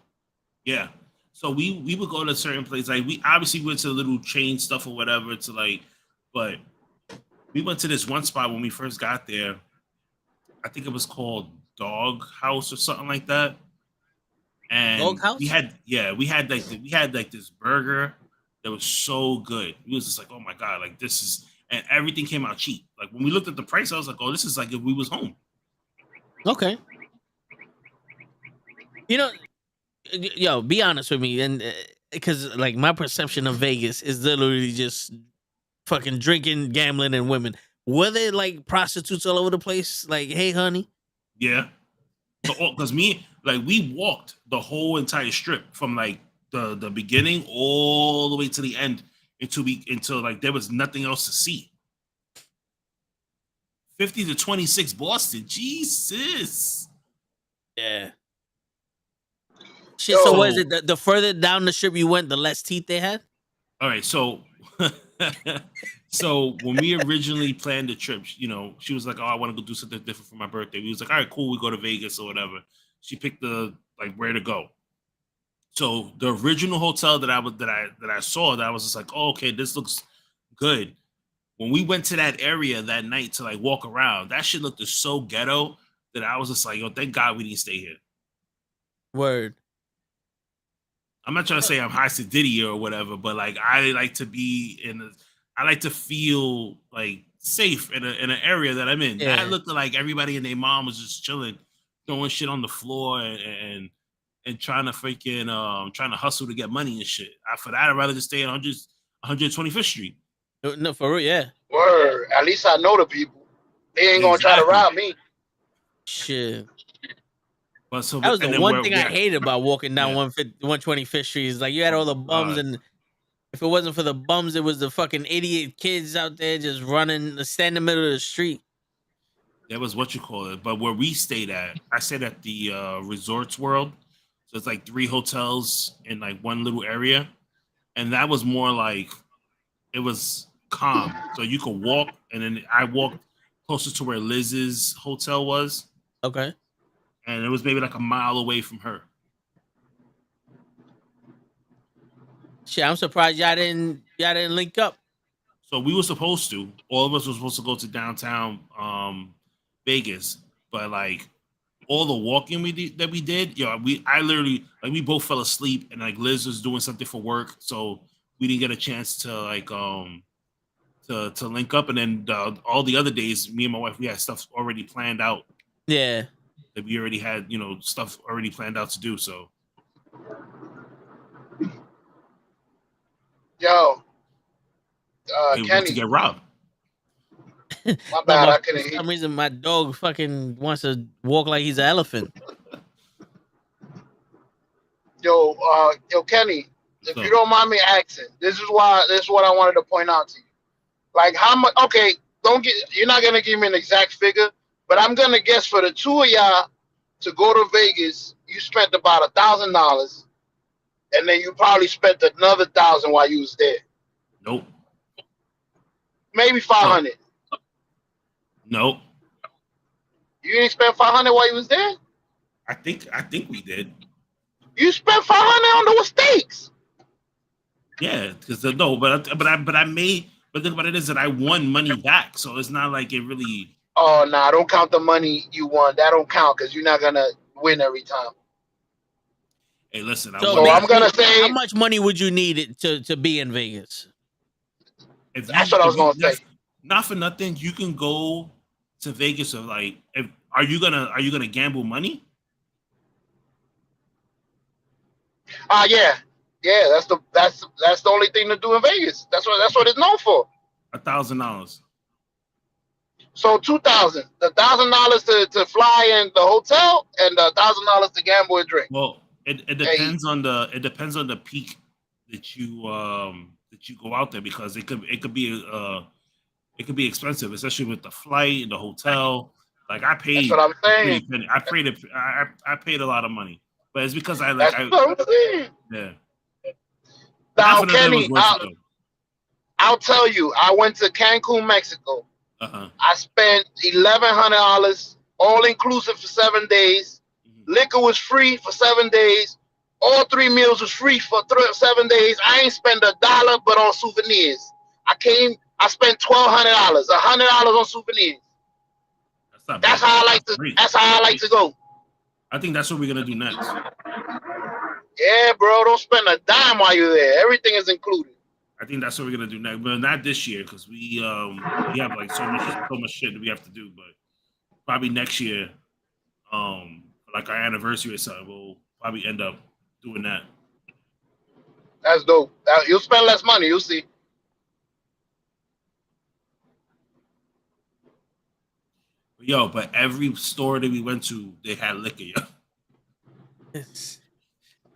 Yeah. So we would go to certain places. Like, we obviously went to little chain stuff or whatever to, like, but we went to this one spot when we first got there. I think it was called Dog House or something like that. And we had this burger that was so good. We was just like, "Oh my God, like, this is," and everything came out cheap. Like, when we looked at the price, I was like, "Oh, this is like if we was home." Okay. You know, yo, be honest with me, and because like my perception of Vegas is literally just fucking drinking, gambling, and women. Were there like prostitutes all over the place? Like, "Hey, honey." Yeah. Because we walked the whole entire strip from like the beginning all the way to the end until like there was nothing else to see. 50 to 26 Boston. Jesus. Yeah. Shit, so what is it? The further down the strip you went, the less teeth they had? All right, so so when we originally planned the trip, you know, she was like, "Oh, I want to go do something different for my birthday." We was like, "All right, cool, we go to Vegas or whatever." She picked where to go. So the original hotel that I saw, that I was just like, "Oh, okay, this looks good." When we went to that area that night to like walk around, that shit looked so ghetto that I was just like, "Yo, thank God we didn't stay here." Word. I'm not trying to say I'm high sedity or whatever, but like I like to feel like safe in an area that I'm in. Yeah. That looked like everybody and their mom was just chilling, throwing shit on the floor and trying to freaking trying to hustle to get money and shit. For that, I'd rather just stay at 125th Street. No, for real, yeah. Word. At least I know the people. They ain't gonna try to rob me. Shit. But so That was the one thing I yeah. hated about walking down Yeah. 125th Street. Is like you had all the bums, and if it wasn't for the bums, it was the fucking idiot kids out there just running, stand in the middle of the street. That was what you call it. But where we stayed at, I stayed at the Resorts World. So it's like 3 hotels in like one little area. And that was more like, it was calm. So you could walk, and then I walked closer to where Liz's hotel was. Okay. And it was maybe like a mile away from her. Shit, I'm surprised y'all didn't link up. So we were supposed to. All of us were supposed to go to downtown Vegas, but like all the walking we did, I literally, like, we both fell asleep, and like Liz was doing something for work, so we didn't get a chance to like to link up. And then all the other days, me and my wife, we had stuff already planned out. Yeah, that we already had, stuff already planned out to do. So, yo, Kenny, to get robbed. My bad, I couldn't for hear. some reason, my dog fucking wants to walk like he's an elephant. Yo, Kenny, if you don't mind me asking, this is what I wanted to point out to you. Like, how much? Okay, you're not gonna give me an exact figure, but I'm gonna guess for the two of y'all to go to Vegas, you spent about $1,000, and then you probably spent another $1,000 while you was there. Nope. Maybe 500. Nope. You didn't spend 500 while you was there? I think we did. You spent 500 on those steaks. Yeah, because I made. But then what it is that I won money back, so it's not like it really. Oh, nah, don't count the money you won. That don't count because you're not gonna win every time. Hey, listen. So I'm gonna say, how much money would you need to be in Vegas? That's what I was gonna say. Not for nothing, you can go to Vegas. Of like, are you gonna gamble money? Yeah. That's the only thing to do in Vegas. That's what it's known for. $1,000. So $2,000. The $1,000 to fly in the hotel, and the $1,000 to gamble and drink. Well, it depends on the peak that you go out there, because it could be expensive, especially with the flight and the hotel. Like, I paid. That's what I'm saying. I paid a lot of money, but it's because I That's what I'm saying. Yeah. Now, Kenny, I'll tell you, I went to Cancun, Mexico. Uh-huh. I spent $1,100 all inclusive for 7 days. Mm-hmm. Liquor was free for 7 days. All 3 meals was free for 7 days. I ain't spend $1, but on souvenirs. I spent $1,200, $100 on souvenirs. That's not bad. That's how I like to go. I think that's what we're gonna do next. Yeah, bro, don't spend a dime while you're there. Everything is included. I think that's what we're gonna do next, but not this year, because we have like so much shit that we have to do. But probably next year, like our anniversary or something, we'll probably end up doing that. That's dope. You'll spend less money. You'll see. Yo, but every store that we went to, they had liquor, yo.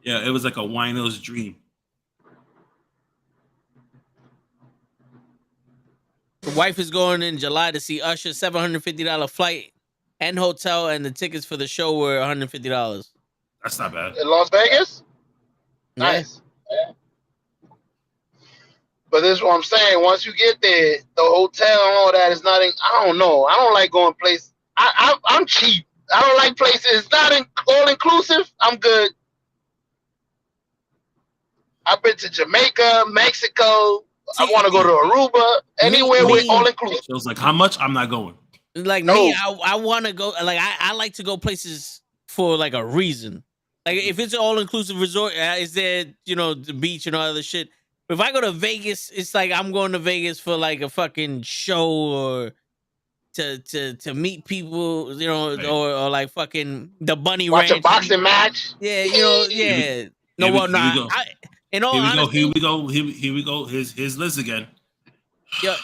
Yeah, it was like a wino's dream. The wife is going in July to see Usher. $750 flight and hotel, and the tickets for the show were $150. That's not bad. In Las Vegas? Yeah. Nice. Yeah. But this is what I'm saying. Once you get there, the hotel and all that is not in. I don't know. I don't like going places. I'm cheap. I don't like places. It's not all inclusive. I'm good. I've been to Jamaica, Mexico. I want to go to Aruba. Anywhere with all inclusive. It was like, how much? I'm not going. Like me, I want to go. Like I like to go places for like a reason. Like if it's an all inclusive resort, is there the beach and all other shit. But if I go to Vegas, it's like I'm going to Vegas for like a fucking show or to meet people, right. or like fucking the Bunny Watch Ranch. A boxing match. Yeah, yeah. No, well, no. In all honesty, here we go. Here's Liz again. Yeah,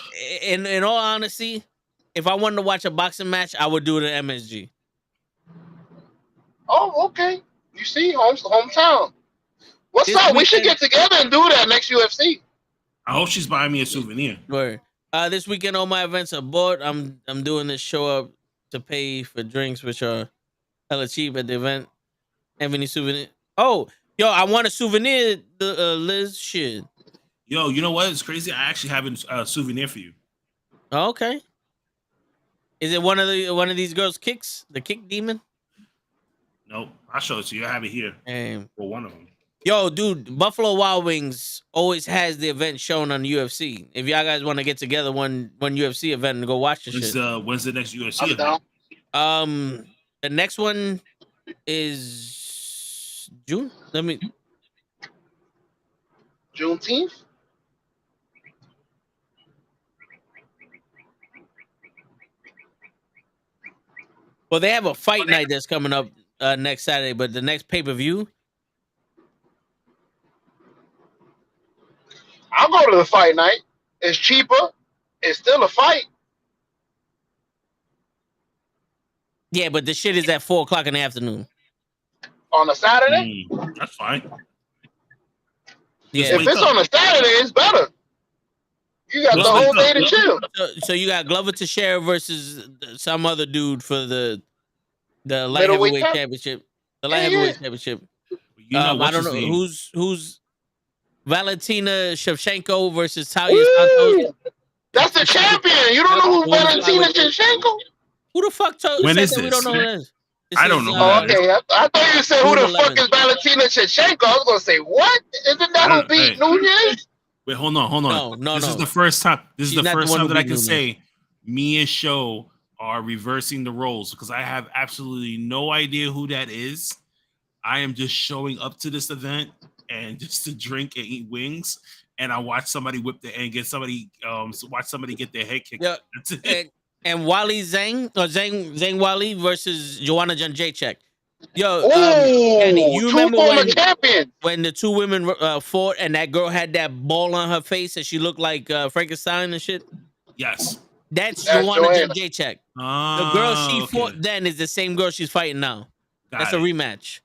in all honesty, if I wanted to watch a boxing match, I would do it at MSG. Oh, okay. You see, hometown. What's This up? We should weekend- get together and do that next UFC. I hope she's buying me a souvenir. Word. This weekend, all my events are bought. I'm doing this show up to pay for drinks, which are hella cheap at the event. Have any souvenir? Oh, yo, I want a souvenir. The Liz shit. Yo, you know what? It's crazy. I actually have a souvenir for you. Oh, okay. Is it one of these girls' kicks? The kick demon? Nope. I'll show it to you. I have it here. For one of them. Yo, dude, Buffalo Wild Wings always has the event shown on UFC. If y'all guys want to get together one UFC event and go watch the shit. When's the next UFC event? The next one is June. Juneteenth. Well, they have a fight night that's coming up next Saturday, but the next pay-per-view. I'll go to the fight night. It's cheaper. It's still a fight. Yeah, but the shit is at 4:00 in the afternoon. On a Saturday? That's fine. Yeah. If it's on a Saturday, it's better. You got the whole day to chill. So you got Glover Teixeira versus some other dude for the light heavyweight championship. The light heavyweight championship. You know I don't know name? who's Valentina Shevchenko versus Talia Santos. That's the champion. You don't know who Valentina Shevchenko? Who the fuck told When said is that we this? don't know who that is? I don't know. Oh, okay. I thought you said who the fuck is Valentina Shevchenko. I was gonna say what? Isn't that who beat Nunez? Wait, hold on. No. This is the first time. This She's is the not the first one time who that I beat can Nunez. say me and Show are reversing the roles because I have absolutely no idea who that is. I am just showing up to this event and just to drink and eat wings, and I watch somebody whip the and get somebody watch somebody get their head kicked. Yeah. That's it. And Wally Zhang Wally versus Joanna Jędrzejczyk. Yo, Kenny, you remember champions. when the two women fought and that girl had that ball on her face and she looked like Frankenstein and shit? Yes. That's Joanna Jędrzejczyk. Oh, The girl she fought then is the same girl she's fighting now. That's a rematch.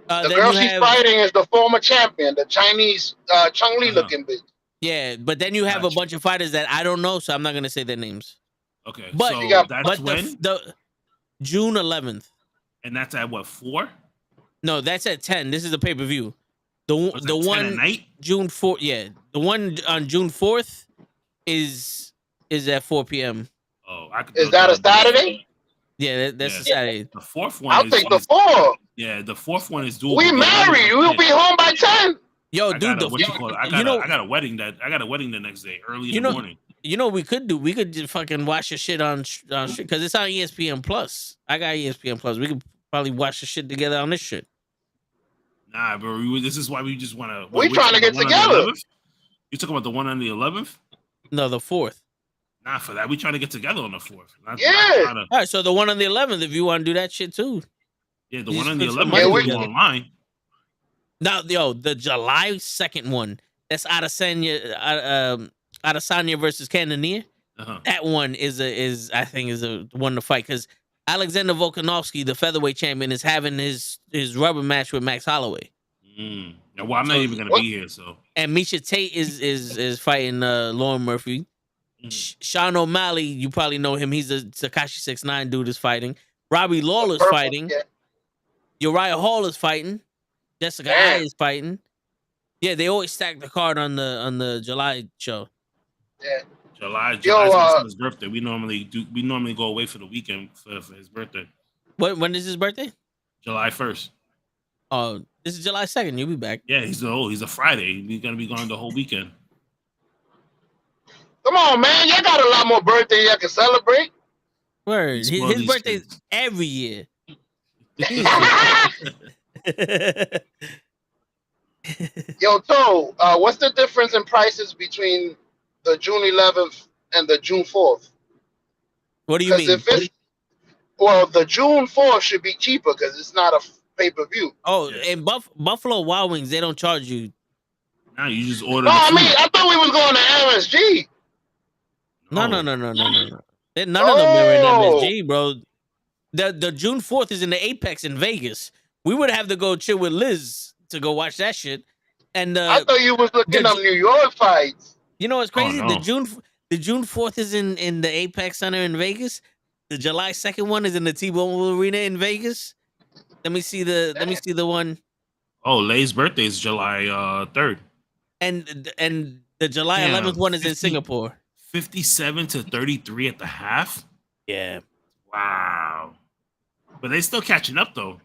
The girl she's fighting is the former champion, the Chinese Chung Li looking bitch. Yeah, but then you have a bunch of fighters that I don't know, so I'm not gonna say their names. Okay, but so that's when? The June 11th. And that's at what, 4? No, that's at 10. This is the pay-per-view. The one at night? June 4th. Yeah, the one on June 4th is at 4 p.m. Oh, is that a Saturday? Yeah, that's a Saturday. The fourth one. I'll take the 4. Yeah, the fourth one is doable. We married. We'll be home by 10. Yo, dude, I got a wedding the next day, early in the morning. You know what we could do? We could just fucking watch the shit on because it's on ESPN Plus. I got ESPN Plus. We could probably watch the shit together on this shit. Nah, bro. This is why we just want to. We trying to get together. You talking about the one on the 11th? No, the 4th. Nah, for that we trying to get together on the 4th. All right, so the one on the 11th, if you want to do that shit too. Yeah, the one on the 11th we do online. Now, yo, the July 2nd one. That's Adesanya versus Cannonier. That one is a one to fight because Alexander Volkanovski, the featherweight champion, is having his rubber match with Max Holloway. Well, I'm not even gonna be here, so. And Misha Tate is fighting Lauren Murphy. Sean O'Malley, you probably know him. He's a Tekashi 6ix9ine dude is fighting. Robbie Lawler's fighting. Uriah Hall is fighting. Jessica Eye is fighting. Yeah, they always stack the card on the July show. Yeah. July's my son's birthday. We normally go away for the weekend for his birthday. When is his birthday? July 1st. Oh, this is July 2nd. You'll be back. Yeah, he's a Friday. He's gonna be gone the whole weekend. Come on, man. Y'all got a lot more birthdays y'all can celebrate. Word. His birthday's every year. Yo, Toe, what's the difference in prices between the June 11th and the June 4th? What do you mean? The June 4th should be cheaper because it's not a pay-per-view. Oh, in Buffalo Wild Wings, they don't charge you. Nah, you just order. No, I thought we was going to MSG. No. None of them are in MSG, bro. The June 4th is in the Apex in Vegas. We would have to go chill with Liz to go watch that shit. And I thought you was looking up New York fights. You know what's crazy? Oh, no. The June 4th is in the Apex Center in Vegas. The July 2nd one is in the T-Mobile Arena in Vegas. Let me see the one. Oh, Lay's birthday is July 3rd. And the July 11th one is in Singapore. 57-33 at the half. Yeah. Wow. But they still catching up though.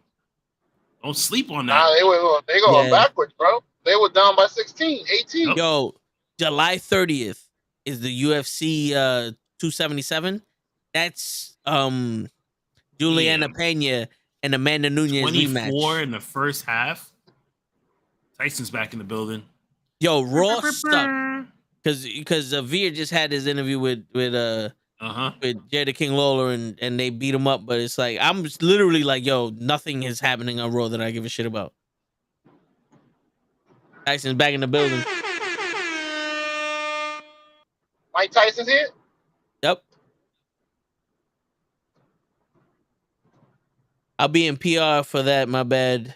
Don't sleep on that. Nah, they going backwards, bro. They were down by 16, 18. Yo, July 30th is the UFC 277. That's Juliana Pena and Amanda Nunes 24 rematch. in the first half. Tyson's back in the building. Yo, Raw sucked because Veer just had his interview with Jerry King Lawler and they beat him up, but it's like I'm just literally like, yo, nothing is happening on Raw that I give a shit about. Tyson's back in the building. Mike Tyson's here? Yep. I'll be in PR for that. My bad.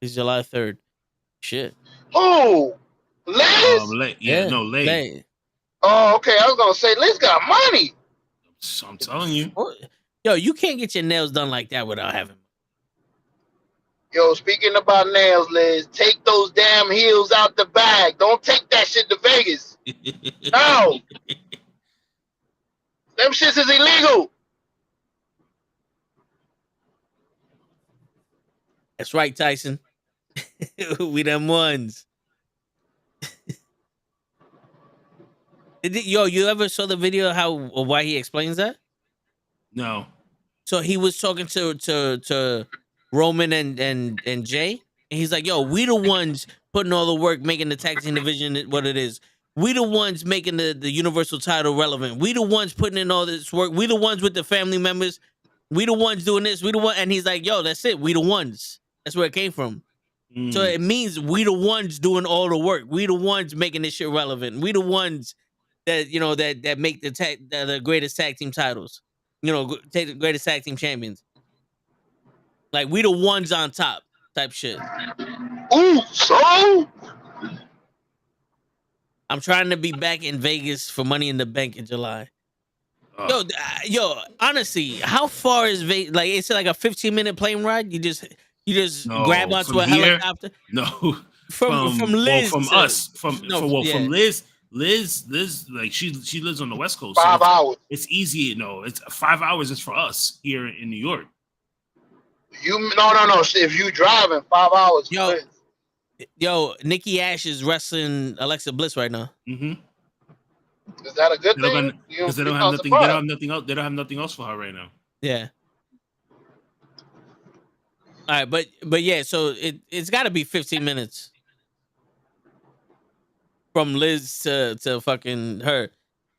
It's July 3rd. Shit. Oh, Liz? Lay. Oh, okay. I was gonna say Liz got money. I'm telling you. Yo, you can't get your nails done like that without having. Yo, speaking about nails, Liz, take those damn heels out the bag. Don't take that shit to Vegas. No. Them shits is illegal. That's right, Tyson. We them ones. Yo, you ever saw the video of why he explains that? No. So he was talking to Roman and Jay, and he's like, "Yo, we the ones putting all the work, making the tag team division what it is. We the ones making the Universal title relevant. We the ones putting in all this work. We the ones with the family members. We the ones doing this. We the one." And he's like, "Yo, that's it. We the ones. That's where it came from." So it means we the ones doing all the work. We the ones making this shit relevant. We the ones that that make the greatest tag team titles. Take the greatest tag team champions. Like we the ones on top type shit. Ooh, so I'm trying to be back in Vegas for Money in the Bank in July. Yo, honestly, how far is Vegas? Like it's like a 15-minute plane ride. You just grab onto a helicopter. No, from Liz. From us. From Liz. Liz, like she lives on the West Coast. 5 hours. It's easy. No, it's 5 hours is for us here in New York. No. If you driving 5 hours, yo, Nikki Ash is wrestling Alexa Bliss right now. Mm-hmm. Is that a good thing? Because they don't have nothing. They don't have nothing else. They don't have nothing else for her right now. Yeah. All right, but yeah, so it's got to be 15 minutes from Liz to fucking her.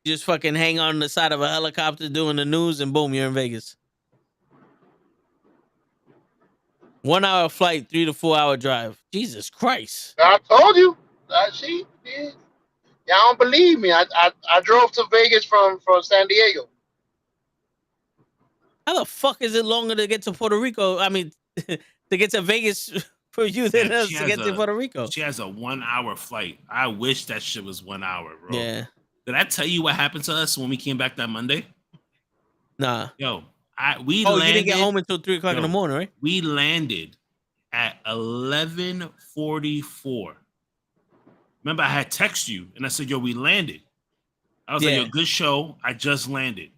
You just fucking hang on the side of a helicopter doing the news, and boom, you're in Vegas. 1 hour flight, 3 to 4 hour drive. Jesus Christ! I told you. Y'all don't believe me. I drove to Vegas from San Diego. How the fuck is it longer to get to Puerto Rico? I mean, to get to Vegas for you than us to get to Puerto Rico. She has a 1 hour flight. I wish that shit was 1 hour, bro. Yeah. Did I tell you what happened to us when we came back that Monday? Nah. Yo, we landed. Oh, you didn't get home until 3 o'clock in the morning, right? We landed at 11:44. Remember, I had texted you and I said, "Yo, we landed." I was like, "Yo, good show. I just landed."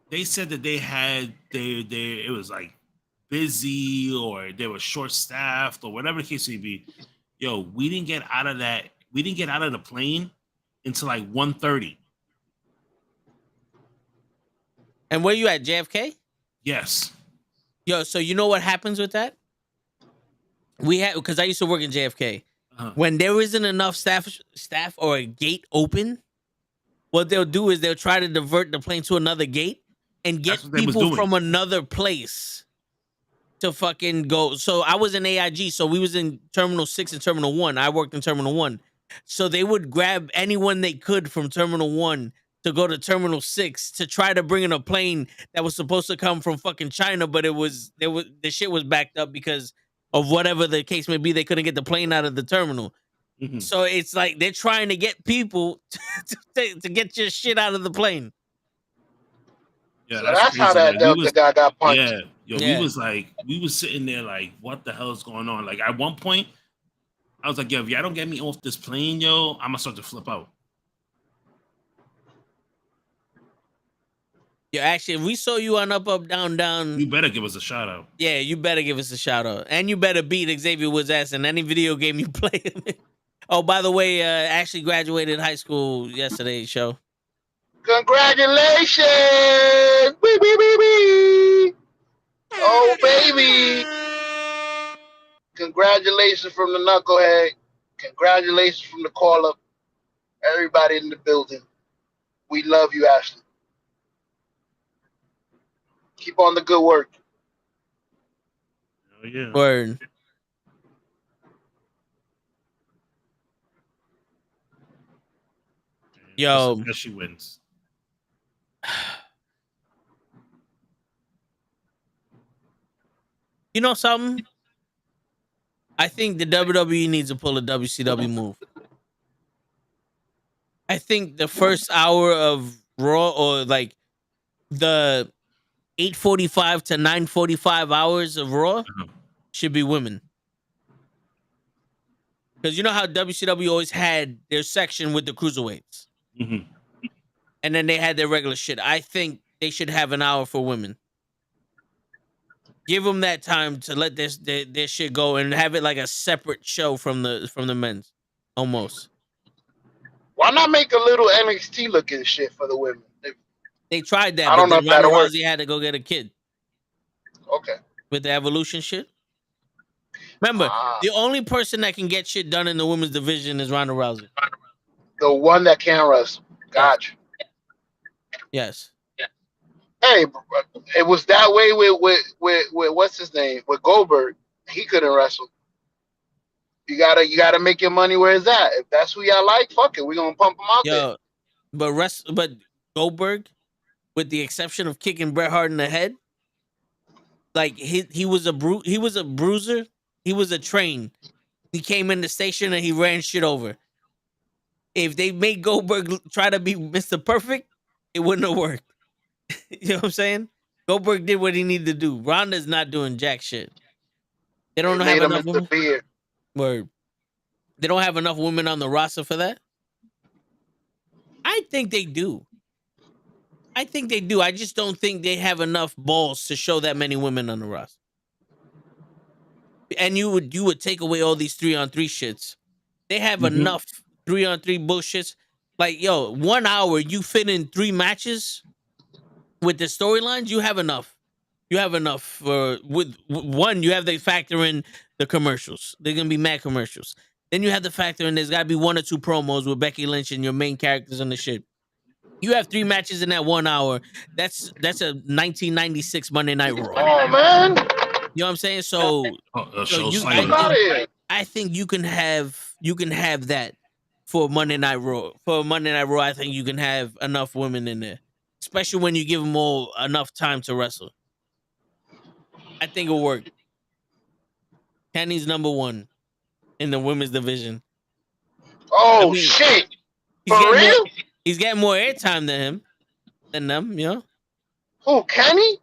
They said that it was like busy or they were short staffed or whatever the case may be. Yo, we didn't get out of that. We didn't get out of the plane until like 1:30. And where you at, JFK? Yes. Yo, so you know what happens with that? Because I used to work in JFK. Uh-huh. When there isn't enough staff or a gate open, what they'll do is they'll try to divert the plane to another gate and get people from another place to fucking go. So I was in AIG, so we was in Terminal 6 and Terminal 1. I worked in Terminal 1. So they would grab anyone they could from Terminal 1 to go to Terminal 6 to try to bring in a plane that was supposed to come from fucking China, but the shit was backed up because of whatever the case may be. They couldn't get the plane out of the terminal. Mhm. So it's like they're trying to get people to get your shit out of the plane. Yeah, So that's how crazy. that Like, Delta guy got punched. yeah, yo, Yeah. we was sitting there like, what the hell is going on? Like at one point, I was like, yo, if y'all don't get me off this plane, yo, I'm gonna start to flip out. Yeah, actually, if we saw you on Up, Up, Down, Down, You better give us a shout out. yeah, you better give us a shout out. And you better beat Xavier Woods' ass in any video game you play. Oh, by the way, Ashley graduated high school yesterday, show. Congratulations! Wee, wee, wee, wee. Oh, baby. Congratulations from the Knucklehead. Congratulations from the call-up. Everybody in the building. We love you, Ashley. Keep on the good work. Oh yeah. Word. Yo. Yes, she wins. You know something? I think the WWE needs to pull a WCW move. I think the first hour of Raw, or like the 8:45 to 9:45 hours of Raw, should be women. Because you know how WCW always had their section with the cruiserweights. Mhm. And then they had their regular shit. I think they should have an hour for women. Give them that time to let their shit go and have it like a separate show from the men's, almost. Why not make a little NXT looking shit for the women? They tried that, I don't but know then if that'll Ronda work. Rousey had to go get a kid Okay. with the Evolution shit. Remember, the only person that can get shit done in the women's division is Ronda Rousey. The one that can wrestle. Gotcha. Yes. Hey, it was that way with what's his name? With Goldberg. He couldn't wrestle. You gotta make your money where it's at. If that's who y'all like, fuck it. We're gonna pump him out there. But Goldberg, with the exception of kicking Bret Hart in the head, like he was a bruiser. He was a train. He came in the station and he ran shit over. If they made Goldberg try to be Mr. Perfect, it wouldn't have worked. You know what I'm saying? Goldberg did what he needed to do. Ronda's not doing jack shit. They don't have enough women. Word. They don't have enough women on the roster for that. I think they do. I just don't think they have enough balls to show that many women on the roster. And you would take away all these 3-on-3 shits. They have enough 3-on-3 bullshits. Like, yo, 1 hour, you fit in 3 matches with the storylines, you have enough. You have enough for with one. You have to factor in the commercials. They're gonna be mad commercials. Then you have to factor in there's got to be 1 or 2 promos with Becky Lynch and your main characters on the shit. You have 3 matches in that 1 hour. That's a 1996 Monday Night Raw. Oh man, you know what I'm saying? So I think you can have that for Monday Night Raw. For Monday Night Raw, I think you can have enough women in there, especially when you give them all enough time to wrestle. I think it'll work. Kenny's number 1 in the women's division. Oh shit! For real? He's getting more airtime than them, you know. Who, Kenny?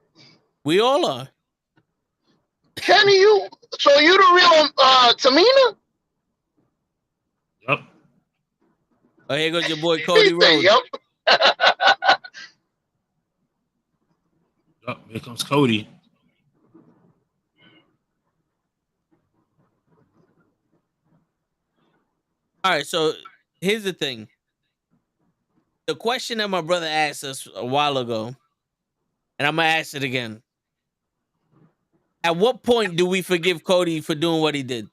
We all are. Kenny, you the real Tamina? Yep. Oh, here goes your boy Cody Rhodes. Yep. Yep. Here comes Cody. All right, so here's the thing. The question that my brother asked us a while ago, and I'm going to ask it again. At what point do we forgive Cody for doing what he did?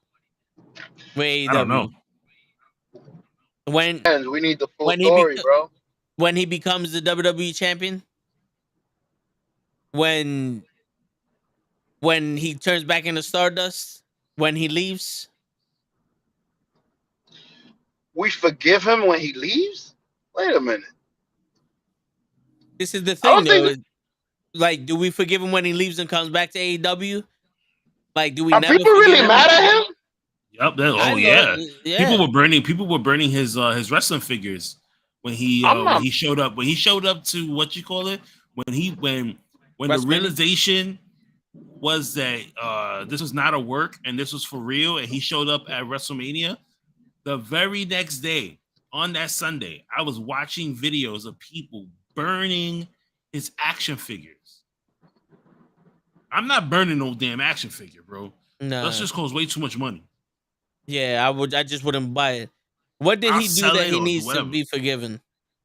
I don't know. We need the full story, bro. When he becomes the WWE champion? When he turns back into Stardust? When he leaves? We forgive him when he leaves? Wait a minute. This is the I thing, don't though. think Like, do we forgive him when he leaves and comes back to AEW? Like, do we are never people forgive really him? mad at him? Yep. I know, Yeah. yeah. People were burning his wrestling figures when he I'm not- showed up. When he showed up to what you call it? When the WrestleMania? realization was that this was not a work and this was for real, and he showed up at WrestleMania. The very next day, on that Sunday, I was watching videos of people burning his action figures. I'm not burning no damn action figure, bro. No. That's just costs way too much money. Yeah, I just wouldn't buy it. What did I'll he do sell that it he or needs to whatever. be forgiven?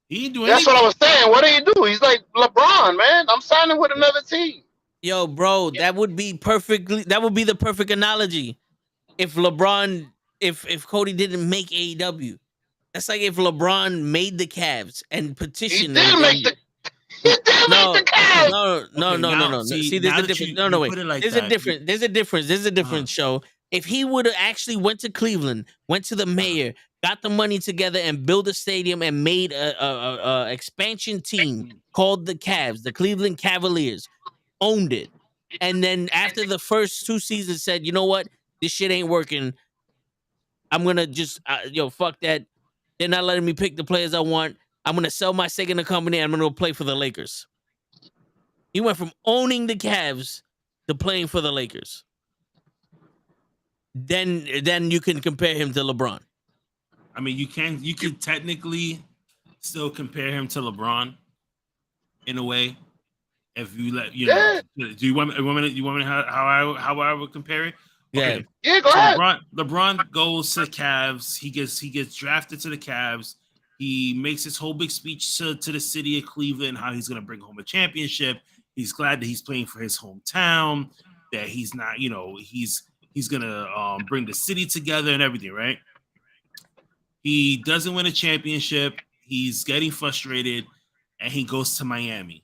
He didn't do That's anything. what I was saying. What did he do? He's like LeBron, man. I'm signing with another team. Yo, bro, that would be the perfect analogy. If Cody didn't make AEW. That's like if LeBron made the Cavs and He petitioned did and, make the. He did no, make the Cavs. no. Okay, now, See, there's now a that difference. you- No, you wait. put it like There's that, a difference. There's a difference. There's a difference, show. If he would have actually went to Cleveland, went to the mayor, got the money together, and built a stadium and made a expansion team called the Cavs, the Cleveland Cavaliers, owned it, and then after the first 2 seasons said, you know what, this shit ain't working. I'm gonna just fuck that. They're not letting me pick the players I want. I'm gonna sell my stake in the company and I'm gonna go play for the Lakers. He went from owning the Cavs to playing for the Lakers. Then you can compare him to LeBron. I mean, you can technically still compare him to LeBron in a way. If you let Yeah. do you want me how I would compare it? Yeah. Yeah, go So ahead. LeBron goes to the Cavs. He gets drafted to the Cavs. He makes his whole big speech to the city of Cleveland, how he's going to bring home a championship. He's glad that he's playing for his hometown, that he's not, he's going to bring the city together and everything, right? He doesn't win a championship. He's getting frustrated, and he goes to Miami.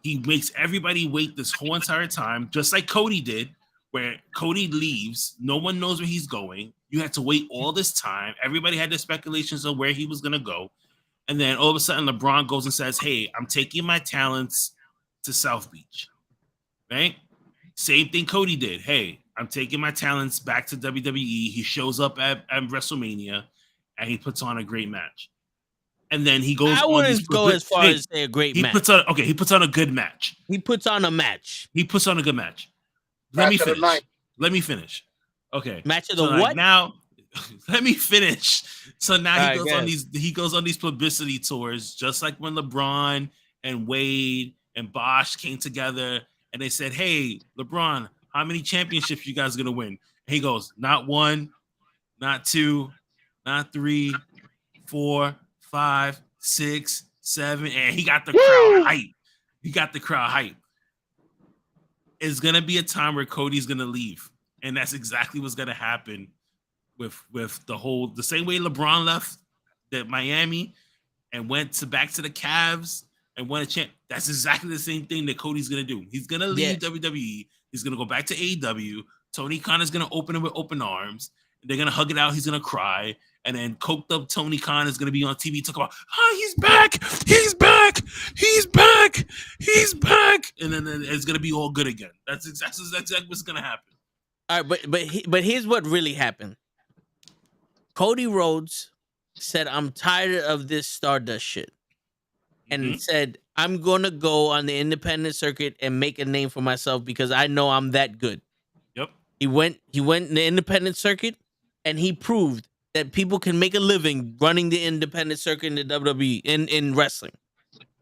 He makes everybody wait this whole entire time, just like Cody did, where Cody leaves. No one knows where he's going. You had to wait all this time. Everybody had their speculations of where he was going to go. And then all of a sudden, LeBron goes and says, hey, I'm taking my talents to South Beach. Right? Same thing Cody did. Hey, I'm taking my talents back to WWE. He shows up at WrestleMania, and he puts on a great match. And then he goes. I wouldn't go as far as say a great match. He puts on a good match. He puts on a match. He puts on a good match. Match Let me of the finish. night. Let me finish. Okay. Match of the like what? now, let me finish. So now All he right, goes go on ahead. he goes on these publicity tours, just like when LeBron and Wade and Bosh came together and they said, hey, LeBron, how many championships you guys gonna win? And he goes, not 1, not 2, not 3, 4, 5, 6, 7, and he got the crowd hype. He got the crowd hype. It's gonna be a time where Cody's gonna leave, and that's exactly what's gonna happen with the same way LeBron left that Miami and went back to the Cavs and won a champ. That's exactly the same thing that Cody's gonna do. He's gonna leave WWE. He's gonna go back to AEW. Tony Khan is gonna open him with open arms. They're gonna hug it out. He's gonna cry, and then coked up Tony Khan is gonna be on TV talking about, he's back, he's back, he's back, he's back, and then it's gonna be all good again. That's exactly what's gonna happen. All right, but here's what really happened. Cody Rhodes said, I'm tired of this Stardust shit. And said, I'm going to go on the independent circuit and make a name for myself because I know I'm that good. Yep. He went in the independent circuit and he proved that people can make a living running the independent circuit in the WWE, in wrestling.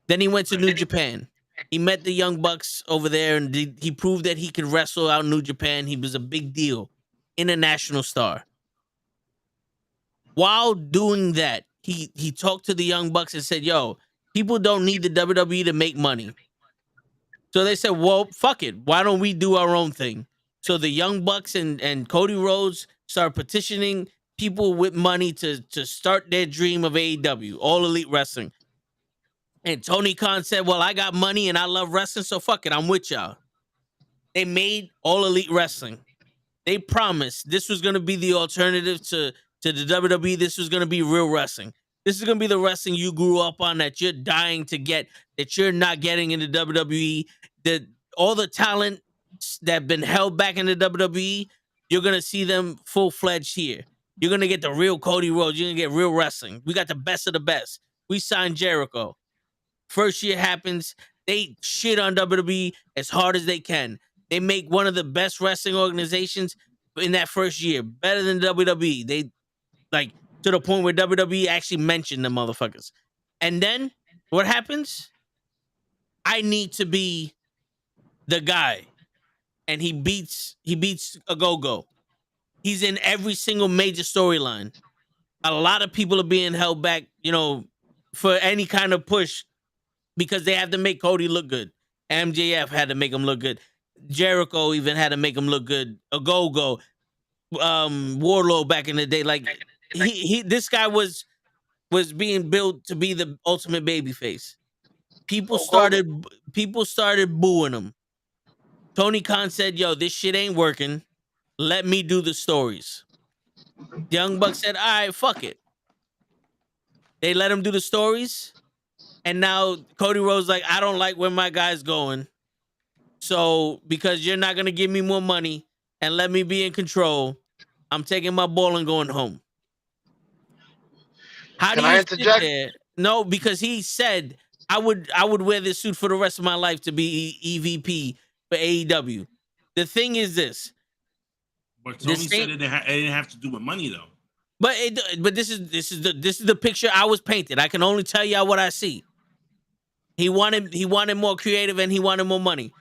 Then he went to New Japan. He met the Young Bucks over there and he proved that he could wrestle out in New Japan. He was a big deal, international star. While doing that, he talked to the Young Bucks and said, yo, people don't need the WWE to make money. So they said, well, fuck it. Why don't we do our own thing? So the Young Bucks and Cody Rhodes started petitioning people with money to start their dream of AEW, All Elite Wrestling. And Tony Khan said, well, I got money and I love wrestling, so fuck it, I'm with y'all. They made All Elite Wrestling. They promised this was going to be the alternative to the WWE. This was going to be real wrestling. This is gonna be the wrestling you grew up on that you're dying to get, that you're not getting in the WWE. That all the talent that have been held back in the WWE, you're gonna see them full-fledged here. You're gonna get the real Cody Rhodes. You're gonna get real wrestling. We got the best of the best. We signed Jericho. First year happens, they shit on WWE as hard as they can. They make one of the best wrestling organizations in that first year, better than WWE. They like to the point where WWE actually mentioned the motherfuckers. And then what happens? I need to be the guy. And he beats a go-go. He's in every single major storyline. A lot of people are being held back, you know, for any kind of push because they have to make Cody look good. MJF had to make him look good. Jericho even had to make him look good. A go-go. Warlord back in the day. Like this guy was being built to be the ultimate babyface. People started booing him. Tony Khan said, yo, this shit ain't working. Let me do the stories. Young Bucks said, all right, fuck it. They let him do the stories. And now Cody Rhodes like, I don't like where my guy's going. So because you're not going to give me more money and let me be in control, I'm taking my ball and going home. How do you sit there? No, because he said, I would wear this suit for the rest of my life to be EVP for AEW. The thing is this. But Tony said it didn't have to do with money though. But this is the picture I was painted. I can only tell y'all what I see. He wanted more creative and he wanted more money.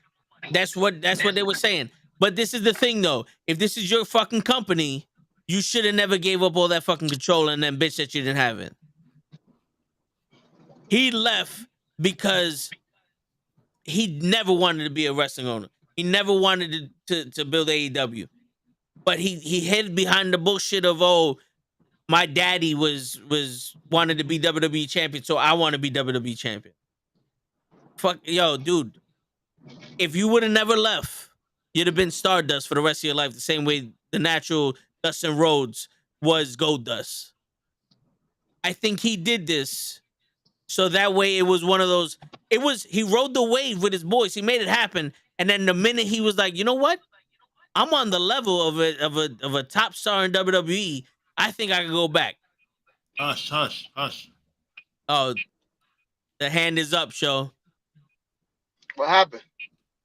That's what they were saying. But this is the thing though. If this is your fucking company, you should have never gave up all that fucking control and then bitch that you didn't have it. He left because he never wanted to be a wrestling owner. He never wanted to build AEW. But he hid behind the bullshit of, oh, my daddy wanted to be WWE champion, so I want to be WWE champion. Fuck, yo, dude. If you would have never left, you'd have been Stardust for the rest of your life, the same way the natural Dustin Rhodes was Goldust. I think he did this so that way it was one of those. He rode the wave with his boys. He made it happen, and then the minute he was like, you know what? I'm on the level of a top star in WWE. I think I can go back. Hush, hush, hush. Oh, the hand is up, show. What happened?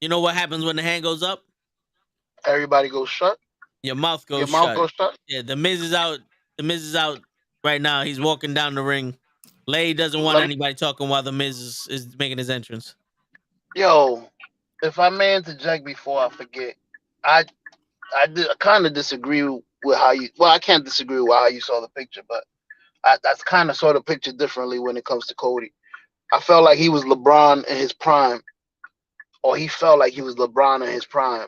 You know what happens when the hand goes up? Everybody goes shut. Your mouth goes shut. Your mouth goes shut? Yeah, the Miz is out. The Miz is out right now. He's walking down the ring. Lay doesn't want anybody talking while the Miz is making his entrance. Yo, if I may interject before I forget, I kind of disagree with how you. Well, I can't disagree with how you saw the picture, but that's kind of saw the picture differently when it comes to Cody. I felt like he was LeBron in his prime, or he felt like he was LeBron in his prime,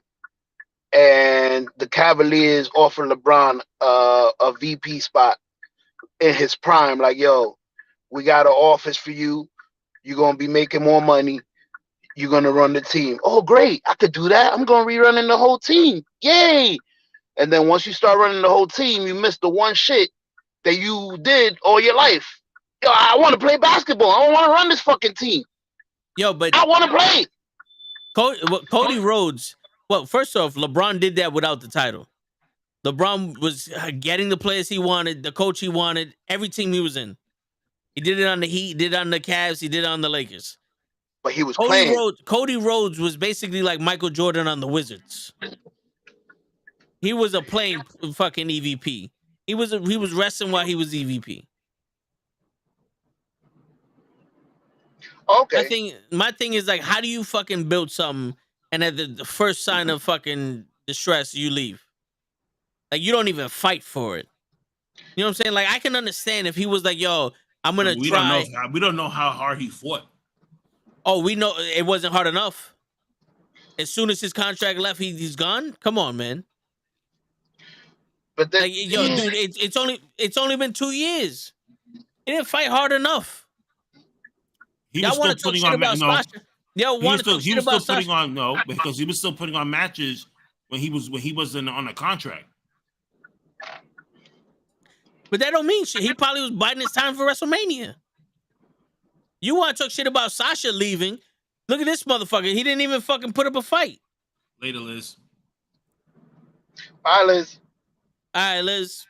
and the Cavaliers offered LeBron a VP spot in his prime. Like, yo, we got an office for you. You're gonna be making more money. You're going to run the team. Oh, great. I could do that. I'm going to be running the whole team. Yay. And then once you start running the whole team, you miss the one shit that you did all your life. Yo, I want to play basketball. I don't want to run this fucking team. Yo, but I want to play. Cody Rhodes. Well, first off, LeBron did that without the title. LeBron was getting the players he wanted, the coach he wanted, every team he was in. He did it on the Heat, he did it on the Cavs, he did it on the Lakers. But he was playing. Cody Rhodes was basically like Michael Jordan on the Wizards. He was a playing fucking EVP. He was wrestling while he was EVP. Okay. My thing is like, how do you fucking build something and at the first sign of fucking distress, you leave? Like, you don't even fight for it. You know what I'm saying? Like, I can understand if he was like, yo, I'm going to try. We don't know how hard he fought. Oh, we know it wasn't hard enough. As soon as his contract left, he's gone. Come on, man. But then, like, yo, dude, it's only been 2 years. He didn't fight hard enough. Y'all want to talk shit about Sasha? Yo, want to talk shit about Sasha? Because he was still putting on matches when he wasn't on a contract. But that don't mean shit. He probably was biding his time for WrestleMania. You want to talk shit about Sasha leaving? Look at this motherfucker. He didn't even fucking put up a fight. Later, Liz. Bye, Liz. All right, Liz.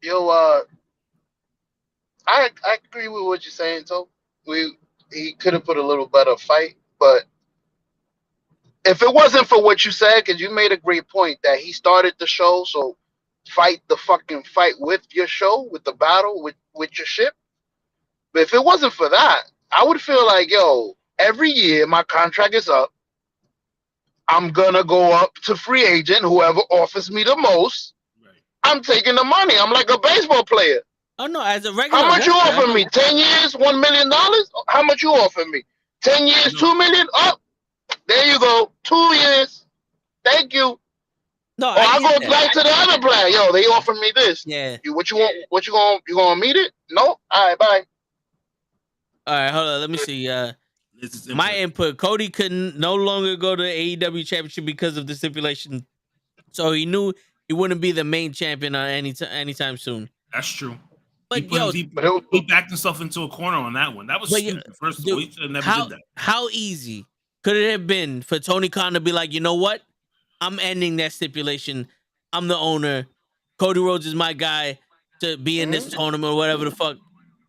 Yo, I agree with what you're saying, so he could have put a little better fight, but if it wasn't for what you said, because you made a great point that he started the show, so fight the fucking fight with your show, with the battle, with your ship. But if it wasn't for that, I would feel like, yo, every year my contract is up. I'm gonna go up to free agent, whoever offers me the most. Right. I'm taking the money. I'm like a baseball player. Oh no, as a regular. How much you offer me? 10 years, $1 million? How much you offer me? 10 years, $2 million? Oh, there you go. 2 years. Thank you. No, or I go back to the other plan. Yo, they offer me this. Yeah. What you want? What you gonna meet it? No. All right, bye. All right, hold on. Let me see. My input: Cody could no longer go to AEW Championship because of the stipulation, so he knew he wouldn't be the main champion anytime soon. That's true. But he backed himself into a corner on that one. That was stupid. First of all, he should have never did that. How easy could it have been for Tony Khan to be like, you know what? I'm ending that stipulation. I'm the owner. Cody Rhodes is my guy to be in this tournament or whatever the fuck.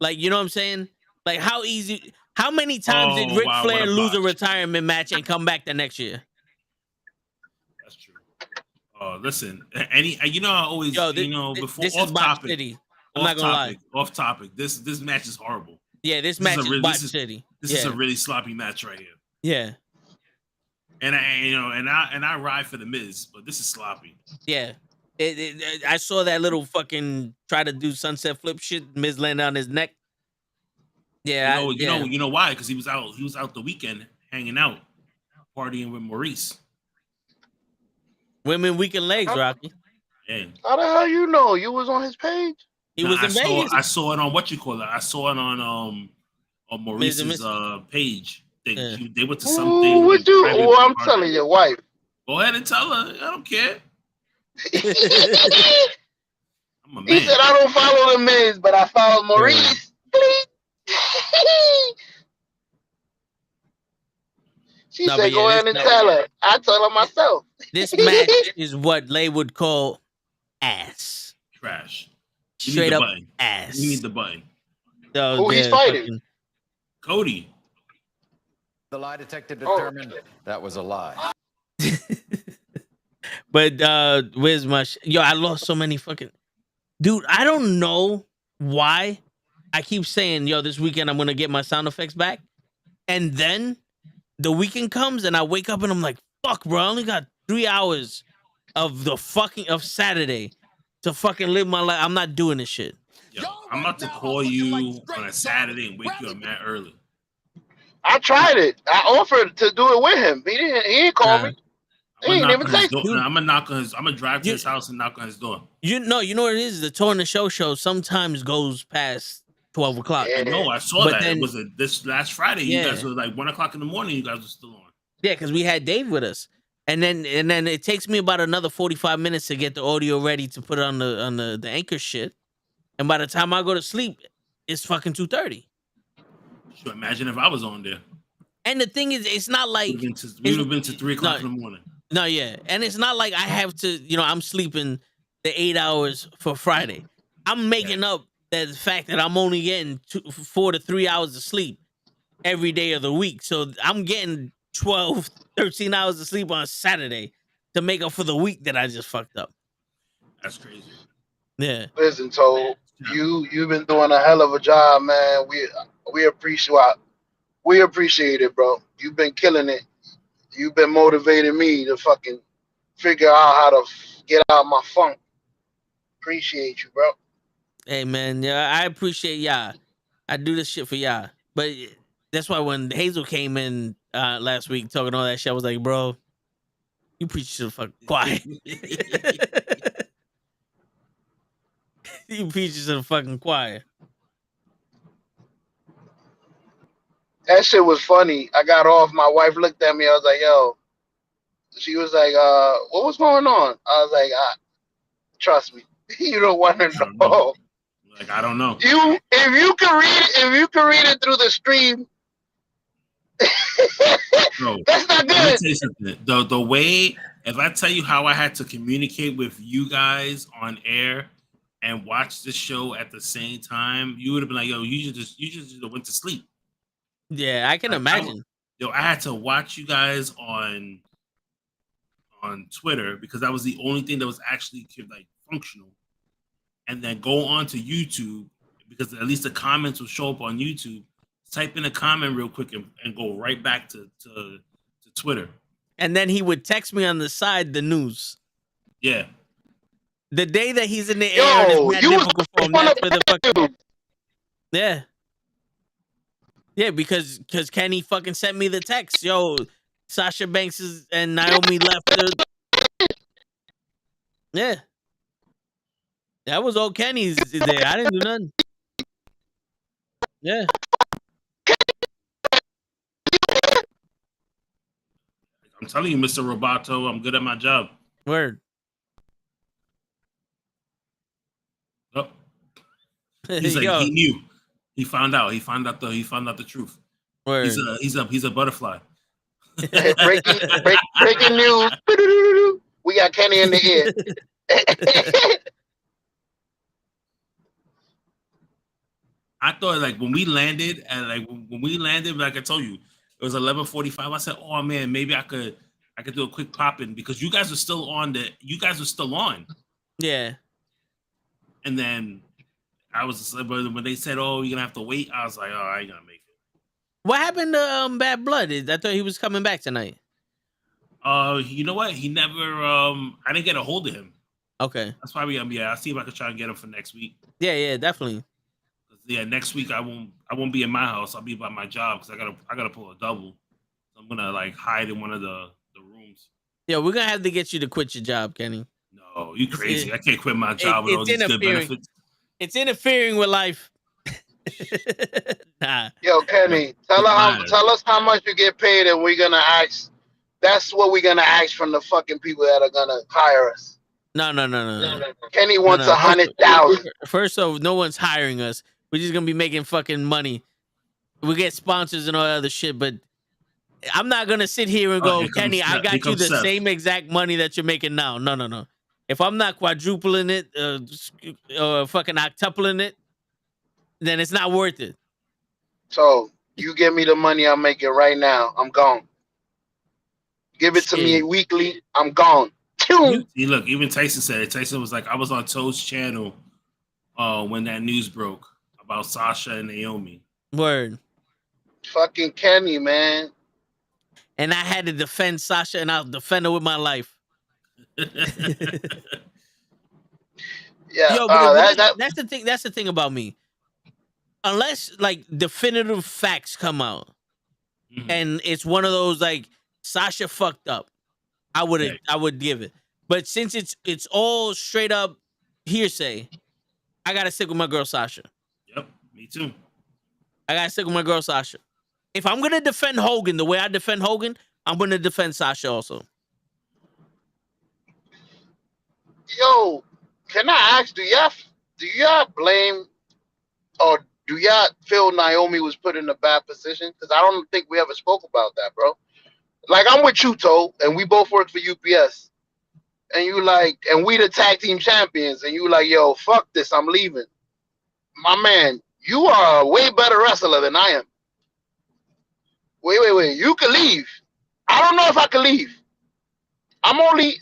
Like, you know what I'm saying? Like, how easy? How many times did Ric Flair lose a retirement match and come back the next year? That's true. Listen, I always, before this off is topic. City. I'm not gonna lie. Off topic. This match is horrible. Yeah, this match is botch city. This is a really sloppy match right here. Yeah. And I ride for the Miz, but this is sloppy. Yeah. I saw that little fucking try to do sunset flip shit. Miz landed on his neck. Yeah, you know why? Because he was out the weekend hanging out, partying with Maurice. Women weakened legs, Rocky. Yeah. How the hell you know? You was on his page. He was in Vegas. I saw it on I saw it on Maurice's page. They went to something. I'm telling your wife. Go ahead and tell her. I don't care. I'm a man. He said I don't follow the Miz, but I follow Maurice. She said, "Go ahead and tell her." I tell her myself. This match is what Lay would call ass. Trash. Straight up ass. We need the button. Who he's fighting? Cody. The lie detector determined that was a lie. But where's my I lost so many fucking dude. I don't know why I keep saying, yo, this weekend I'm gonna get my sound effects back, and then the weekend comes and I wake up and I'm like, fuck, bro, I only got 3 hours of Saturday to fucking live my life. I'm not doing this shit. Yo, I'm about to call you on a Saturday and wake you up mad early. I tried it. I offered to do it with him. He didn't call me. He didn't even text me. I'm gonna drive to his house and knock on his door. You know what it is? The Tour and the Show sometimes goes past 12 o'clock. Yeah. No, I saw that. It was this last Friday. You guys were like 1 o'clock in the morning. You guys were still on. Yeah, because we had Dave with us, and then it takes me about another 45 minutes to get the audio ready to put it on the anchor shit, and by the time I go to sleep, it's fucking 2:30. So imagine if I was on there. And the thing is, it's not like we would have been to 3 o'clock in the morning. No, yeah, and it's not like I have to. I'm sleeping the 8 hours for Friday. I'm making up the fact that I'm only getting 4 to 3 hours of sleep every day of the week. So I'm getting 12, 13 hours of sleep on Saturday to make up for the week that I just fucked up. That's crazy. Yeah. Listen, Toad, you've been doing a hell of a job, man. We appreciate it, bro. You've been killing it. You've been motivating me to fucking figure out how to get out my funk. Appreciate you, bro. Hey, man, yeah, I appreciate y'all. I do this shit for y'all. But that's why when Hazel came in last week talking all that shit, I was like, bro, you preach to the fucking choir. You preach to the fucking choir. That shit was funny. I got off. My wife looked at me. I was like, yo. She was like, what was going on? I was like, trust me. You don't want to don't know. know. Like, I don't know. If you can read it through the stream, No, that's not let me good. tell you something. The way, if I tell you how I had to communicate with you guys on air and watch the show at the same time, you would have been like, "Yo, you just went to sleep." Yeah, I can imagine. I had to watch you guys on Twitter because that was the only thing that was actually like functional, and then go on to YouTube because at least the comments will show up on YouTube. Type in a comment real quick and go right back to Twitter. And then he would text me on the side the news. Yeah. The day that he's in the air, and it's difficult for him. That's for the fucking. Yeah. Yeah, because Kenny fucking sent me the text. Yo, Sasha Banks and Naomi left. Yeah. That was all Kenny's day. I didn't do nothing. Yeah. I'm telling you, Mr. Roboto, I'm good at my job. Word. Oh. He's like, he knew. He found out. He found out the truth. Word. He's a butterfly. breaking news. We got Kenny in the ear. I thought like when we landed, like I told you, it was 11:45. I said, "Oh man, maybe I could do a quick pop in because you guys were still on. Yeah. And then when they said, "Oh, you're gonna have to wait," I was like, "Oh, I ain't gonna make it." What happened to Bad Blood? I thought he was coming back tonight. You know what? He never. I didn't get a hold of him. Okay. That's why I'll see if I can try and get him for next week. Yeah, definitely. Yeah, next week I won't be in my house. I'll be by my job because I gotta pull a double. So I'm gonna like hide in one of the rooms. Yeah, we're gonna have to get you to quit your job, Kenny. No, you crazy? I can't quit my job with all these good benefits. It's interfering with life. Nah. Yo, Kenny, tell us how much you get paid, and we're gonna ask. That's what we're gonna ask from the fucking people that are gonna hire us. No. Kenny wants 100,000. First off, no one's hiring us. We're just gonna be making fucking money. We get sponsors and all that other shit, but I'm not gonna sit here and go, Kenny, I got you the same exact money that you're making now. No. If I'm not quadrupling it, fucking octupling it, then it's not worth it. So you give me the money I'm making right now, I'm gone. Give it to me weekly, I'm gone. See, look, even Tyson said it. Tyson was like, I was on Toad's channel when that news broke about Sasha and Naomi. Word. Fucking Kenny, man. And I had to defend Sasha, and I'll defend her with my life. Yeah, yo, but that's the thing. That's the thing about me. Unless like definitive facts come out, and it's one of those like Sasha fucked up, I would give it. But since it's all straight up hearsay, I gotta stick with my girl Sasha. Yep, me too. I gotta stick with my girl Sasha. If I'm gonna defend Hogan the way I defend Hogan, I'm gonna defend Sasha also. Yo, can I ask, do y'all blame or do y'all feel Naomi was put in a bad position? Because I don't think we ever spoke about that, bro. Like, I'm with you, Toe, and we both work for UPS. And you like, and we the tag team champions, and you like, yo, fuck this, I'm leaving. My man, you are a way better wrestler than I am. Wait, you can leave. I don't know if I can leave. I'm only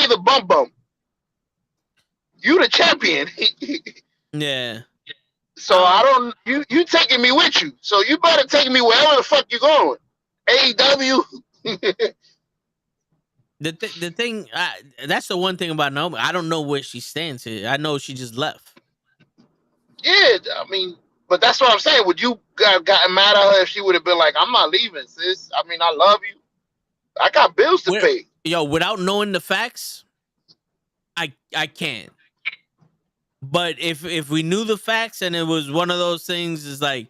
the bum. You the champion. Yeah. So I don't. You taking me with you. So you better take me wherever the fuck you going. AEW. The thing, that's the one thing about Naomi. I don't know where she stands here. I know she just left. Yeah, I mean, but that's what I'm saying. Would you gotten mad at her if she would have been like, "I'm not leaving, sis. I mean, I love you. I got bills to pay." Yo, without knowing the facts, I can't. But if we knew the facts and it was one of those things, is like,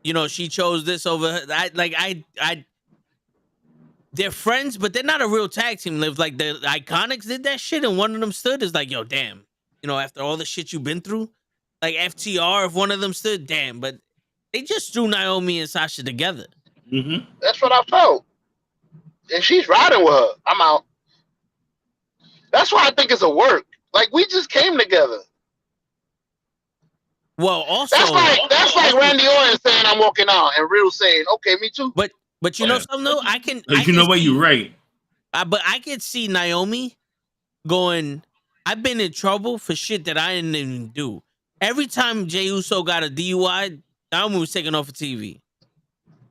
you know, she chose this over her. they're friends, but they're not a real tag team. Like the Iconics did that shit, and one of them stood is like, yo, damn. You know, after all the shit you've been through, like FTR, if one of them stood, damn. But they just threw Naomi and Sasha together. Mm-hmm. That's what I felt. And she's riding with her. I'm out. That's why I think it's a work. Like, we just came together. Well, also that's like Randy Orton saying I'm walking out and Real saying, okay, me too. But you know something though? I can You're right. But I can see Naomi going, I've been in trouble for shit that I didn't even do. Every time Jey Uso got a DUI, Naomi was taken off of TV.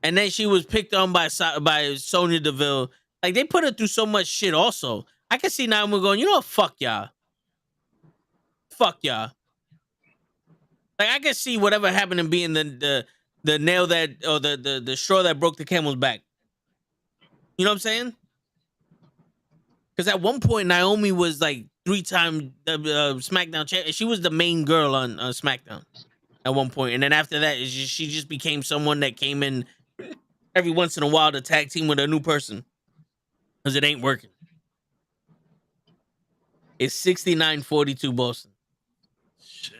And then she was picked on by Sonya Deville. Like, they put her through so much shit also. I can see Naomi going, you know what? Fuck y'all. Fuck y'all. Like, I can see whatever happened in being the nail that, or the straw that broke the camel's back. You know what I'm saying? Because at one point, Naomi was like 3-time SmackDown champion. She was the main girl on SmackDown at one point. And then after that, she just became someone that came in every once in a while to tag team with a new person. Because it ain't working. It's 69-42 Boston. Shit.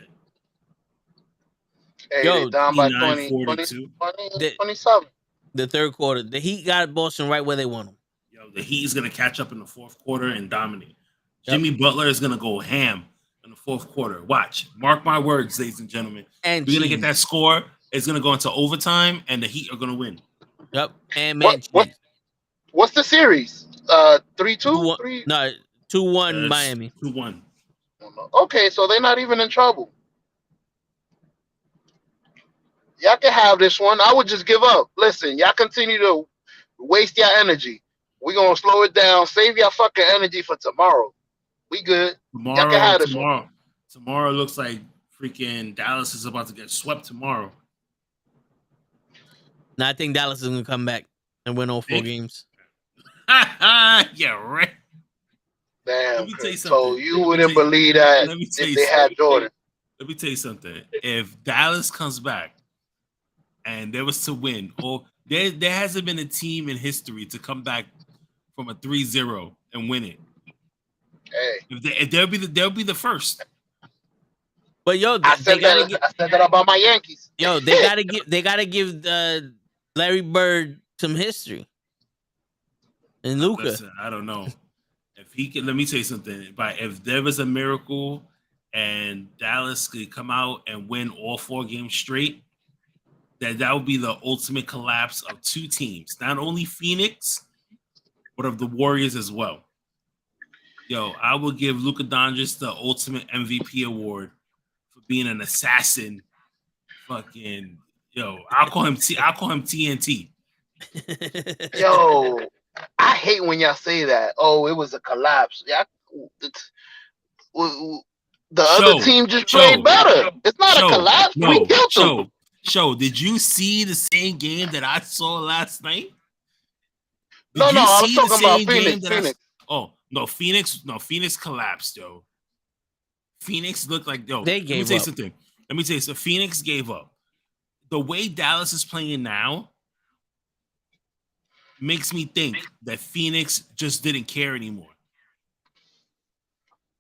Hey, Yo, they down by 29-42. 27. The third quarter. The Heat got Boston right where they want them. Yo, the Heat is going to catch up in the fourth quarter and dominate. Yep. Jimmy Butler is going to go ham in the fourth quarter. Watch. Mark my words, ladies and gentlemen. And we're going to get that score. It's going to go into overtime, and the Heat are going to win. Yep. And man, what's the series? 3-2? 3? No, 2-1 Miami. 2-1. Okay, so they're not even in trouble. Y'all can have this one. I would just give up. Listen, y'all continue to waste your energy. We're going to slow it down. Save your fucking energy for tomorrow. We good. Y'all can have this one. Tomorrow looks like freaking Dallas is about to get swept tomorrow. No, I think Dallas is going to come back and win all 4 games. Yeah, right. Damn. Let me tell you something. So you wouldn't believe that if they had Jordan. Let me tell you something. If Dallas comes back and there was to win, or there hasn't been a team in history to come back from a 3-0 and win it. Hey, if they'll be the first. But yo, I said that about my Yankees. Yo, they gotta give Larry Bird some history. And Luka. Listen, I don't know. If he can, let me tell you something. But if there was a miracle and Dallas could come out and win all 4 games straight, that would be the ultimate collapse of 2 teams. Not only Phoenix, but of the Warriors as well. Yo, I will give Luka Doncic the ultimate MVP award for being an assassin. Fucking yo, I'll call him TNT. Yo, I hate when y'all say that. Oh, it was a collapse. Yeah, the other team just played better. It's not a collapse. We killed them. Show, did you see the same game that I saw last night? No, I was talking about Phoenix. Phoenix collapsed, yo. Phoenix looked like, yo. They gave up. Let me tell you something. Phoenix gave up. The way Dallas is playing now makes me think that Phoenix just didn't care anymore.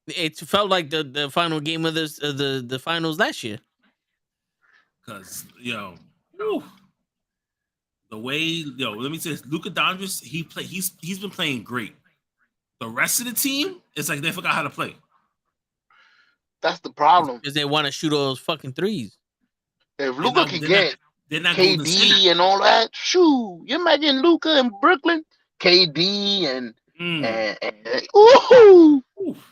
It felt like the final game of the finals last year. Cause the way let me say this, Luka Doncic, he's been playing great. The rest of the team, it's like they forgot how to play. That's the problem. Because they want to shoot all those fucking threes. If Luka can get KD and all that, shoot, you imagine Luka in Brooklyn, KD and ooh,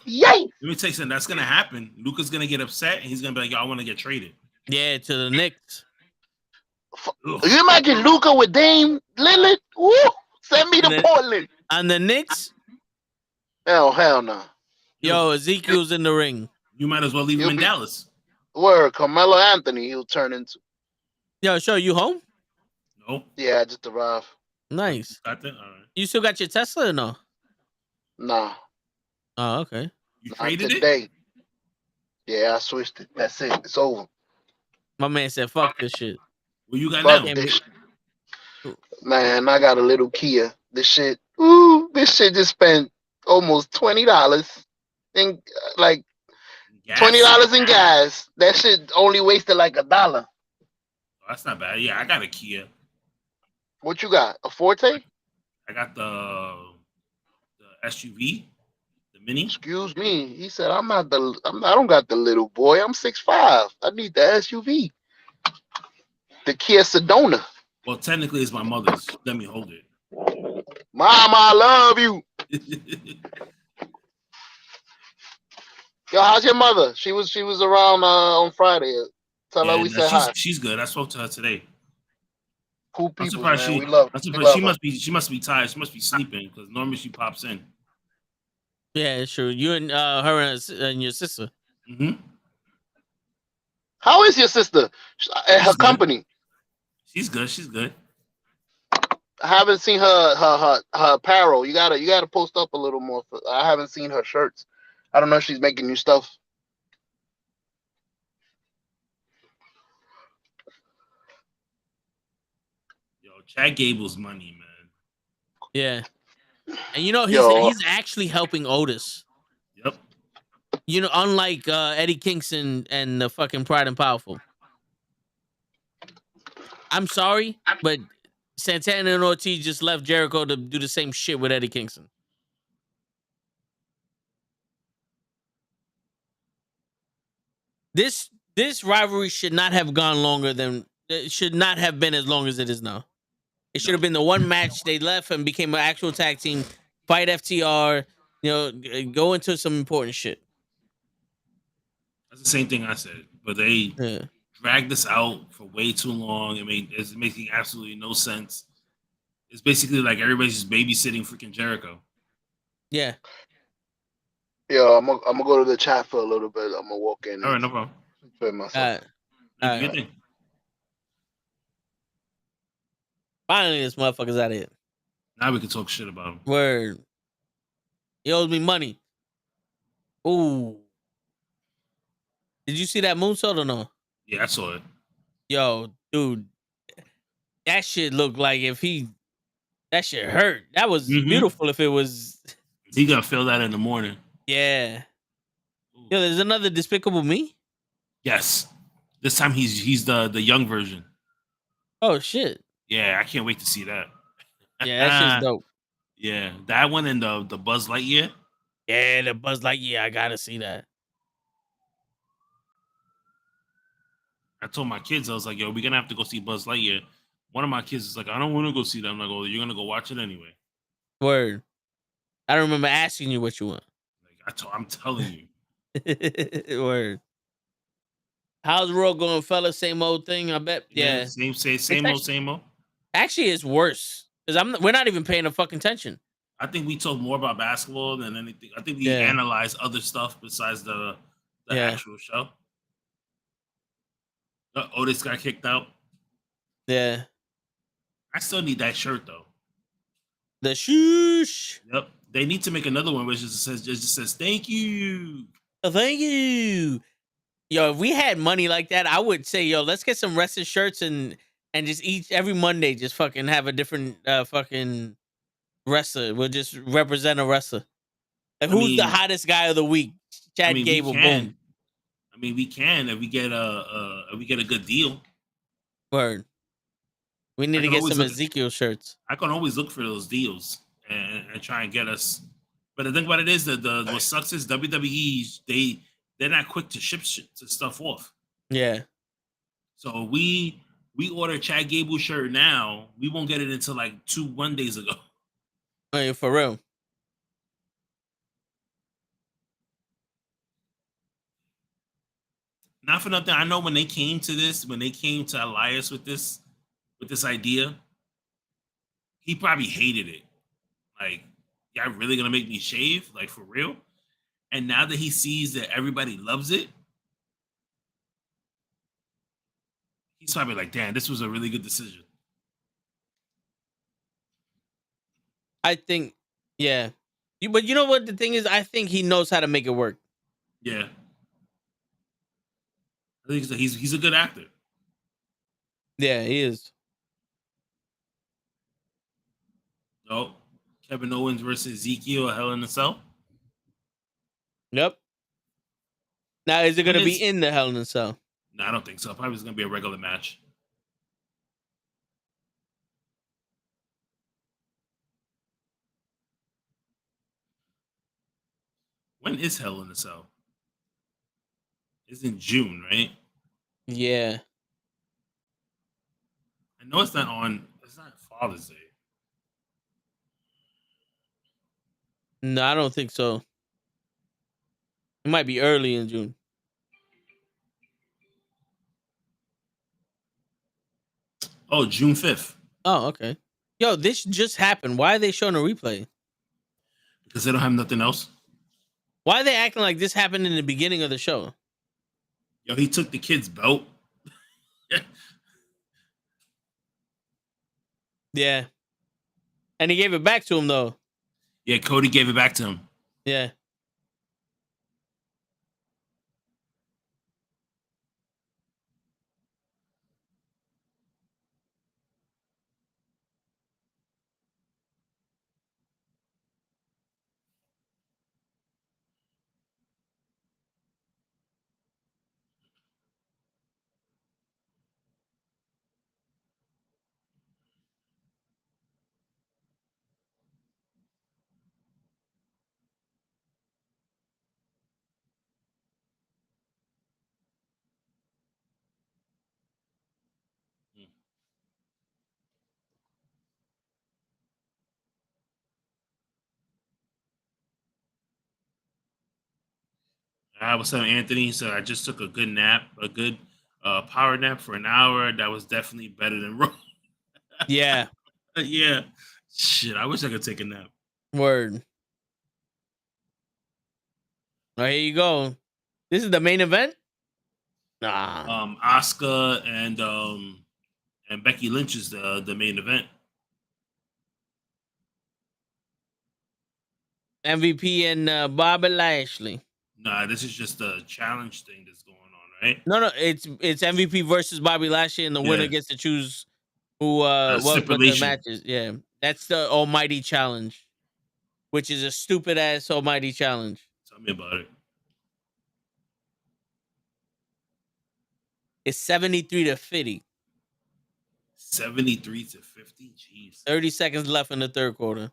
yay! Let me tell you something. That's gonna happen. Luka's gonna get upset and he's gonna be like, "Yo, I want to get traded." Yeah, to the Knicks. You imagine Luka with Dame Lillard? Woo! Send me to Portland. On the Knicks? Hell no. Yo, Ezekiel's in the ring. You might as well leave him in Dallas. Word, Carmelo Anthony, he'll turn into. Yo, show you home? No. Yeah, I just arrived. Nice. Got that? All right. You still got your Tesla or no? Nah. Oh, okay. You traded it? Yeah, I switched it. That's it. It's over. My man said, fuck this shit. What you got now? Man, I got a little Kia. This shit, Ooh, this shit just spent almost $20 in like Gas? $20 in gas. That shit only wasted like $1. Oh, that's not bad. Yeah, I got a Kia. What you got? A Forte? I got the SUV, the Mini. Excuse me. He said, I don't got the little boy. I'm 6'5". I need the SUV. The Kia Sedona. Well, technically, it's my mother's. Let me hold it. Mom, I love you. Yo, how's your mother? She was around on Friday. Tell her we said hi. She's good. I spoke to her today. Cool I'm people, surprised man. We love she her. must be tired. She must be sleeping because normally she pops in. Yeah, sure. You and her and your sister. Mm-hmm. How is your sister? At her company. She's good. She's good. I haven't seen her apparel. You gotta post up a little more. I haven't seen her shirts. I don't know if she's making new stuff. Yo, Chad Gable's money, man. Yeah. And you know, he's actually helping Otis. Yep. You know, unlike Eddie Kingston and the fucking Pride and Powerful. I'm sorry, but Santana and Ortiz just left Jericho to do the same shit with Eddie Kingston. This rivalry should not have gone longer than it should not have been as long as it is now. It should have been the one match they left and became an actual tag team, fight FTR, you know, go into some important shit. That's the same thing I said, but they dragged this out for way too long. It's making absolutely no sense. It's basically like everybody's just babysitting freaking Jericho. Yeah. Yeah, I'm gonna go to the chat for a little bit. I'm gonna walk in. All right, no problem. Myself. Good thing. Finally, this motherfucker's out of here. Now we can talk shit about him. Word. He owes me money. Ooh. Did you see that moonsault or no? Yeah, I saw it. Yo, dude. That shit looked like that shit hurt. That was beautiful if it was. He gonna feel that in the morning. Yeah. Yo, there's another Despicable Me? Yes. This time he's the young version. Oh shit. Yeah, I can't wait to see that. Yeah, that shit's dope. Yeah, that one and the Buzz Lightyear. Yeah, the Buzz Lightyear. I gotta see that. I told my kids, I was like, yo, we're gonna have to go see Buzz Lightyear. One of my kids is like, I don't want to go see that. I'm like, oh, you're gonna go watch it anyway. Word. I don't remember asking you what you want. Like, I'm telling you. Word. How's Raw going, fellas? Same old thing, I bet. Yeah. Same old. Actually, it's worse because we're not even paying a fucking attention. I think we talk more about basketball than anything. I think we analyze other stuff besides the actual show. Otis got kicked out. Yeah. I still need that shirt though. The shoosh. Yep. They need to make another one which just says thank you. Thank you. Yo, if we had money like that, I would say, yo, let's get some wrestling shirts and just every Monday just fucking have a different fucking wrestler. We'll just represent a wrestler. Like, who's the hottest guy of the week? Chad Gable. Boom. I mean, we can if we get a good deal. Word. We need to get some Ezekiel shirts. I can always look for those deals and try and get us. But the thing about it is that what sucks is WWE they're not quick to ship stuff off. Yeah. So we order Chad Gable shirt now, we won't get it until like 2 Mondays ago. I mean, for real. Not for nothing. I know when they came to Elias with this idea, he probably hated it. Like, y'all really gonna make me shave? Like, for real? And now that he sees that everybody loves it, he's probably like, damn, this was a really good decision. I think, yeah. But you know what the thing is? I think he knows how to make it work. Yeah. I think he's a good actor. Yeah, he is. Oh, Kevin Owens versus Ezekiel at Hell in a Cell. Yep. Now, is it going to When be is- in the Hell in a Cell? No, I don't think so. Probably it's gonna be a regular match. When is Hell in a Cell? It's in June, right? Yeah. I know it's not on. It's not Father's Day. No, I don't think so. It might be early in June. Oh, June 5th. Oh, okay. Yo, this just happened. Why are they showing a replay? Because they don't have nothing else. Why are they acting like this happened in the beginning of the show? Yo, he took the kid's belt. Yeah. And he gave it back to him, though. Yeah, Cody gave it back to him. Yeah. I was telling Anthony, so I just took a good nap, a good power nap for an hour. That was definitely better than Raw. Yeah. Yeah. Shit, I wish I could take a nap. Word. Oh, here you go. This is the main event? Nah. Auska and Becky Lynch is the main event. MVP and Bobby Lashley. Nah, this is just a challenge thing that's going on, right? No, it's MVP versus Bobby Lashley, and the winner Yeah. gets to choose who what the stipulation. match is. Yeah. That's the Almighty Challenge, which is a stupid ass Almighty Challenge. Tell me about it. It's 73-50. 73-50. Jeez. 30 seconds left in the third quarter.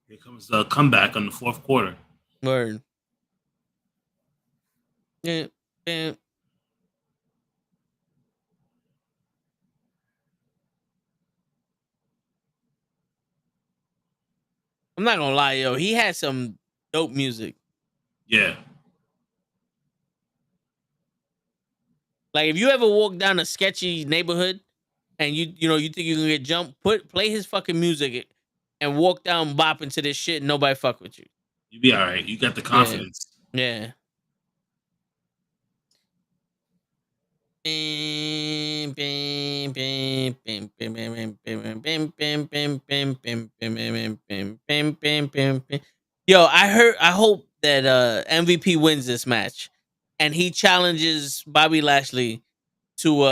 Here comes the comeback on the fourth quarter. Word. Yeah. Yeah. I'm not gonna lie, yo. He had some dope music. Yeah. Like, if you ever walk down a sketchy neighborhood and you think you can get jumped, play his fucking music and walk down bopping to this shit and nobody fuck with you. You be all right. You got the confidence. Yeah. Yo, I hope that MVP wins this match and he challenges Bobby Lashley to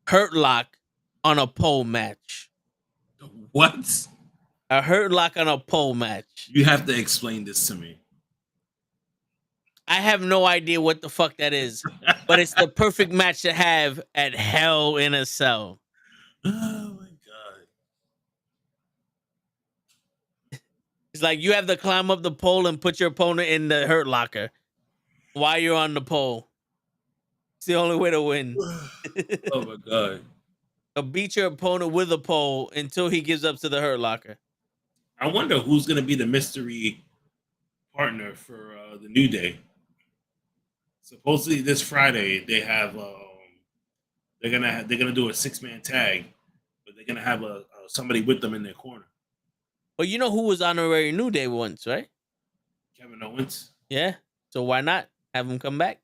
Hurt Lock on a pole match. What? A Hurt Lock on a pole match. You have to explain this to me. I have no idea what the fuck that is, but it's the perfect match to have at Hell in a Cell. Oh my god! It's like you have to climb up the pole and put your opponent in the Hurt Locker while you're on the pole. It's the only way to win. Oh my god! Beat your opponent with a pole until he gives up to the Hurt Locker. I wonder who's gonna be the mystery partner for the New Day. Supposedly this Friday they have they're gonna do a 6-man tag, but they're gonna have somebody with them in their corner. But you know who was honorary New Day once, right? Kevin Owens, Yeah. So why not have him come back?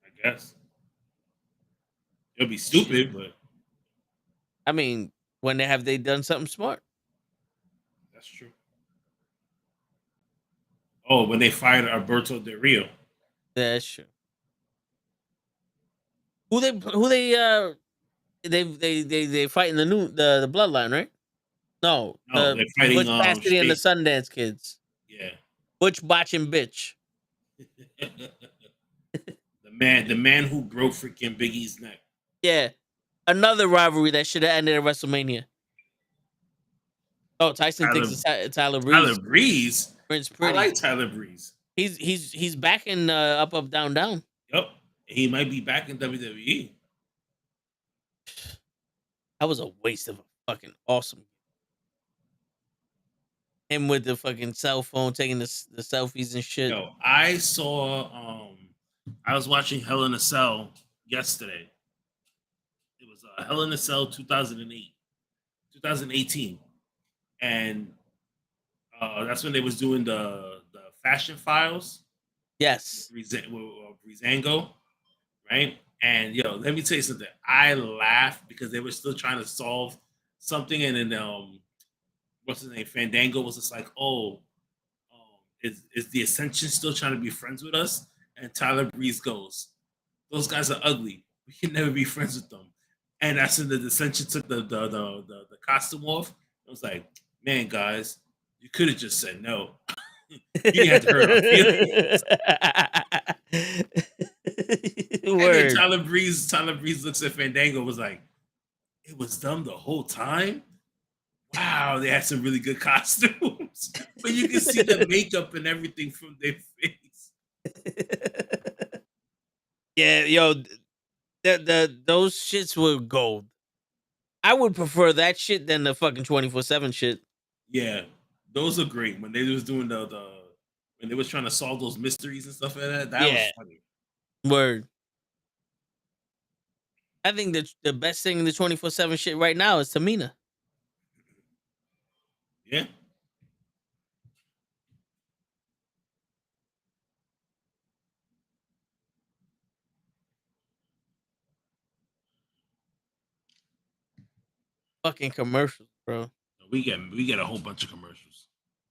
I guess. It'll be stupid, but I mean, when have they done something smart? that's true. Oh, when they fired Alberto Del Rio. That's true. Who they fight in the bloodline, right? No, No, they're fighting, Butch Cassidy and the Sundance Kids. Yeah. Butch, Botch, and Bitch. the man who broke freaking Big E's neck. Yeah. Another rivalry that should have ended at WrestleMania. Oh, Tyson thinks it's Tyler Breeze. Tyler Breeze? Prince I Pretty. like Tyler Breeze. He's back in Up, Up, Down, Down. Yep. He might be back in WWE. That was a waste of a fucking awesome. Him with the fucking cell phone taking the selfies and shit. Yo, I saw I was watching Hell in a Cell yesterday. It was Hell in a Cell 2018. And that's when they was doing the fashion files. Yes. Breezango, right? And yo, let me tell you something. I laughed because they were still trying to solve something, and then what's his name? Fandango was just like, is the Ascension still trying to be friends with us? And Tyler Breeze goes, those guys are ugly. We can never be friends with them. And that's when the Ascension took the costume off. I was like, man, guys, you could have just said no. You didn't have to hurt our feelings. And then Tyler Breeze looks at Fandango, was like, it was them the whole time? Wow, they had some really good costumes. But you can see the makeup and everything from their face. Yeah, yo, those shits were gold. I would prefer that shit than the fucking 24/7 shit. Yeah, those are great. When they was doing when they was trying to solve those mysteries and stuff like that, that was funny. Word. I think the best thing in the 24/7 shit right now is Tamina. Yeah. Fucking commercials, bro. We get a whole bunch of commercials.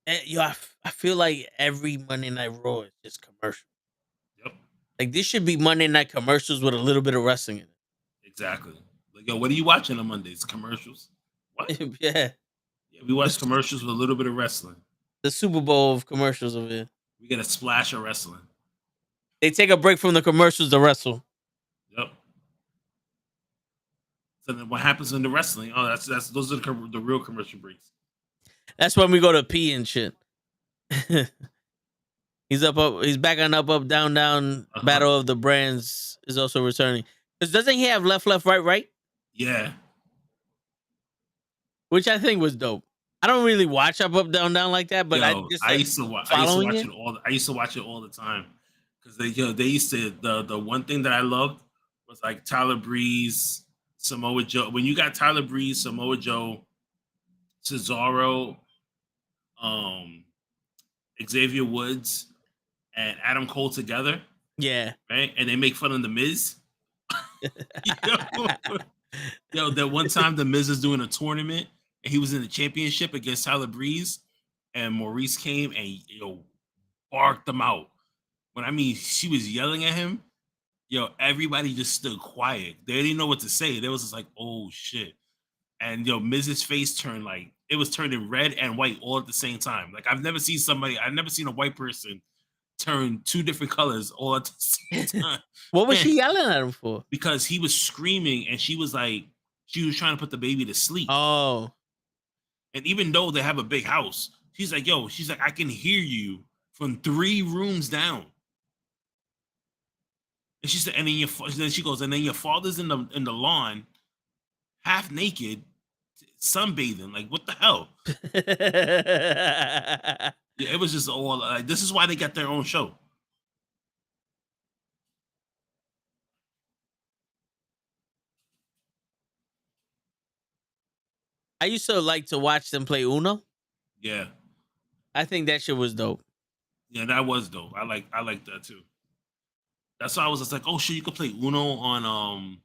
And, yo, I feel like every Monday Night Raw is just commercial. Yep. Like this should be Monday Night commercials with a little bit of wrestling in it. Exactly. Like, yo, what are you watching on Mondays? Commercials? What? Yeah. We watch commercials with a little bit of wrestling. The Super Bowl of commercials of it. We get a splash of wrestling. They take a break from the commercials to wrestle. Yep. So then what happens in the wrestling? Oh, that's those are the real commercial breaks. That's when we go to pee and shit. He's back on Up, Up, Down, Down. Battle of the Brands is also returning. Because doesn't he have Left, Left, Right, Right? Yeah. Which I think was dope. I don't really watch Up, Up, Down, Down like that, but I used to watch it all the time. Because they used to the one thing that I loved was like Tyler Breeze, Samoa Joe. When you got Tyler Breeze, Samoa Joe, Cesaro, Xavier Woods, and Adam Cole together. Yeah. Right? And they make fun of the Miz. Yo, that one time the Miz is doing a tournament and he was in the championship against Tyler Breeze, and Maurice came and barked them out. When I mean she was yelling at him, everybody just stood quiet. They didn't know what to say. They was just like, oh shit. And Miz's face turned it was turning red and white all at the same time. Like I've never seen a white person turn two different colors all at the same time. What was she yelling at him for? Because he was screaming and she was trying to put the baby to sleep. Oh. And even though they have a big house, she's like, I can hear you from 3 rooms down. And she said, and then she goes, and then your father's in the lawn, half naked, sunbathing. Like, what the hell? Yeah, it was just all this is why they got their own show. I used to like to watch them play Uno. Yeah. I think that shit was dope. Yeah, that was dope. I like that too. That's why I was just like, oh shit, you could play Uno on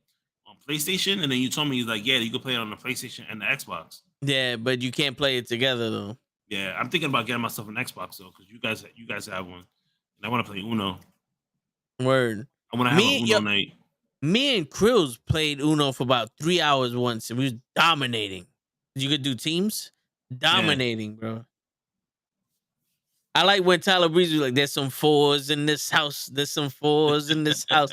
PlayStation, and then you told me you could play it on the PlayStation and the Xbox. Yeah, but you can't play it together though. Yeah, I'm thinking about getting myself an Xbox though, because you guys have one, and I want to play Uno. Word. I want to have an Uno night. Me and Krills played Uno for about 3 hours once, and we was dominating. You could do teams. dominating, bro. I like when Tyler Breeze was like, "There's some fours in this house. There's some fours in this house."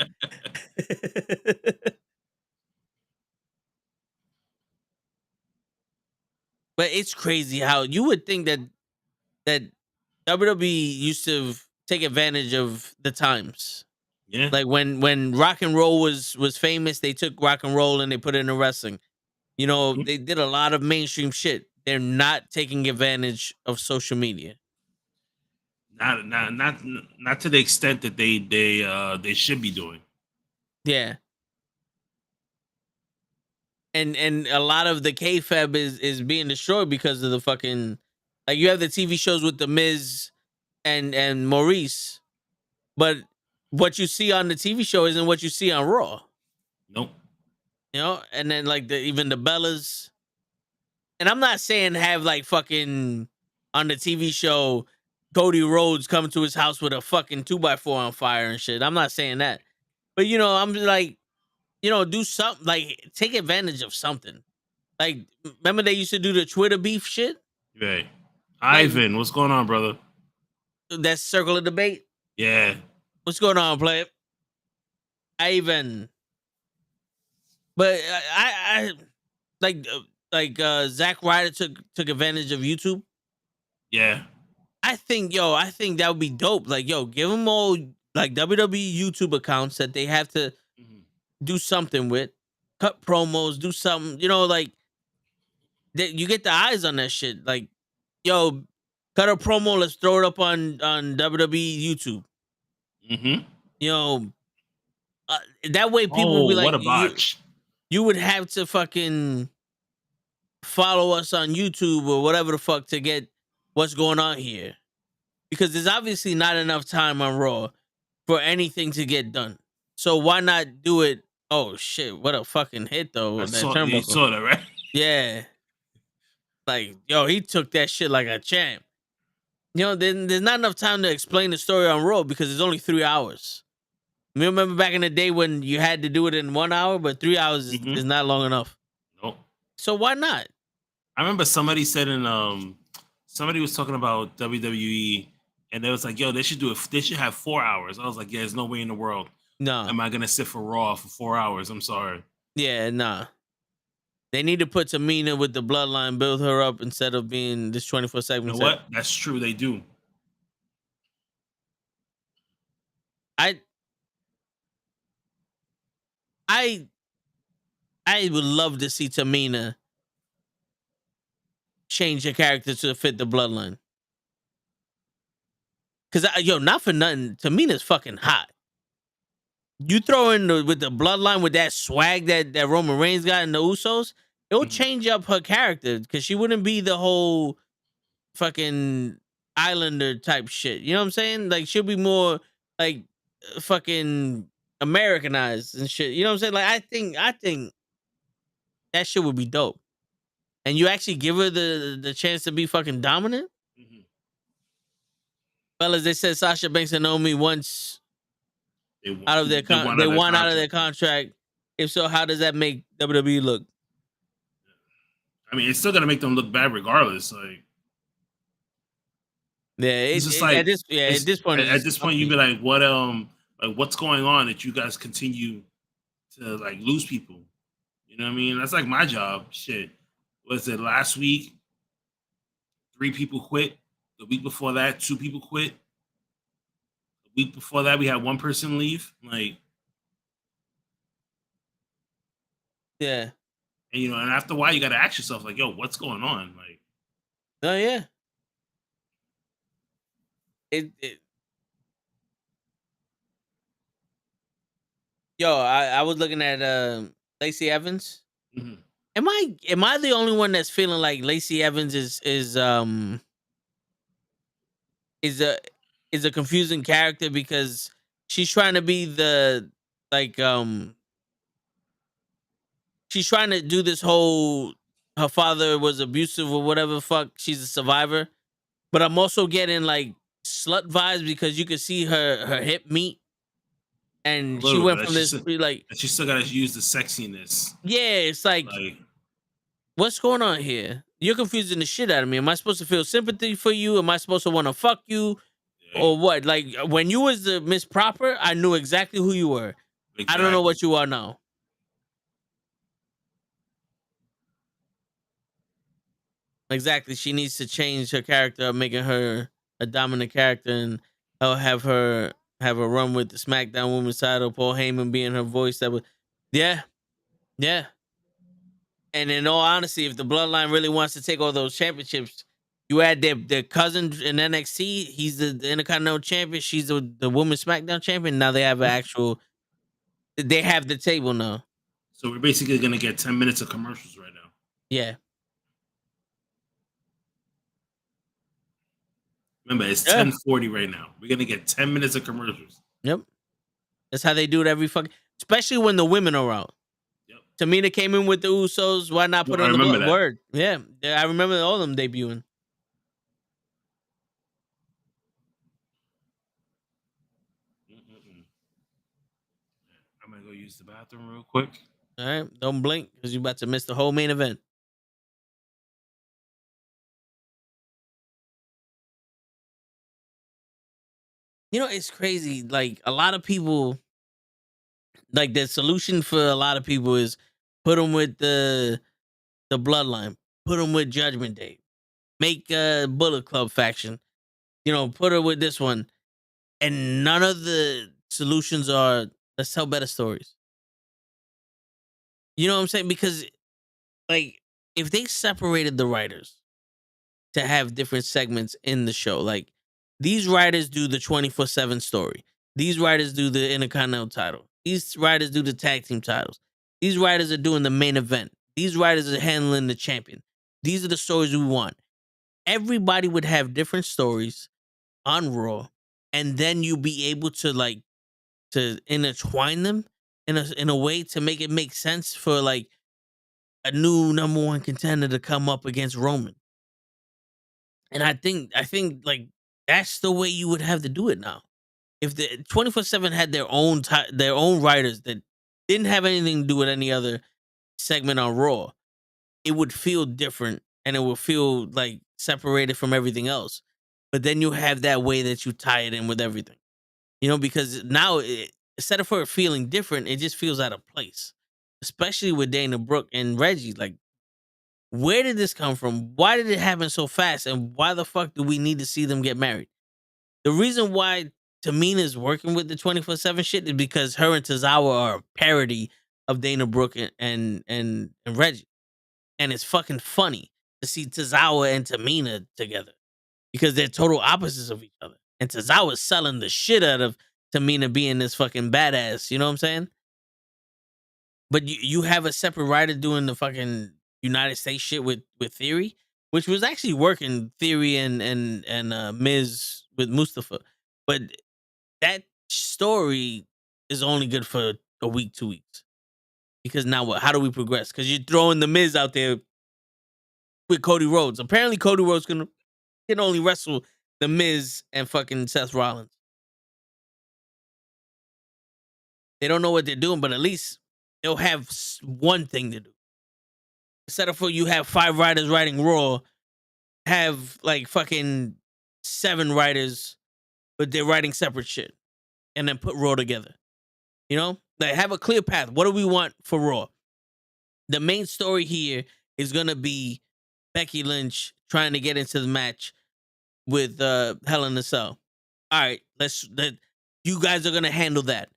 But it's crazy how you would think that WWE used to take advantage of the times. Yeah. Like when rock and roll was famous, they took rock and roll and they put it in wrestling. You know, they did a lot of mainstream shit. They're not taking advantage of social media. Not to the extent that they should be doing. Yeah. And a lot of the kayfabe is being destroyed because of the fucking, like, you have the TV shows with the Miz and Maurice, but what you see on the TV show isn't what you see on Raw. Nope. You know, and then like even the Bellas. And I'm not saying have like fucking on the TV show Cody Rhodes come to his house with a fucking 2x4 on fire and shit. I'm not saying that. But you know, I'm like, you know, do something, like take advantage of something. Like, remember they used to do the Twitter beef shit? Right. Ivan, what's going on, brother? That circle of debate? Yeah. What's going on, player? Ivan. But I like Zack Ryder took advantage of YouTube. Yeah. I think that would be dope. Like, yo, give them all like WWE YouTube accounts that they have to do something with, cut promos, do something, you know, like that you get the eyes on that shit. Like, yo, cut a promo, let's throw it up on WWE YouTube. Mm-hmm. You know, that way people will be like, what a botch. You would have to fucking follow us on YouTube or whatever the fuck to get what's going on here. Because there's obviously not enough time on Raw for anything to get done. So why not do it? Oh shit, what a fucking hit though. You saw that, right? Yeah. Like, yo, he took that shit like a champ. You know, there's not enough time to explain the story on Raw because it's only 3 hours. You remember back in the day when you had to do it in 1 hour, but 3 hours is not long enough. Nope. So why not? I remember somebody said somebody was talking about WWE and they was like, yo, they should have 4 hours. I was like, yeah, there's no way in the world. No. Am I gonna sit for Raw for 4 hours? I'm sorry. Yeah, nah. They need to put Tamina with the bloodline, build her up instead of being this 24 segment. You know what? That's true. They do. I would love to see Tamina change her character to fit the bloodline. Cause not for nothing, Tamina's fucking hot. You throw in with the bloodline with that swag that Roman Reigns got in the Usos, it'll change up her character because she wouldn't be the whole fucking Islander type shit. You know what I'm saying? Like, she'll be more like fucking Americanized and shit. You know what I'm saying? Like, I think that shit would be dope. And you actually give her the chance to be fucking dominant. Fellas, they said Sasha Banks and Naomi once they won out of their contract. If so, how does that make WWE look? I mean, it's still gonna make them look bad regardless. Like, yeah, it's just like at this point, you'd be like, what what's going on that you guys continue to like lose people? You know what I mean? That's like my job. Shit, was it last week? 3 people quit. The week before that, 2 people quit. The week before that, we had 1 person leave. Like, yeah. And and after a while, you got to ask yourself, like, yo, what's going on? Like, oh yeah. Yo, I was looking at Lacey Evans. Mm-hmm. Am I the only one that's feeling like Lacey Evans is a confusing character because she's trying to be she's trying to do this whole her father was abusive or whatever the fuck, she's a survivor. But I'm also getting like slut vibes because you can see her hip meat. And she went from this like she still gotta use the sexiness. Yeah, it's like What's going on here? You're confusing the shit out of me. Am I supposed to feel sympathy for you? Am I supposed to want to fuck you? Or what? Like when you was the Miss Proper, I knew exactly who you were. Exactly. I don't know what you are now. Exactly. She needs to change her character, making her a dominant character, and I'll have her run with the SmackDown Women's title. Paul Heyman being her voice. That would, yeah. And in all honesty, if the Bloodline really wants to take all those championships, you add their cousin in NXT. He's the Intercontinental Champion. She's the Women's SmackDown Champion. Now they have an actual. They have the table now. So we're basically gonna get 10 minutes of commercials right now. Yeah. Remember, it's 10:40 right now. We're gonna get 10 minutes of commercials. Yep. That's how they do it every fucking. Especially when the women are out. Yep. Tamina came in with the Usos. Why not put on the word? Yeah, I remember all of them debuting. I'm gonna go use the bathroom real quick. All right, don't blink because you're about to miss the whole main event. You know, it's crazy. Like a lot of people, like the solution for a lot of people is put them with the Bloodline, put them with Judgment Day, make a Bullet Club faction. You know, put her with this one, and none of the solutions are let's tell better stories. You know what I'm saying? Because, like, if they separated the writers to have different segments in the show, like these writers do the 24/7 story, these writers do the Intercontinental title, these writers do the tag team titles, these writers are doing the main event, these writers are handling the champion. These are the stories we want. Everybody would have different stories on Raw, and then you be able to to intertwine them in a way to make it make sense for like a new number one contender to come up against Roman. And I think like that's the way you would have to do it now. If the 24/7 had their own writers that didn't have anything to do with any other segment on Raw, it would feel different and it would feel like separated from everything else. But then you have that way that you tie it in with everything. You know, because now instead of her feeling different, it just feels out of place. Especially with Dana Brooke and Reggie. Like, where did this come from? Why did it happen so fast? And why the fuck do we need to see them get married? The reason why Tamina's working with the 24/7 shit is because her and Tozawa are a parody of Dana Brooke and Reggie. And it's fucking funny to see Tozawa and Tamina together because they're total opposites of each other. And Tozawa's selling the shit out of Tamina being this fucking badass. You know what I'm saying? But you have a separate writer doing the fucking United States shit with Theory, which was actually working. Theory and Miz with Mustafa, but that story is only good for a week, 2 weeks. Because now what? How do we progress? Because you're throwing the Miz out there with Cody Rhodes. Apparently, Cody Rhodes can only wrestle the Miz and fucking Seth Rollins. They don't know what they're doing, but at least they'll have one thing to do. Instead of you have 5 writers writing Raw, have like fucking 7 writers, but they're writing separate shit, and then put Raw together. You know, like have a clear path. What do we want for Raw? The main story here is gonna be Becky Lynch trying to get into the match with Hell in a Cell. All right, you guys are gonna handle that.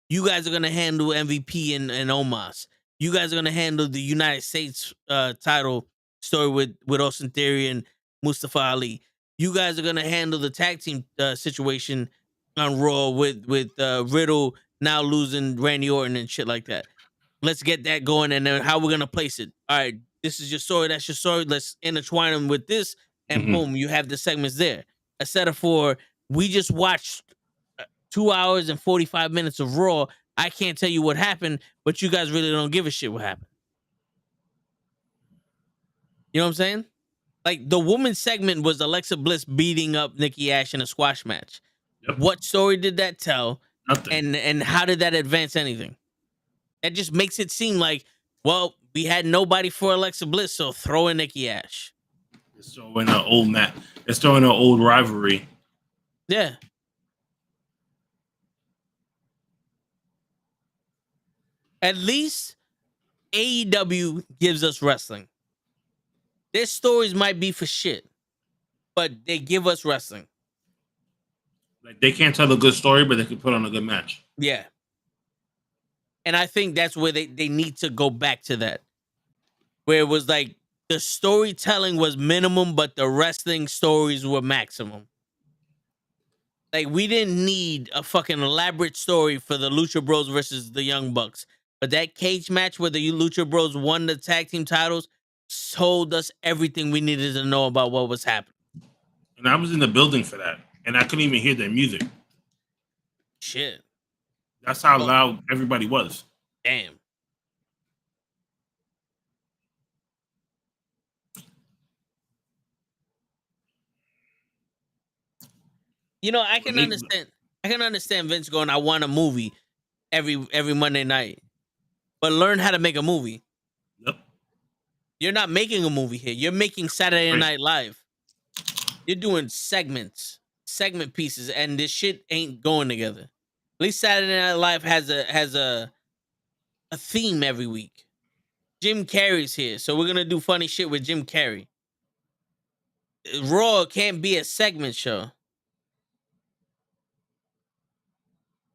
You guys are gonna handle MVP and Omos. You guys are gonna handle the United States title story with Austin Theory and Mustafa Ali. You guys are gonna handle the tag team situation on Raw with Riddle now losing Randy Orton and shit like that. Let's get that going, and then how we're gonna place it. All right, this is your story. That's your story. Let's intertwine them with this, and boom, you have the segments there. Instead of we just watched 2 hours and 45 minutes of Raw. I can't tell you what happened, but you guys really don't give a shit what happened. You know what I'm saying? Like the women's segment was Alexa Bliss beating up Nikki Ash in a squash match. Yep. What story did that tell? Nothing. And how did that advance anything? That just makes it seem like, well, We had nobody for Alexa Bliss, so throw in Nikki Ash. It's throwing an old match. It's throwing an old rivalry. Yeah. At least AEW gives us wrestling. Their stories might be for shit, but they give us wrestling. Like they can't tell a good story, but they can put on a good match. Yeah. And I think that's where they need to go back to that. Where it was like the storytelling was minimum, but the wrestling stories were maximum. Like we didn't need a fucking elaborate story for the Lucha Bros versus the Young Bucks. But that cage match where the Lucha Bros won the tag team titles told us everything we needed to know about what was happening. And I was in the building for that. And I couldn't even hear their music. Shit. That's how loud everybody was. Damn. You know, I can understand Vince going, I want a movie every Monday night. But learn how to make a movie. Yep. You're not making a movie here. You're making Saturday Night Live. You're doing segment pieces, and this shit ain't going together. At least Saturday Night Live has a theme every week. Jim Carrey's here, so we're gonna do funny shit with Jim Carrey. Raw can't be a segment show.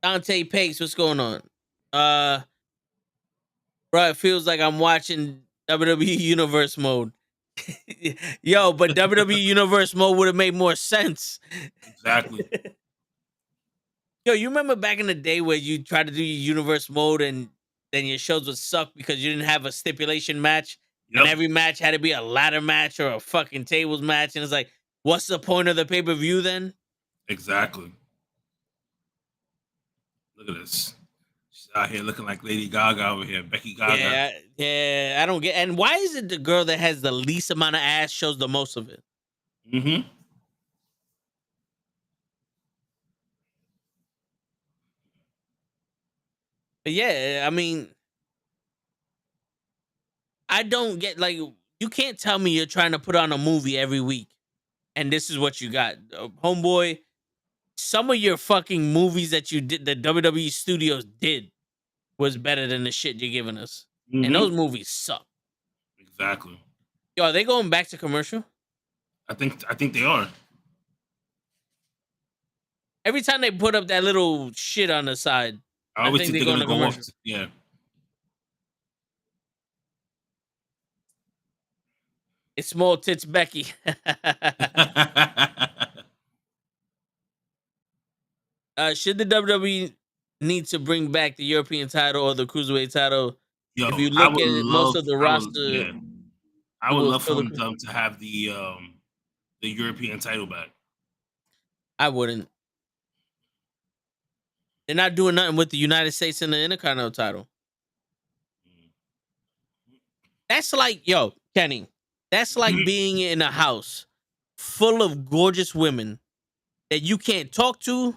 Dante Pace, what's going on? Bro, it feels like I'm watching WWE Universe mode. Yo, but WWE Universe mode would have made more sense. Exactly. Yo, you remember back in the day where you tried to do your Universe mode and then your shows would suck because you didn't have a stipulation match? Yep. And every match had to be a ladder match or a fucking tables match. And it's like, what's the point of the pay-per-view then? Exactly. Look at this. She's out here looking like Lady Gaga over here, Becky Gaga. Yeah, I don't get. And why is it the girl that has the least amount of ass shows the most of it? Mm-hmm. But yeah, I mean, I don't get, like, you can't tell me you're trying to put on a movie every week and this is what you got. Homeboy, some of your fucking movies that you did, the WWE studios did, was better than the shit you're giving us. Mm-hmm. And those movies suck. Exactly. Yo, are they going back to commercial? I think they are. Every time they put up that little shit on the side, I always think they're going to go off. Yeah. It's small tits Becky. Should the WWE need to bring back the European title or the Cruiserweight title? Yo, if you look at most of the roster, I would love for them to have the European title back. I wouldn't. They're not doing nothing with the United States and the Intercontinental title. That's like, yo, Kenny, that's like being in a house full of gorgeous women that you can't talk to,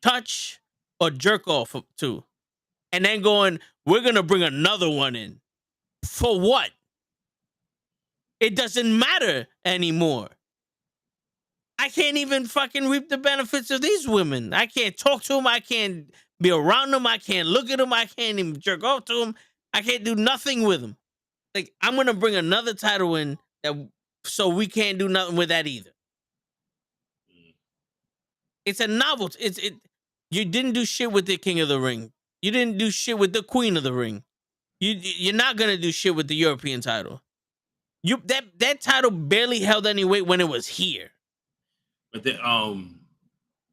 touch, or jerk off to. And then going, we're going to bring another one in. For what? It doesn't matter anymore. I can't even fucking reap the benefits of these women. I can't talk to them. I can't be around them. I can't look at them. I can't even jerk off to them. I can't do nothing with them. Like, I'm going to bring another title in so we can't do nothing with that either. It's a novelty. You didn't do shit with the King of the Ring. You didn't do shit with the Queen of the Ring. You're not going to do shit with the European title. That title barely held any weight when it was here. But then,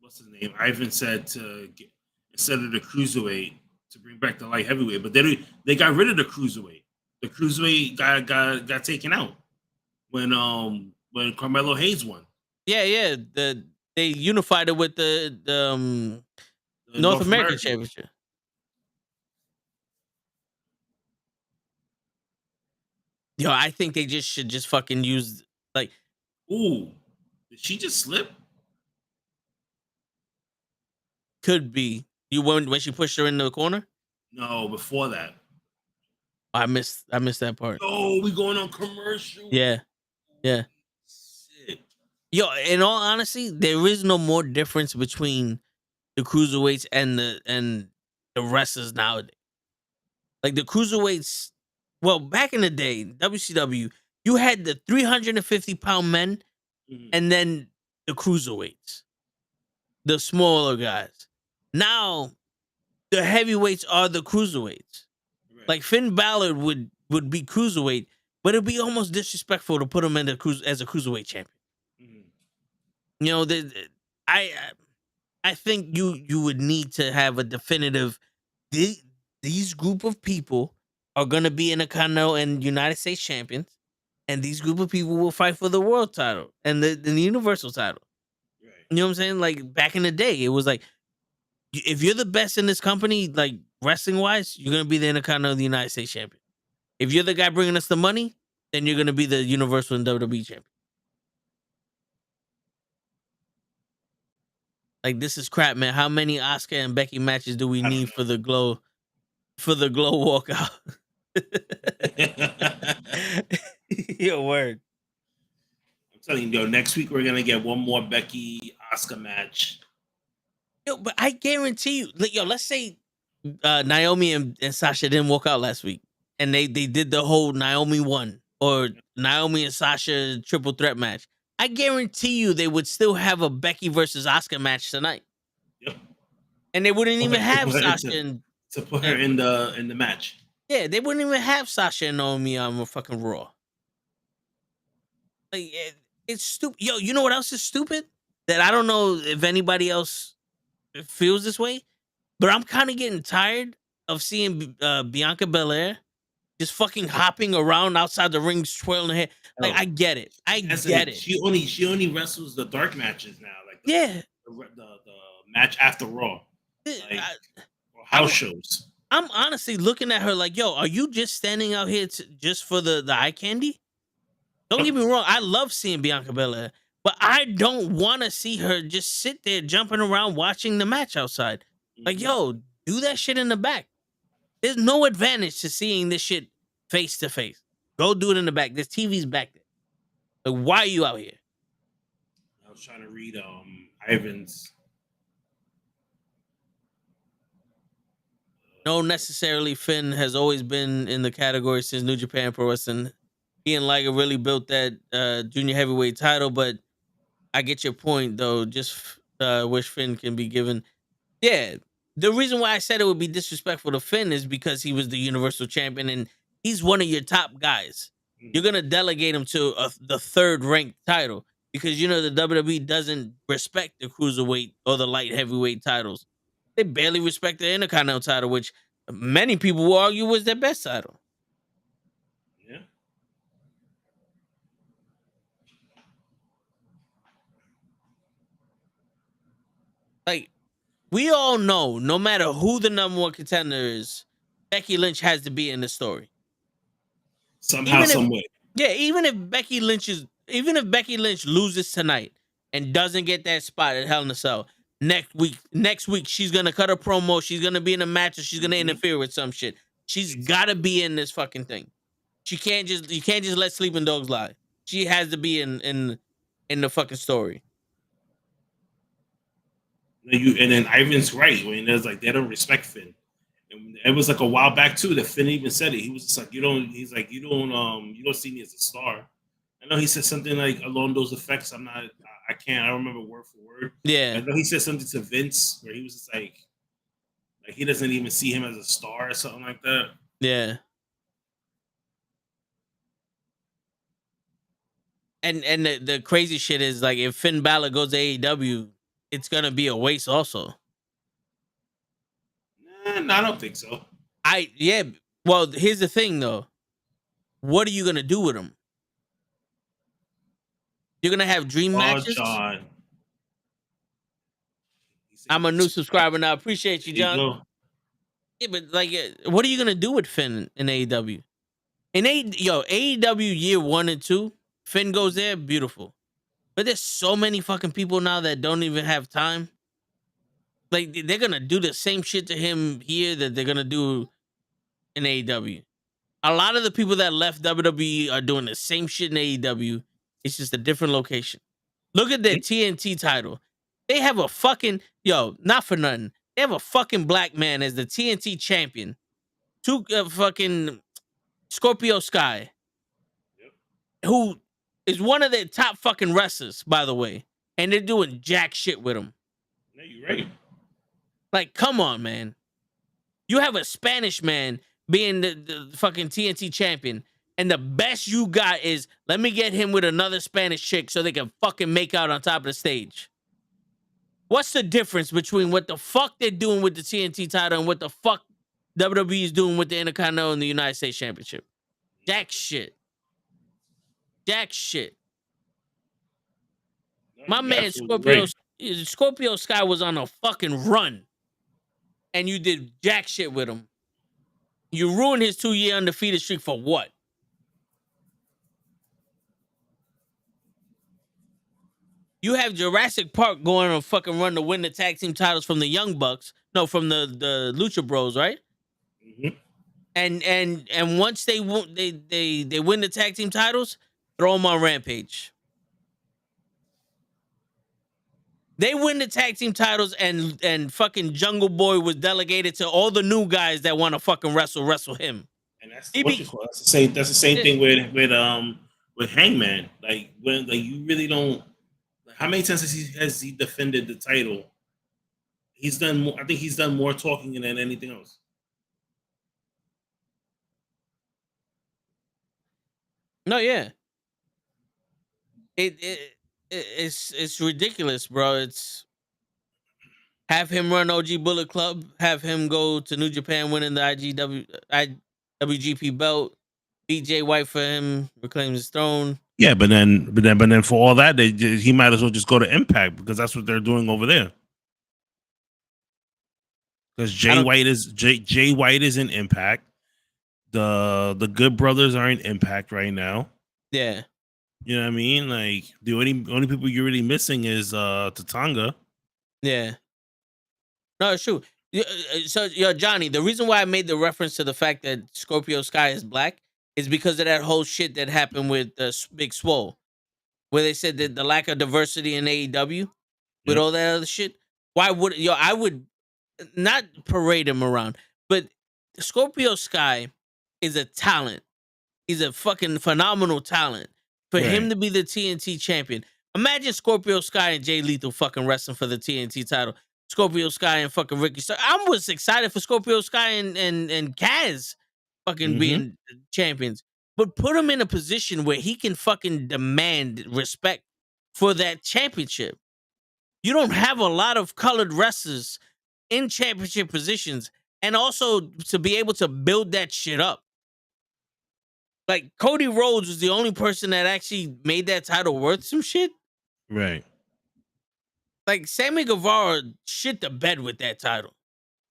what's his name? Ivan said to get, instead of the cruiserweight, to bring back the light heavyweight. But they got rid of the cruiserweight. The cruiserweight got taken out when Carmelo Hayes won. Yeah. They unified it with the North American Championship. Yo, I think they should fucking use, like. Ooh, did she just slip? Could be. You when she pushed her in the corner? No, before that. I missed that part. Oh, we going on commercial. Yeah. Shit. Yo, in all honesty, there is no more difference between the cruiserweights and the wrestlers nowadays. Like the cruiserweights, well, back in the day, WCW, you had the 350-pound men and then the cruiserweights, the smaller guys. Now, the heavyweights are the cruiserweights. Right. Like Finn Balor would be cruiserweight, but it'd be almost disrespectful to put him in as a cruiserweight champion. You know, I think you would need to have a definitive. These group of people are gonna be in the Continental and United States champions, and these group of people will fight for the world title and the Universal title. Right. You know what I'm saying? Like back in the day, it was like, if you're the best in this company, like wrestling wise, you're gonna be the Intercontinental of the United States champion. If you're the guy bringing us the money, then you're gonna be the Universal and WWE champion. Like this is crap, man. How many Auska and Becky matches do we need for the glow walkout? Your word. I'm telling you, next week we're gonna get one more Becky Auska match. Yo, but I guarantee you, let's say Naomi and Sasha didn't walk out last week, and they did the whole Naomi won or Naomi and Sasha triple threat match. I guarantee you they would still have a Becky versus Auska match tonight. Yep. And they wouldn't even have Sasha to put her in the match. Yeah, they wouldn't even have Sasha and Naomi on a fucking Raw. Like it's stupid. Yo, you know what else is stupid? That I don't know if anybody else feels this way, but I'm kind of getting tired of seeing Bianca Belair just fucking hopping around outside the ring, twirling her head. Like I get it, get it. She only wrestles the dark matches now, like the match after Raw, like, or house shows. I'm honestly looking at her like, yo, are you just standing out here just for the eye candy? Don't get me wrong, I love seeing Bianca Belair, but I don't want to see her just sit there jumping around watching the match outside. Like, yo, do that shit in the back. There's no advantage to seeing this shit face to face. Go do it in the back. There's TVs back there. Like, why are you out here? I was trying to read Ivan's. No, necessarily Finn has always been in the category since New Japan Pro Wrestling. He and Liger really built that junior heavyweight title, but I get your point, though. Just wish Finn can be given. Yeah, the reason why I said it would be disrespectful to Finn is because he was the Universal Champion and he's one of your top guys. You're going to delegate him to the third ranked title because, you know, the WWE doesn't respect the cruiserweight or the light heavyweight titles. They barely respect the Intercontinental title, which many people will argue was their best title. Yeah. Like, we all know, no matter who the number one contender is, Becky Lynch has to be in the story. Somehow, some way. Yeah, even if Becky Lynch loses tonight and doesn't get that spot at Hell in a Cell, next week she's gonna cut a promo, she's gonna be in a match, or she's gonna interfere with some shit. She's gotta be in this fucking thing. You can't just let sleeping dogs lie. She has to be in the fucking story. And then Ivan's right when there's like they don't respect Finn. And it was like a while back too that Finn even said it. He was just like, you don't see me as a star. I know he said something like along those effects. I don't remember word for word. Yeah. I know he said something to Vince where he was just like he doesn't even see him as a star or something like that. Yeah. And the crazy shit is like if Finn Balor goes to AEW, it's gonna be a waste also. No, I don't think so. Well, here's the thing though. What are you gonna do with him? You're gonna have dream matches? John. I'm a new subscriber now. Appreciate you, John. Yeah, but like, what are you gonna do with Finn in AEW? AEW year 1 and 2, Finn goes there, beautiful. But there's so many fucking people now that don't even have time. Like, they're gonna do the same shit to him here that they're gonna do in AEW. A lot of the people that left WWE are doing the same shit in AEW. It's just a different location. Look at the TNT title. They have a fucking, not for nothing. They have a fucking black man as the TNT champion. Two fucking Scorpio Sky, who is one of their top fucking wrestlers, by the way. And they're doing jack shit with him. No, you're right. Like, come on, man. You have a Spanish man being the fucking TNT champion, and the best you got is, let me get him with another Spanish chick so they can fucking make out on top of the stage. What's the difference between what the fuck they're doing with the TNT title and what the fuck WWE is doing with the Intercontinental and the United States Championship? Jack shit. Jack shit. My man Scorpio Sky was on a fucking run, and you did jack shit with him. You ruined his 2-year undefeated streak for what? You have Jurassic Park going on a fucking run to win the tag team titles from the Young Bucks. No, from the Lucha Bros, right? Mm-hmm. And once they win the tag team titles, throw them on Rampage. They win the tag team titles, and fucking Jungle Boy was delegated to all the new guys that want to fucking wrestle him. And that's that's the same thing with Hangman. Like, when you really don't. How many times has he defended the title? He's done more. I think he's done more talking than anything else. No, yeah. It's ridiculous, bro. It's have him run OG Bullet Club, have him go to New Japan winning the IWGP belt, beat Jay White for him, reclaim his throne. Yeah, but then for all that, he might as well just go to Impact, because that's what they're doing over there. Because Jay White is in Impact. The Good Brothers are in Impact right now. Yeah. You know what I mean? Like, the only people you're really missing is Tatanga. Yeah. No, it's true. So, Johnny, the reason why I made the reference to the fact that Scorpio Sky is black is because of that whole shit that happened with Big Swole, where they said that the lack of diversity in AEW with all that other shit. Why would I would not parade him around, but Scorpio Sky is a talent. He's a fucking phenomenal talent. For him to be the TNT champion, imagine Scorpio Sky and Jay Lethal fucking wrestling for the TNT title. Scorpio Sky and fucking Ricky Starks. I was excited for Scorpio Sky and Kaz fucking being champions, but put him in a position where he can fucking demand respect for that championship. You don't have a lot of colored wrestlers in championship positions, and also to be able to build that shit up. Like, Cody Rhodes was the only person that actually made that title worth some shit. Right. Like, Sammy Guevara shit the bed with that title.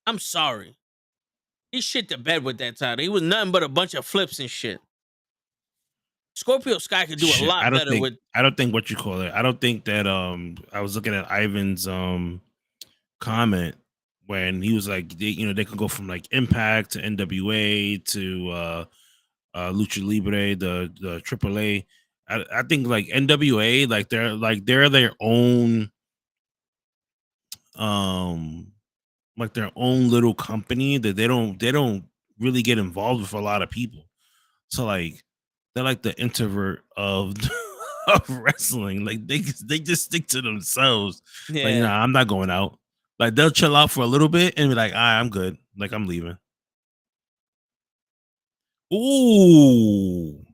I'm sorry. He shit the bed with that title. He was nothing but a bunch of flips and shit. Scorpio Sky could do a lot better with. I don't think what you call it. I don't think that I was looking at Ivan's comment when he was like, they could go from like Impact to NWA to Lucha Libre, the AAA. I think like NWA, like they're their own like their own little company that they don't really get involved with a lot of people. So like they're like the introvert of of wrestling. Like they just stick to themselves. Yeah. Like, nah, I'm not going out. Like they'll chill out for a little bit and be like, I'm good. Like I'm leaving. Ooh.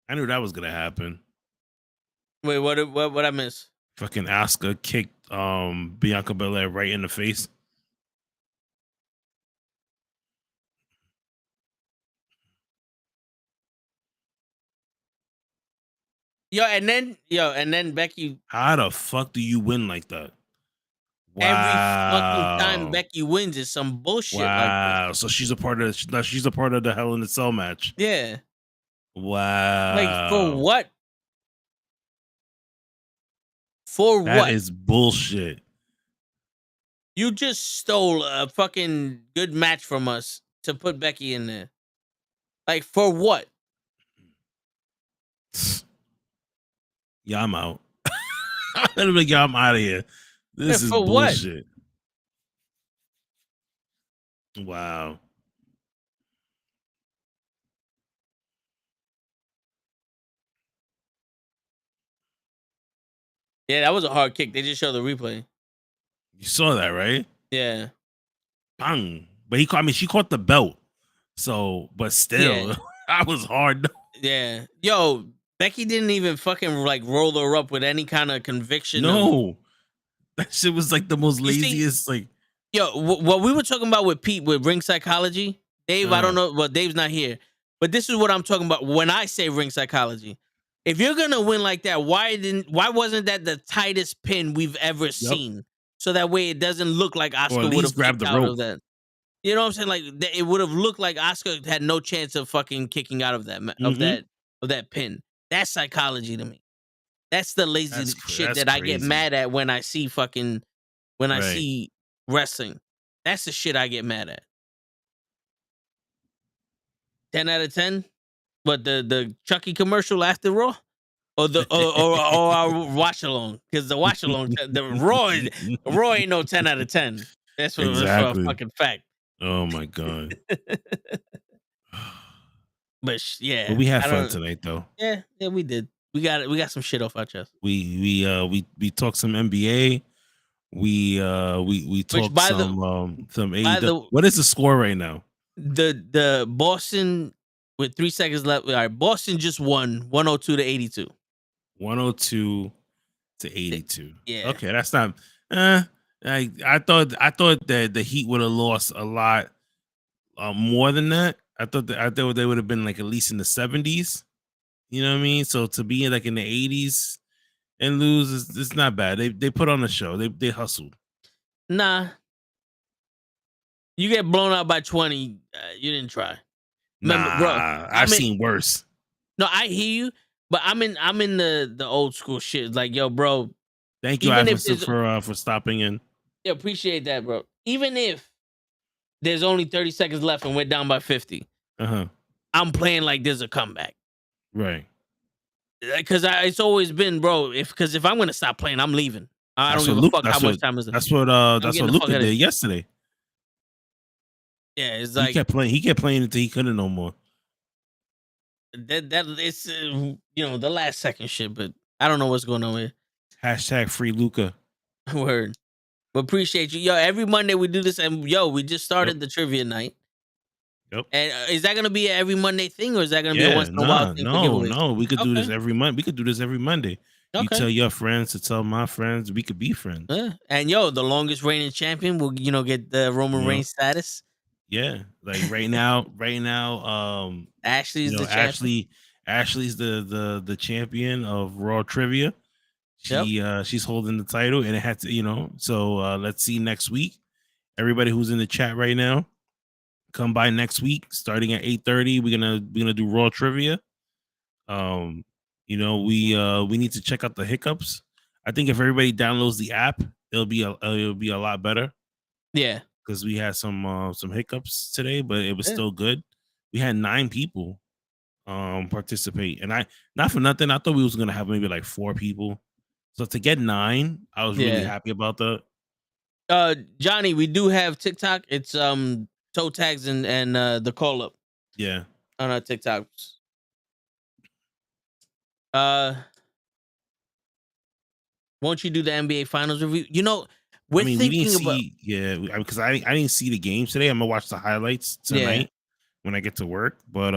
I knew that was gonna happen. Wait, what I miss? Fucking Auska kicked Bianca Belair right in the face. And then Becky. How the fuck do you win like that? Wow. Every fucking time Becky wins is some bullshit. Wow. Like this. So she's a part of the Hell in a Cell match. Yeah. Wow. Like, for what? For what? That is bullshit. You just stole a fucking good match from us to put Becky in there. Like for what? Yeah, I'm out. I'm like, yo, I'm out of here. This is For what? bullshit. Wow. Yeah, that was a hard kick. They just showed the replay. You saw that, right? Yeah. Bang. But he caught me. She caught the belt. So, but still, Yeah. I was hard. Yeah. Yo, Becky didn't even fucking like roll her up with any kind of conviction. No. That shit was like the most You see- laziest. Like, Yo, what we were talking about with Pete with ring psychology, Dave, I don't know, well, Dave's not here, but this is what I'm talking about when I say ring psychology. If you're gonna win like that, why wasn't that the tightest pin we've ever seen? So that way it doesn't look like Auska would have grabbed the out rope of that. You know what I'm saying? Like it would have looked like Auska had no chance of fucking kicking out of that of that pin. That's psychology to me. That's the lazy shit that I get mad at when I see I see wrestling. That's the shit I get mad at. 10 out of 10. But the Chucky commercial after Raw, or the or our watch along, because the watch along, the Raw ain't no 10 out of 10. That's for a fucking fact. Oh my god. But yeah, But we had fun tonight, though. Yeah, we did. We got some shit off our chest. We talked some NBA. We talked some AEW. What is the score right now? The Boston with 3 seconds left. All right, Boston just won 102 to 82. 102 to 82. Yeah. Okay, that's not. I thought that the Heat would have lost a lot more than that. I thought they would have been like at least in the 70s. You know what I mean? So to be like in the 80s and lose, it's not bad. They put on a show. They hustled. Nah. You get blown out by 20, you didn't try. Remember, nah, bro, I've seen worse. No, I hear you, but I'm in the old school shit. Like, yo, bro. Thank you, Iverson, for stopping in. Yeah, appreciate that, bro. Even if there's only 30 seconds left and we're down by 50, I'm playing like there's a comeback. Right. Because it's always been, bro. If I'm gonna stop playing, I'm leaving. I don't give a fuck how much time is it. That's what Luka did yesterday. Yeah, it's like he kept playing until he couldn't no more. That it's the last second shit, but I don't know what's going on with # free Luka. Word. But appreciate you. Yo, every Monday we do this, and we just started the trivia night. Yep. And is that gonna be an every Monday thing, or is that gonna be a once in a while thing? No. We could do this every month. We could do this every Monday. Okay. You tell your friends to tell my friends. We could be friends. Yeah. And the longest reigning champion will get the Roman Reigns status. Yeah, like right now, Ashley's the champion. Ashley's the champion of Raw Trivia. She's holding the title, and it had to, So let's see next week. Everybody who's in the chat right now, come by next week, starting at 8:30. We're gonna do Raw Trivia. We need to check out the hiccups. I think if everybody downloads the app, it'll be a lot better. Yeah. Because we had some hiccups today, but it was still good. We had 9 people participate, and not for nothing, I thought we was gonna have maybe like 4 people. So to get 9, I was really happy about that. Johnny, we do have TikTok. It's toe tags and the call up. Yeah, on our TikToks. Won't you do the NBA Finals review? We didn't see, because I didn't see the game today. I'm gonna watch the highlights tonight when I get to work. But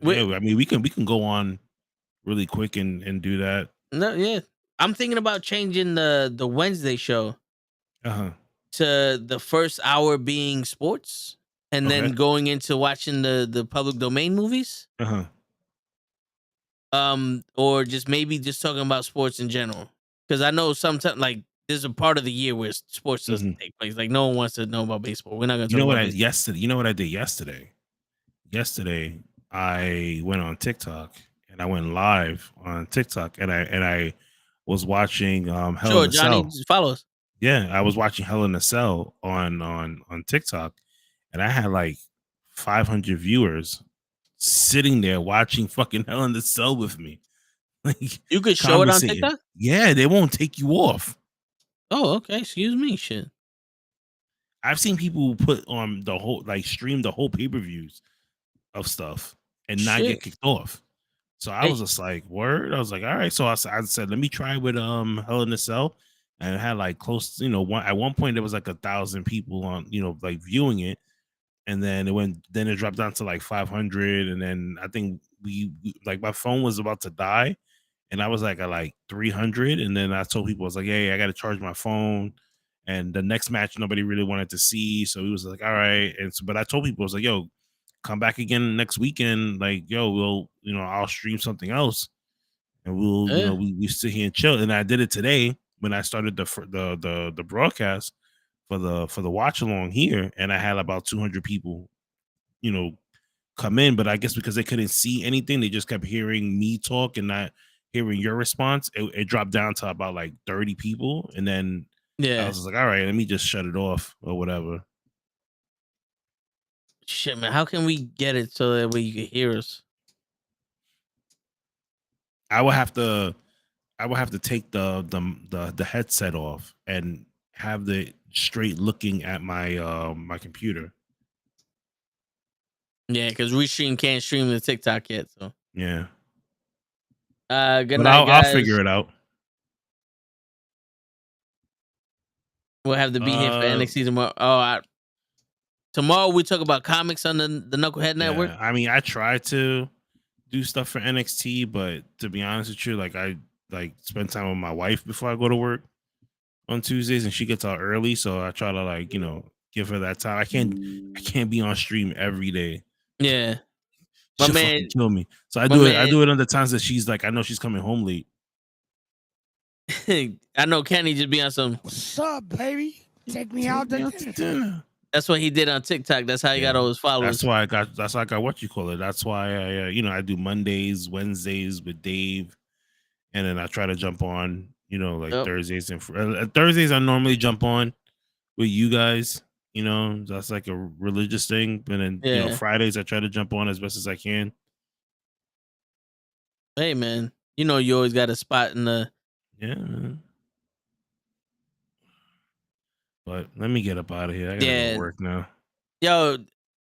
we can go on really quick and do that. No, yeah, I'm thinking about changing the Wednesday show to the first hour being sports, and then going into watching the public domain movies. Or just maybe just talking about sports in general, because I know sometimes like. There's a part of the year where sports doesn't take place. Like no one wants to know about baseball. We're not gonna. You know what I did yesterday? Yesterday I went on TikTok and I went live on TikTok and I was watching Hell in a Johnny, Cell. Follow us. Yeah, I was watching Hell in a Cell on TikTok, and I had like 500 viewers sitting there watching fucking Hell in the Cell with me. Like, You could show it on conversating. TikTok? Yeah, they won't take you off. Oh, okay. Excuse me. Shit. I've seen people put on the whole, like, stream the whole pay-per-views of stuff and not get kicked off. So I was just like, word. I was like, all right. So I said, let me try with Hell in the Cell, and it had like close, at one point there was like 1,000 people on, like viewing it, and then it dropped down to like 500, and then I think we like my phone was about to die, and I was like at like 300, and then I told people, I was like, hey, I got to charge my phone. And the next match nobody really wanted to see, so he was like, all right. And so, but I told people, I was like, yo, come back again next weekend. Like, yo, we'll, I'll stream something else, and we'll, we sit here and chill. And I did it today when I started the broadcast for the watch along here, and I had about 200 people, come in. But I guess because they couldn't see anything, they just kept hearing me talk and not hearing your response. It dropped down to about like 30 people, and then I was just like, all right, let me just shut it off or whatever. Shit, man, how can we get it so that way you can hear us? I would have to take the headset off and have the straight looking at my my computer. Yeah, because we can't stream the TikTok yet. So yeah. Good night, guys. I'll figure it out. We'll have to be here for NXT tomorrow. Tomorrow we talk about comics on the Knucklehead Network. I mean, I try to do stuff for NXT, but to be honest with you, like I spend time with my wife before I go to work on Tuesdays, and she gets out early, so I try to give her that time. I can't be on stream every day. Yeah, she'll fucking kill me. So I do it on the times that she's like, I know she's coming home late. I know Kenny just be on some. What's up, baby? Take me out to dinner. That's what he did on TikTok. That's how he got all his followers. That's why I got what you call it. That's why I do Mondays, Wednesdays with Dave, and then I try to jump on, Thursdays and Thursdays I normally jump on with you guys. That's like a religious thing. And then Fridays I try to jump on as best as I can. Hey man, you always got a spot in the. Yeah, man. But let me get up out of here. I gotta go to work now. Yo,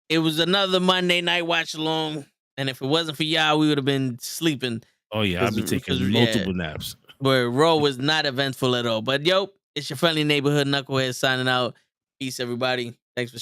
it was another Monday night watch along, and if it wasn't for y'all, we would have been sleeping. Oh yeah, I'll be taking multiple naps. Where Raw was not eventful at all. But yo, it's your friendly neighborhood Knucklehead signing out. Peace, everybody. Thanks for.